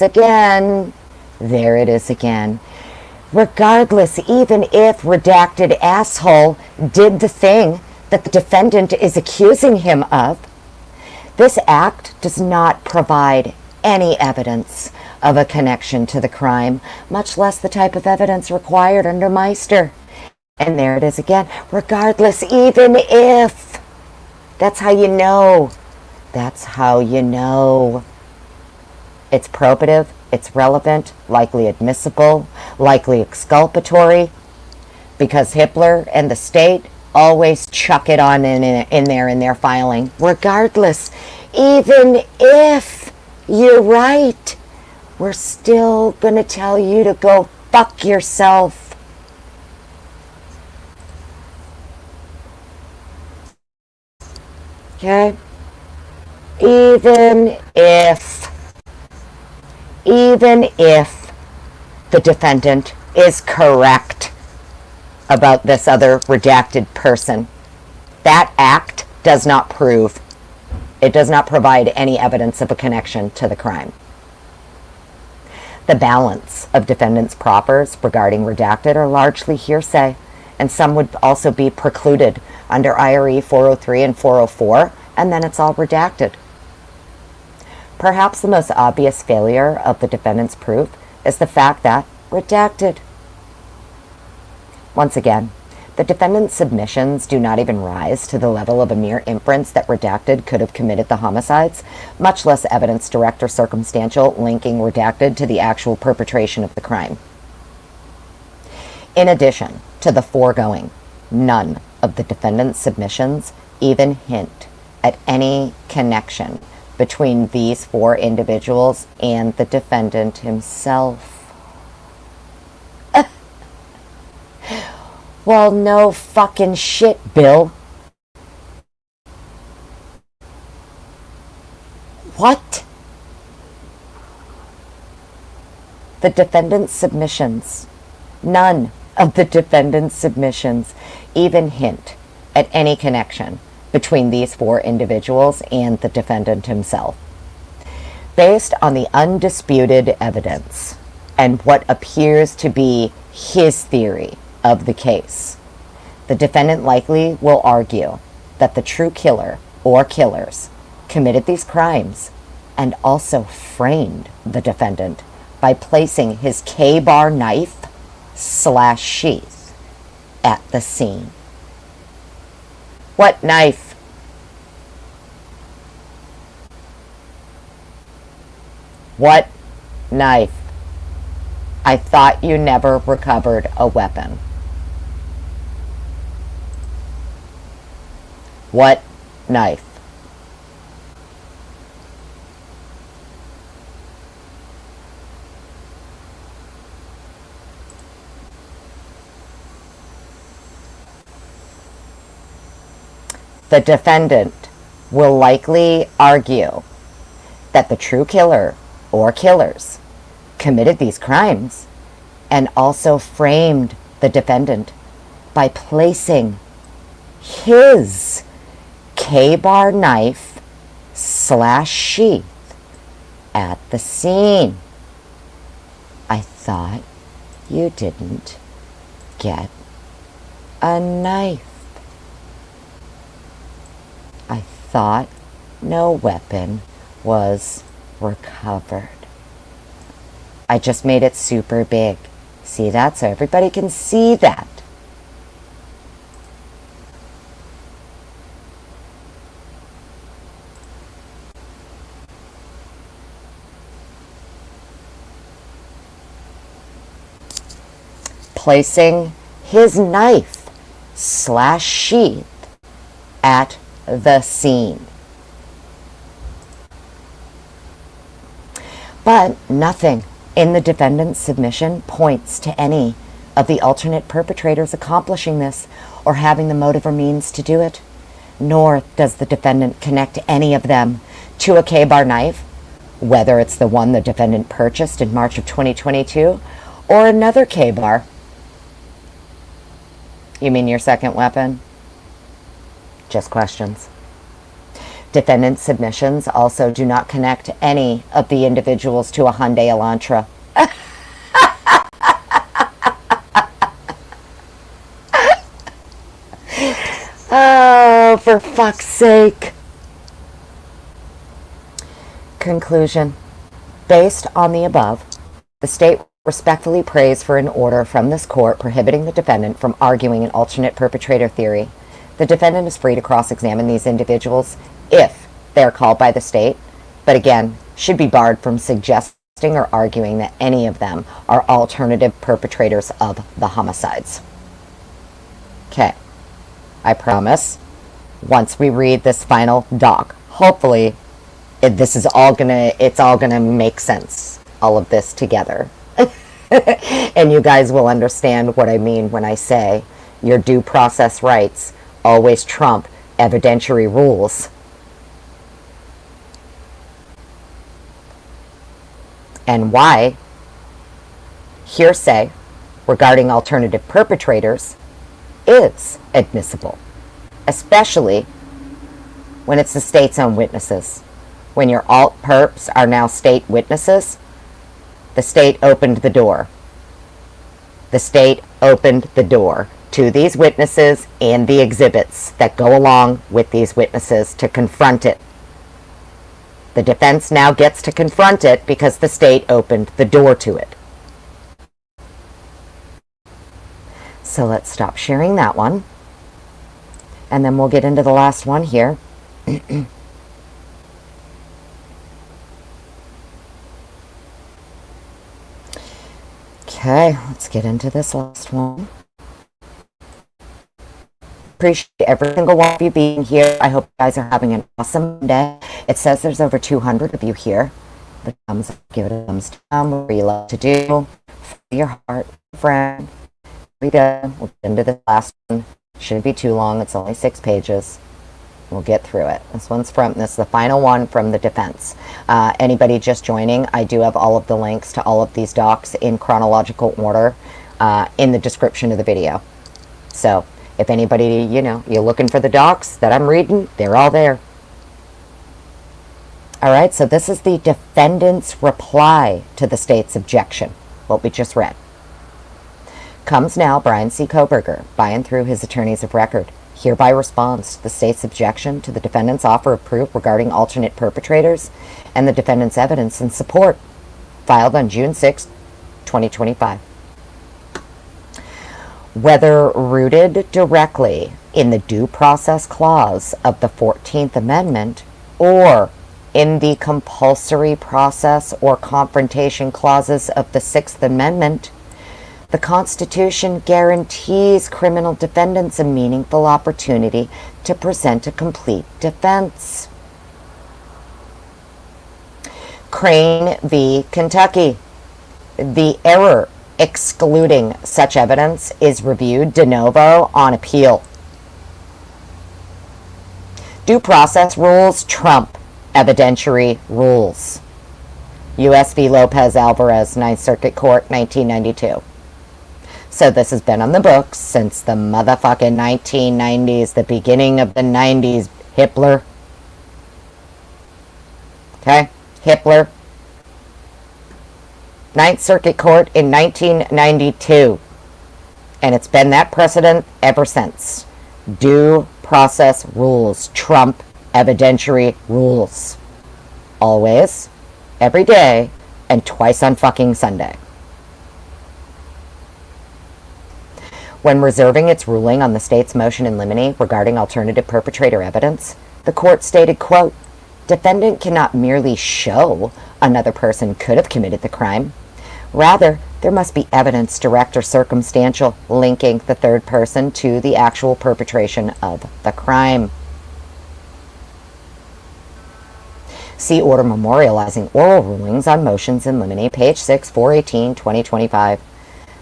Speaker 1: is again, regardless, even if Redacted asshole did the thing that the defendant is accusing him of, this act does not provide any evidence of a connection to the crime, much less the type of evidence required under Meister. And there it is again, regardless, even if. That's how you know. That's how you know. It's probative, it's relevant, likely admissible, likely exculpatory, because Hippler and the state always chuck it on in there in their filing. Regardless, even if you're right, we're still going to tell you to go fuck yourself. Okay? Even if the defendant is correct about this other redacted person, that act does not prove, it does not provide any evidence of a connection to the crime. The balance of defendant's proffers regarding redacted are largely hearsay, and some would also be precluded under IRE 403 and 404, and then it's all redacted. Perhaps the most obvious failure of the defendant's proof is the fact that redacted. Once again, the defendant's submissions do not even rise to the level of a mere inference that Redacted could have committed the homicides, much less evidence, direct or circumstantial, linking Redacted to the actual perpetration of the crime. In addition to the foregoing, none of the defendant's submissions even hint at any connection between these four individuals and the defendant himself. Well, no fucking shit, Bill. What? The defendant's submissions, none of the defendant's submissions even hint at any connection between these four individuals and the defendant himself. Based on the undisputed evidence and what appears to be his theory of the case, the defendant likely will argue that the true killer or killers committed these crimes and also framed the defendant by placing his K-bar knife / sheath at the scene. What knife? What knife? I thought you never recovered a weapon. What knife? The defendant will likely argue that the true killer or killers committed these crimes and also framed the defendant by placing his K-bar knife / sheath at the scene. I thought you didn't get a knife. I thought no weapon was recovered. I just made it super big. See that? So everybody can see that. placing his knife / sheath at the scene. But nothing in the defendant's submission points to any of the alternate perpetrators accomplishing this or having the motive or means to do it, nor does the defendant connect any of them to a K-bar knife, whether it's the one the defendant purchased in March of 2022 or another K-bar. You mean your second weapon? Just questions. Defendant's submissions also do not connect any of the individuals to a Hyundai Elantra. Oh, for fuck's sake. Conclusion. Based on the above, the state respectfully prays for an order from this court prohibiting the defendant from arguing an alternate perpetrator theory. The defendant is free to cross-examine these individuals if they are called by the state, but again, should be barred from suggesting or arguing that any of them are alternative perpetrators of the homicides. Okay, I promise, once we read this final doc, hopefully it's all gonna make sense, all of this together. And you guys will understand what I mean when I say your due process rights always trump evidentiary rules. And why hearsay regarding alternative perpetrators is admissible, especially when it's the state's own witnesses. When your alt perps are now state witnesses, the state opened the door. The state opened the door to these witnesses and the exhibits that go along with these witnesses to confront it. The defense now gets to confront it because the state opened the door to it. So let's stop sharing that one. And then we'll get into the last one here. Okay, let's get into this last one. Appreciate every single one of you being here. I hope you guys are having an awesome day. It says there's over 200 of you here. The thumbs up, give it a thumbs down, whatever you love to do. For your heart, friend. We'll get into the last one. Shouldn't be too long. It's only 6 pages. We'll get through it. This is the final one from the defense. Anybody just joining, I do have all of the links to all of these docs in chronological order in the description of the video. So if anybody, you're looking for the docs that I'm reading, they're all there. All right, so this is the defendant's reply to the state's objection, what we just read. Comes now Brian C. Kohberger, by and through his attorneys of record, hereby responds to the state's objection to the defendant's offer of proof regarding alternate perpetrators and the defendant's evidence in support, filed on June 6, 2025. Whether rooted directly in the Due Process Clause of the 14th Amendment or in the Compulsory Process or Confrontation Clauses of the 6th Amendment, the Constitution guarantees criminal defendants a meaningful opportunity to present a complete defense. Crane v. Kentucky. The error excluding such evidence is reviewed de novo on appeal. Due process rules trump evidentiary rules. U.S. v. Lopez Alvarez, 9th Circuit Court, 1992. So this has been on the books since the motherfucking 1990s, the beginning of the 90s. Hippler. Okay? Hippler. 9th Circuit Court in 1992. And it's been that precedent ever since. Due process rules trump evidentiary rules. Always, every day, and twice on fucking Sunday. When reserving its ruling on the state's motion in limine regarding alternative perpetrator evidence, the court stated, quote, "Defendant cannot merely show another person could have committed the crime. Rather, there must be evidence, direct or circumstantial, linking the third person to the actual perpetration of the crime. See order memorializing oral rulings on motions in limine, page 6, 418, 2025.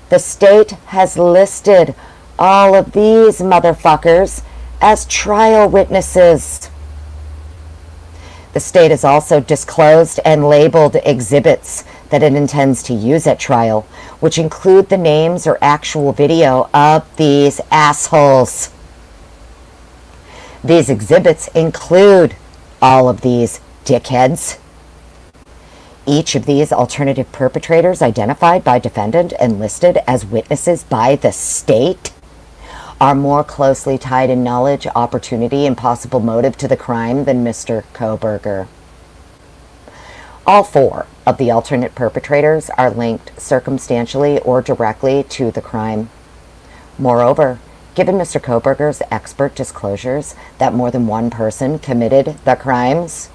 Speaker 1: The state has listed all of these motherfuckers as trial witnesses. The state has also disclosed and labeled exhibits that it intends to use at trial, which include the names or actual video of these assholes. These exhibits include all of these dickheads. Each of these alternative perpetrators identified by defendant and listed as witnesses by the state are more closely tied in knowledge, opportunity, and possible motive to the crime than Mr. Kohberger. All four of the alternate perpetrators are linked circumstantially or directly to the crime. Moreover, given Mr. Kohberger's expert disclosures that more than one person committed the crimes,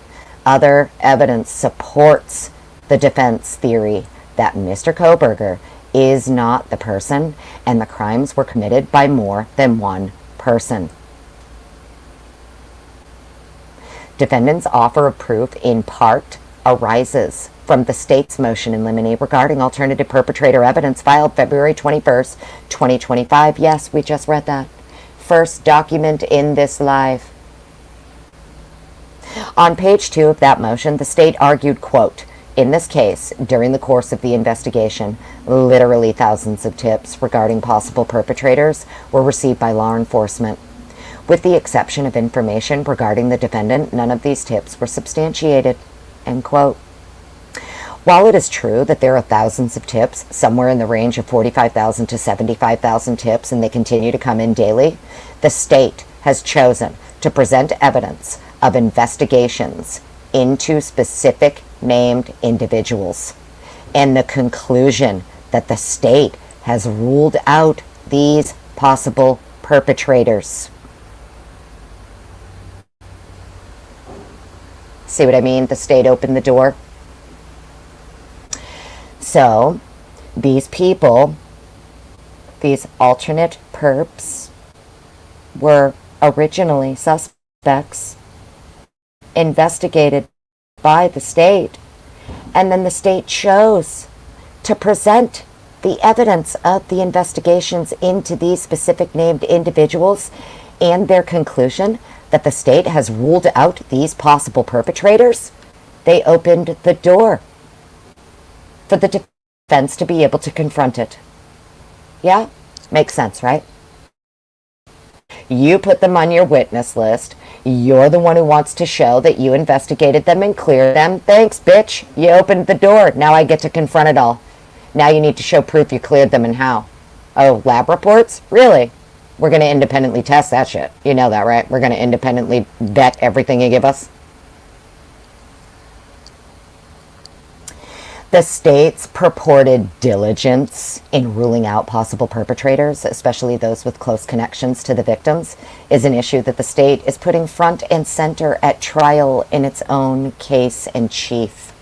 Speaker 1: other evidence supports the defense theory that Mr. Kohberger is not the person and the crimes were committed by more than one person. Defendant's offer of proof in part arises from the state's motion in limine regarding alternative perpetrator evidence filed February 21st, 2025. Yes, we just read that. First document in this live. On page 2 of that motion, the state argued, quote, in this case, during the course of the investigation, literally thousands of tips regarding possible perpetrators were received by law enforcement. With the exception of information regarding the defendant, none of these tips were substantiated, end quote. While it is true that there are thousands of tips, somewhere in the range of 45,000 to 75,000 tips, and they continue to come in daily, the state has chosen to present evidence of investigations into specific named individuals, and the conclusion that the state has ruled out these possible perpetrators. See what I mean? The state opened the door. So, these people, these alternate perps, were originally suspects, investigated by the state, and then the state chose to present the evidence of the investigations into these specific named individuals and their conclusion that the state has ruled out these possible perpetrators. They opened the door for the defense to be able to confront it. Yeah, makes sense, right? You put them on your witness list. You're the one who wants to show that you investigated them and cleared them. Thanks, bitch. You opened the door. Now I get to confront it all. Now you need to show proof you cleared them and how. Oh, lab reports? Really? We're going to independently test that shit. You know that, right? We're going to independently vet everything you give us. The state's purported diligence in ruling out possible perpetrators, especially those with close connections to the victims, is an issue that the state is putting front and center at trial in its own case in chief.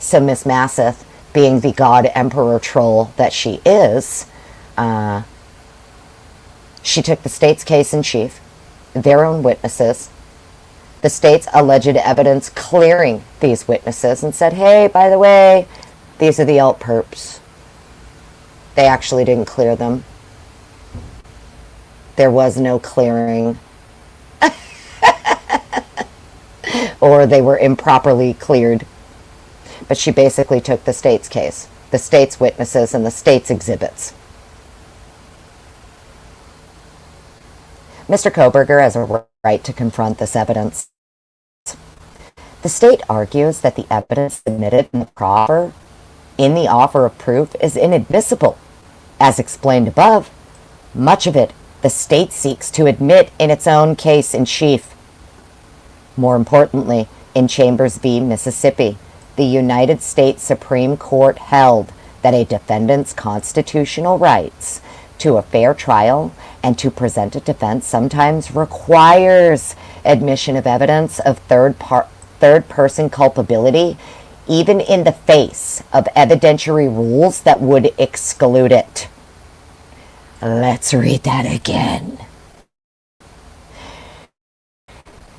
Speaker 1: So Miss Masseth, being the God Emperor troll that she is, she took the state's case in chief, their own witnesses, the state's alleged evidence clearing these witnesses, and said, hey, by the way, these are the alt perps. They actually didn't clear them. There was no clearing. Or they were improperly cleared. But she basically took the state's case, the state's witnesses, and the state's exhibits. Mr. Kohberger has a right to confront this evidence. The state argues that the evidence submitted in the offer of proof is inadmissible. As explained above, much of it the state seeks to admit in its own case in chief. More importantly, in Chambers v. Mississippi, the United States Supreme Court held that a defendant's constitutional rights to a fair trial and to present a defense sometimes requires admission of evidence of third third-person culpability, even in the face of evidentiary rules that would exclude it. Let's read that again.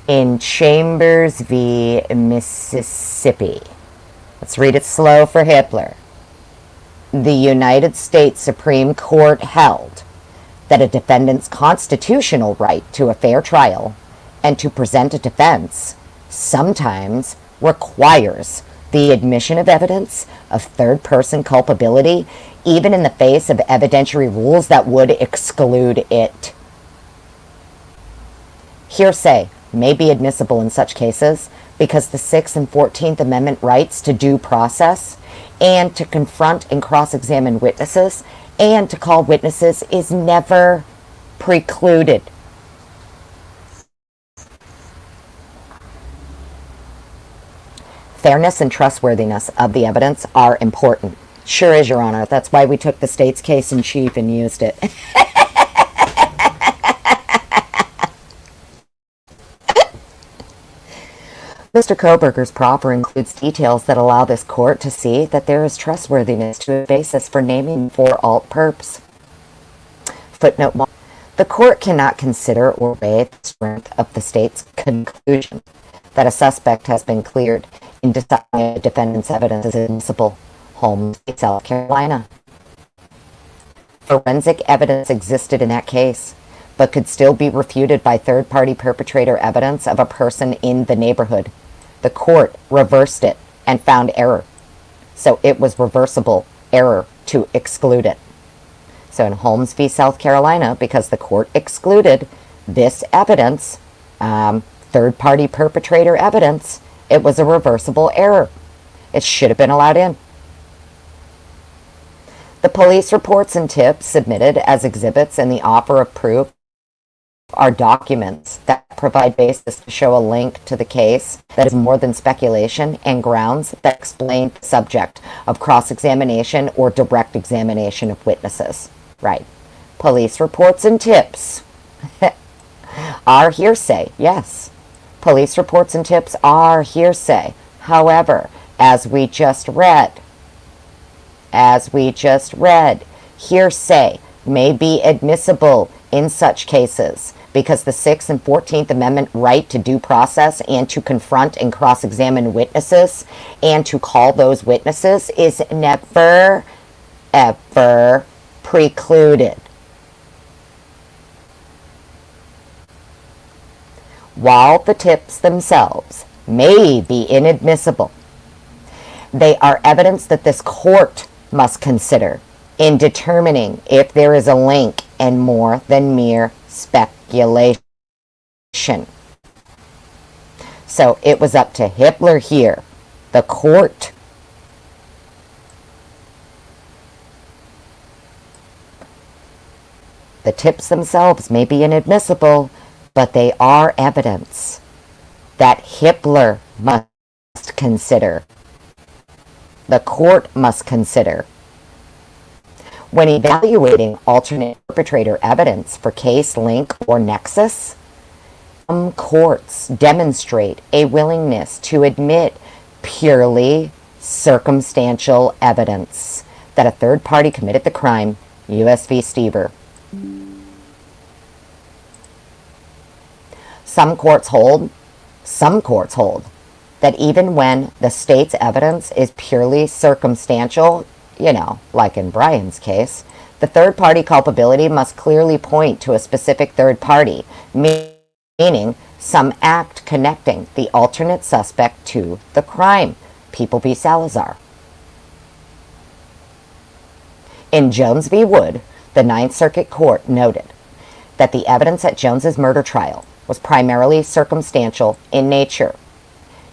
Speaker 1: In Chambers v. Mississippi. Let's read it slow for Hippler. The United States Supreme Court held that a defendant's constitutional right to a fair trial and to present a defense sometimes requires the admission of evidence of third-person culpability, even in the face of evidentiary rules that would exclude it. Hearsay may be admissible in such cases because the 6th and 14th Amendment rights to due process and to confront and cross-examine witnesses and to call witnesses is never precluded. Fairness and trustworthiness of the evidence are important. Sure is, Your Honor. That's why we took the state's case in chief and used it. Mr. Kohberger's proffer includes details that allow this court to see that there is trustworthiness to a basis for naming 4 alt perps. Footnote 1. The court cannot consider or weigh the strength of the state's conclusion that a suspect has been cleared in deciding a defendant's evidence is admissible. Holmes, South Carolina. Forensic evidence existed in that case, but could still be refuted by third-party perpetrator evidence of a person in the neighborhood. The court reversed it and found error. So it was reversible error to exclude it. So in Holmes v. South Carolina, because the court excluded this evidence, third-party perpetrator evidence, it was a reversible error. It should have been allowed in. The police reports and tips submitted as exhibits in the offer of proof are documents that provide basis to show a link to the case that is more than speculation and grounds that explain the subject of cross-examination or direct examination of witnesses. Right. Police reports and tips are hearsay, yes. Police reports and tips are hearsay. However, as we just read, hearsay may be admissible in such cases because the 6th and 14th Amendment right to due process and to confront and cross-examine witnesses and to call those witnesses is never, ever precluded. While the tips themselves may be inadmissible, they are evidence that this court must consider in determining if there is a link and more than mere speculation. So it was up to Hippler here, the court, the tips themselves may be inadmissible, but they are evidence that Hippler must consider. The court must consider. When evaluating alternate perpetrator evidence for case, link, or nexus, some courts demonstrate a willingness to admit purely circumstantial evidence that a third party committed the crime, U.S. v. Stever. Some courts hold that even when the state's evidence is purely circumstantial, like in Brian's case, the third-party culpability must clearly point to a specific third party, meaning some act connecting the alternate suspect to the crime. People v. Salazar. In Jones v. Wood, the Ninth Circuit Court noted that the evidence at Jones's murder trial was primarily circumstantial in nature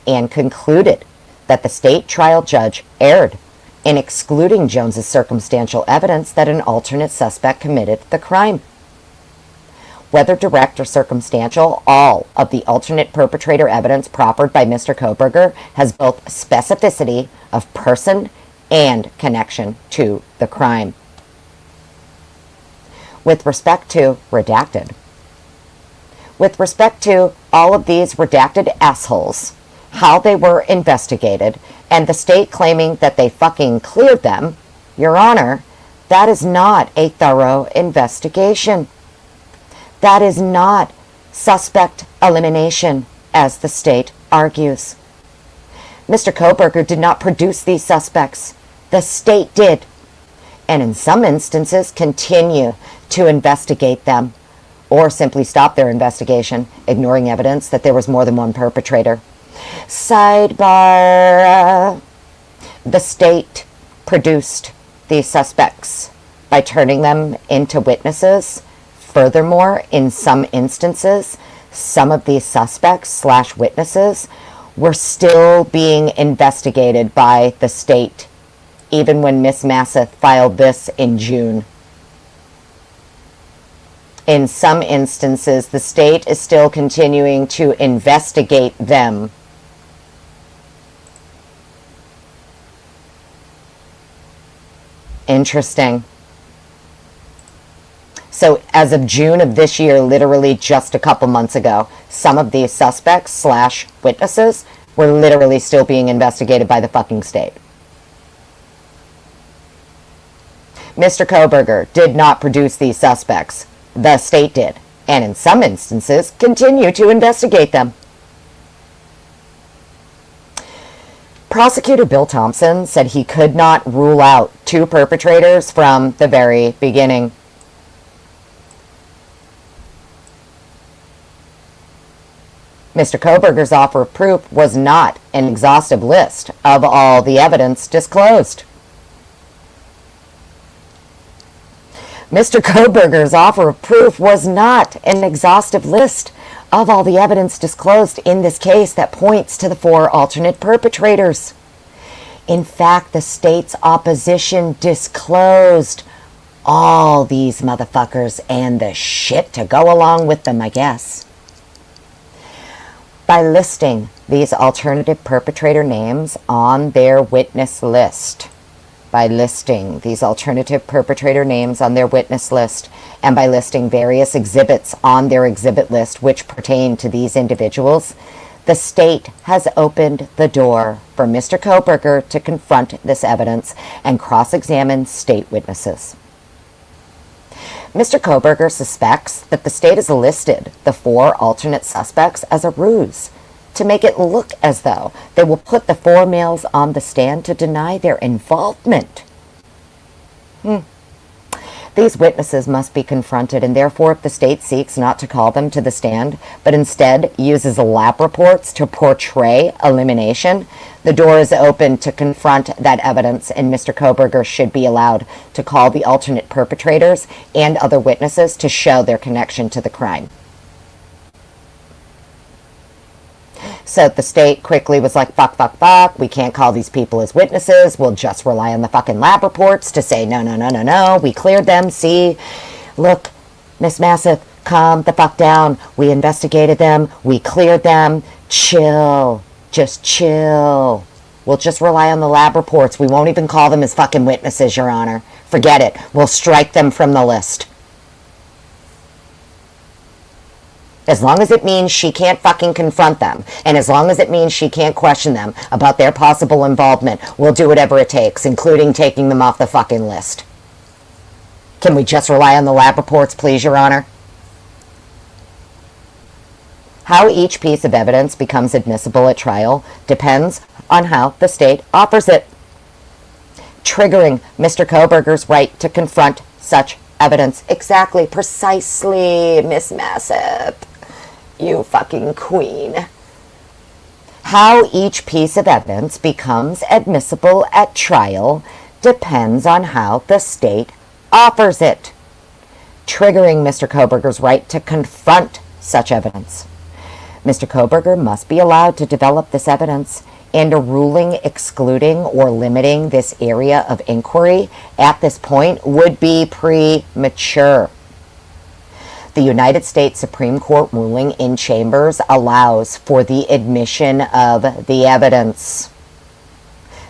Speaker 1: and concluded that the state trial judge erred in excluding Jones's circumstantial evidence that an alternate suspect committed the crime. Whether direct or circumstantial, all of the alternate perpetrator evidence proffered by Mr. Kohberger has both specificity of person and connection to the crime. With respect to redacted, all of these redacted assholes how they were investigated, and the state claiming that they fucking cleared them, Your Honor, that is not a thorough investigation. That is not suspect elimination, as the state argues. Mr. Kohberger did not produce these suspects. The state did, and in some instances continue to investigate them, or simply stop their investigation, ignoring evidence that there was more than one perpetrator. Sidebar. The state produced these suspects by turning them into witnesses. Furthermore, in some instances, some of these suspects / witnesses were still being investigated by the state, even when Miss Masseth filed this in June. In some instances, the state is still continuing to investigate them. Interesting. So as of June of this year, literally just a couple months ago, some of these suspects / witnesses were literally still being investigated by the fucking state. Mr. Kohberger did not produce these suspects. The state did, and in some instances continue to investigate them. Prosecutor Bill Thompson said he could not rule out 2 perpetrators from the very beginning. Mr. Kohberger's offer of proof was not an exhaustive list of all the evidence disclosed. Mr. Kohberger's offer of proof was not an exhaustive list of all the evidence disclosed in this case that points to the 4 alternate perpetrators. In fact, the state's opposition disclosed all these motherfuckers and the shit to go along with them, I guess. By listing these alternative perpetrator names on their witness list, and by listing various exhibits on their exhibit list which pertain to these individuals, the state has opened the door for Mr. Kohberger to confront this evidence and cross-examine state witnesses. Mr. Kohberger suspects that the state has listed the 4 alternate suspects as a ruse to make it look as though they will put the 4 males on the stand to deny their involvement. These witnesses must be confronted, and therefore if the state seeks not to call them to the stand, but instead uses lab reports to portray elimination, the door is open to confront that evidence, and Mr. Kohberger should be allowed to call the alternate perpetrators and other witnesses to show their connection to the crime. So the state quickly was like, fuck, we can't call these people as witnesses, we'll just rely on the fucking lab reports to say, no, we cleared them, see, look, Miss Masseth, calm the fuck down, we investigated them, we cleared them, chill, just chill. We'll just rely on the lab reports, we won't even call them as fucking witnesses, Your Honor. Forget it, we'll strike them from the list. As long as it means she can't fucking confront them, and as long as it means she can't question them about their possible involvement, we'll do whatever it takes, including taking them off the fucking list. Can we just rely on the lab reports, please, Your Honor? How each piece of evidence becomes admissible at trial depends on how the state offers it, triggering Mr. Kohberger's right to confront such evidence. Exactly, precisely, Miss Masseth. You fucking queen. How each piece of evidence becomes admissible at trial depends on how the state offers it, triggering Mr. Kohberger's right to confront such evidence. Mr. Kohberger must be allowed to develop this evidence, and a ruling excluding or limiting this area of inquiry at this point would be premature. The United States Supreme Court ruling in Chambers allows for the admission of the evidence.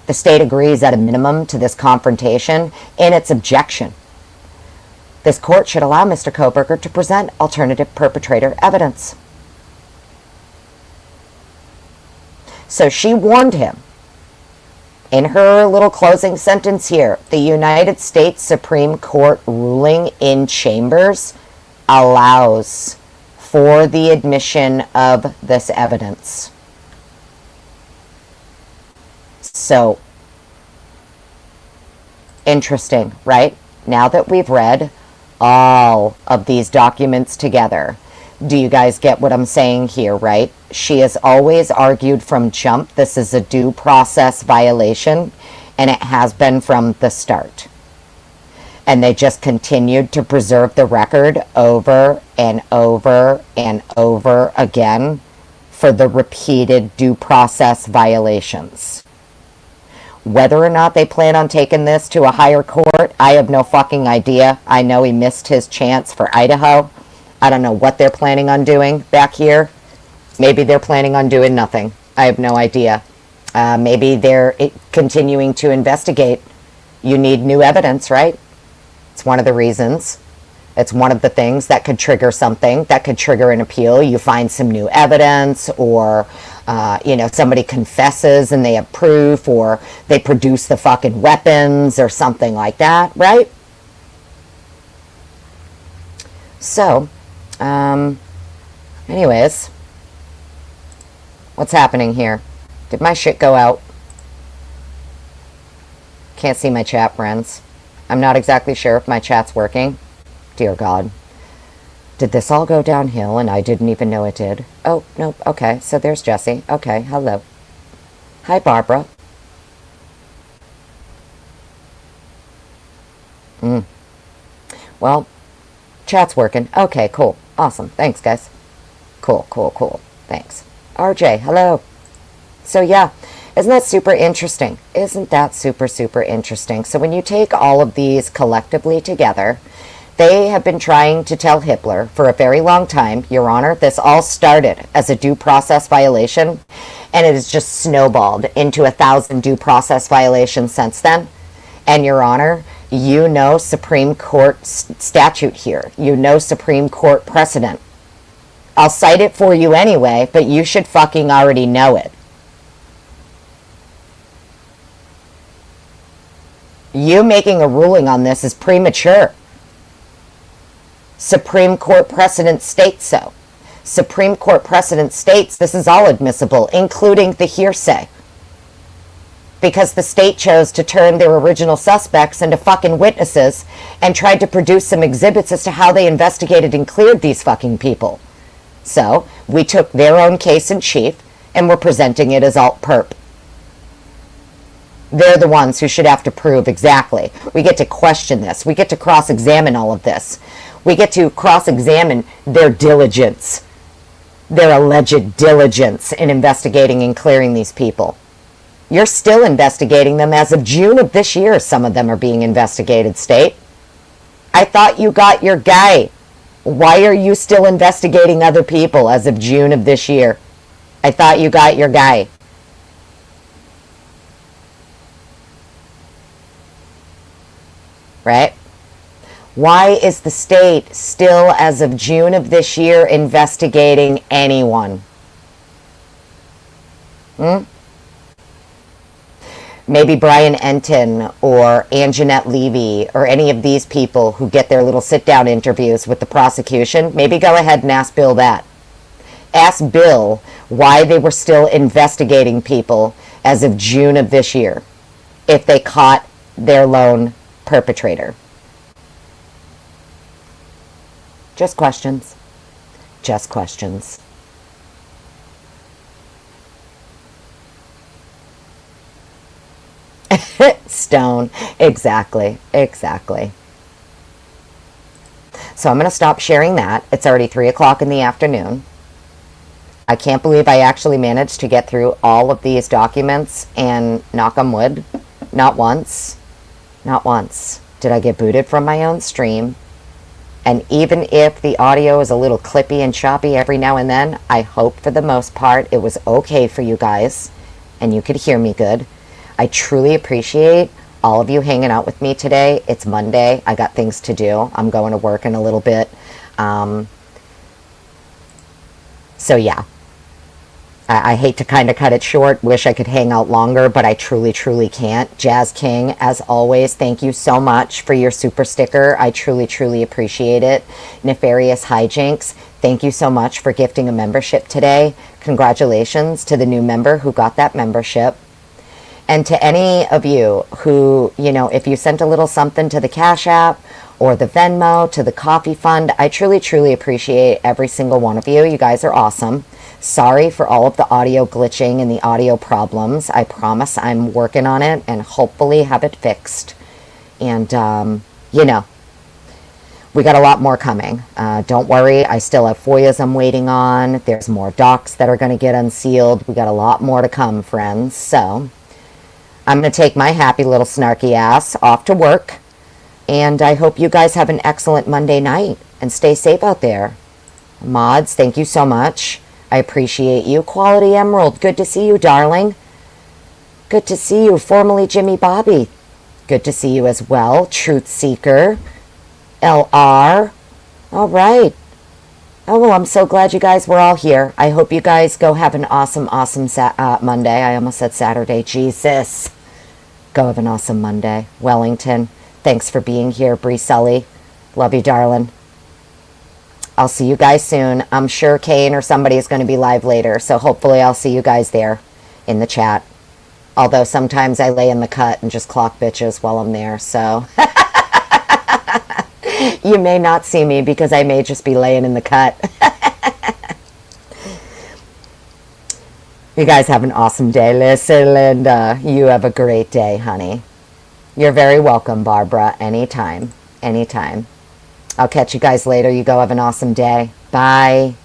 Speaker 1: The state agrees at a minimum to this confrontation in its objection. This court should allow Mr. Kohberger to present alternative perpetrator evidence. So she warned him in her little closing sentence here. The United States Supreme Court ruling in chambers allows for the admission of this evidence. So, interesting, right? Now that we've read all of these documents together, do you guys get what I'm saying here, right? She has always argued from jump this is a due process violation, and it has been from the start. And they just continued to preserve the record over and over and over again for the repeated due process violations. Whether or not they plan on taking this to a higher court, I have no fucking idea. I know he missed his chance for Idaho. I don't know what they're planning on doing back here. Maybe they're planning on doing nothing. I have no idea. Maybe they're continuing to investigate. You need new evidence, right? It's one of the reasons. It's one of the things that could trigger something, that could trigger an appeal. You find some new evidence, or, somebody confesses and they have proof, or they produce the fucking weapons or something like that, right? So, anyways, what's happening here? Did my shit go out? Can't see my chat, friends. I'm not exactly sure if my chat's working. Dear God. Did this all go downhill and I didn't even know it did? Oh, nope. Okay, so there's Jesse. Okay, hello. Hi, Barbara. Well, chat's working. Okay, cool. Awesome. Thanks, guys. Cool. Thanks. RJ, hello. So, yeah. Isn't that super interesting? Isn't that super, super interesting? So when you take all of these collectively together, they have been trying to tell Hippler for a very long time, Your Honor, this all started as a due process violation, and it has just snowballed into 1,000 due process violations since then. And Your Honor, you know Supreme Court statute here. You know Supreme Court precedent. I'll cite it for you anyway, but you should fucking already know it. You making a ruling on this is premature. Supreme Court precedent states so. Supreme Court precedent states this is all admissible, including the hearsay. Because the state chose to turn their original suspects into fucking witnesses and tried to produce some exhibits as to how they investigated and cleared these fucking people. So, we took their own case in chief and we're presenting it as alt perp. They're the ones who should have to prove exactly. We get to question this. We get to cross-examine all of this. We get to cross-examine their diligence, their alleged diligence in investigating and clearing these people. You're still investigating them as of June of this year. Some of them are being investigated, state. I thought you got your guy. Why are you still investigating other people as of June of this year? I thought you got your guy. Right? Why is the state still, as of June of this year, investigating anyone? Maybe Brian Enton or Anjanette Levy or any of these people who get their little sit-down interviews with the prosecution, maybe go ahead and ask Bill that. Ask Bill why they were still investigating people as of June of this year if they caught their lone perpetrator. Just questions. Just questions. Stone. Exactly. So I'm going to stop sharing that. It's already 3 o'clock in the afternoon. I can't believe I actually managed to get through all of these documents, and knock on wood, not once did I get booted from my own stream. And even if the audio is a little clippy and choppy every now and then, I hope for the most part it was okay for you guys and you could hear me good. I truly appreciate all of you hanging out with me today. It's Monday. I got things to do. I'm going to work in a little bit. So yeah. I hate to kind of cut it short. Wish I could hang out longer, but I truly, truly can't. Jazz King, as always, thank you so much for your super sticker. I truly, truly appreciate it. Nefarious Hijinks, thank you so much for gifting a membership today. Congratulations to the new member who got that membership. And to any of you who, you know, if you sent a little something to the Cash App or the Venmo, to the coffee fund, I truly, truly appreciate every single one of you. You guys are awesome. Sorry for all of the audio glitching and the audio problems. I promise I'm working on it and hopefully have it fixed. And, you know, we got a lot more coming. Don't worry, I still have FOIAs I'm waiting on. There's more docs that are going to get unsealed. We got a lot more to come, friends. So I'm going to take my happy little snarky ass off to work. And I hope you guys have an excellent Monday night and stay safe out there. Mods, thank you so much. I appreciate you. Quality Emerald, good to see you, darling. Good to see you. Formerly Jimmy Bobby, good to see you as well. Truth Seeker, LR. All right. Oh, well, I'm so glad you guys were all here. I hope you guys go have an awesome, awesome Monday. I almost said Saturday. Jesus. Go have an awesome Monday. Wellington, thanks for being here. Bree Sully, love you, darling. I'll see you guys soon. I'm sure Kane or somebody is going to be live later, so hopefully I'll see you guys there in the chat. Although sometimes I lay in the cut and just clock bitches while I'm there, so you may not see me because I may just be laying in the cut. You guys have an awesome day. Listen, Linda, you have a great day, honey. You're very welcome, Barbara. Anytime. Anytime. I'll catch you guys later. You go have an awesome day. Bye.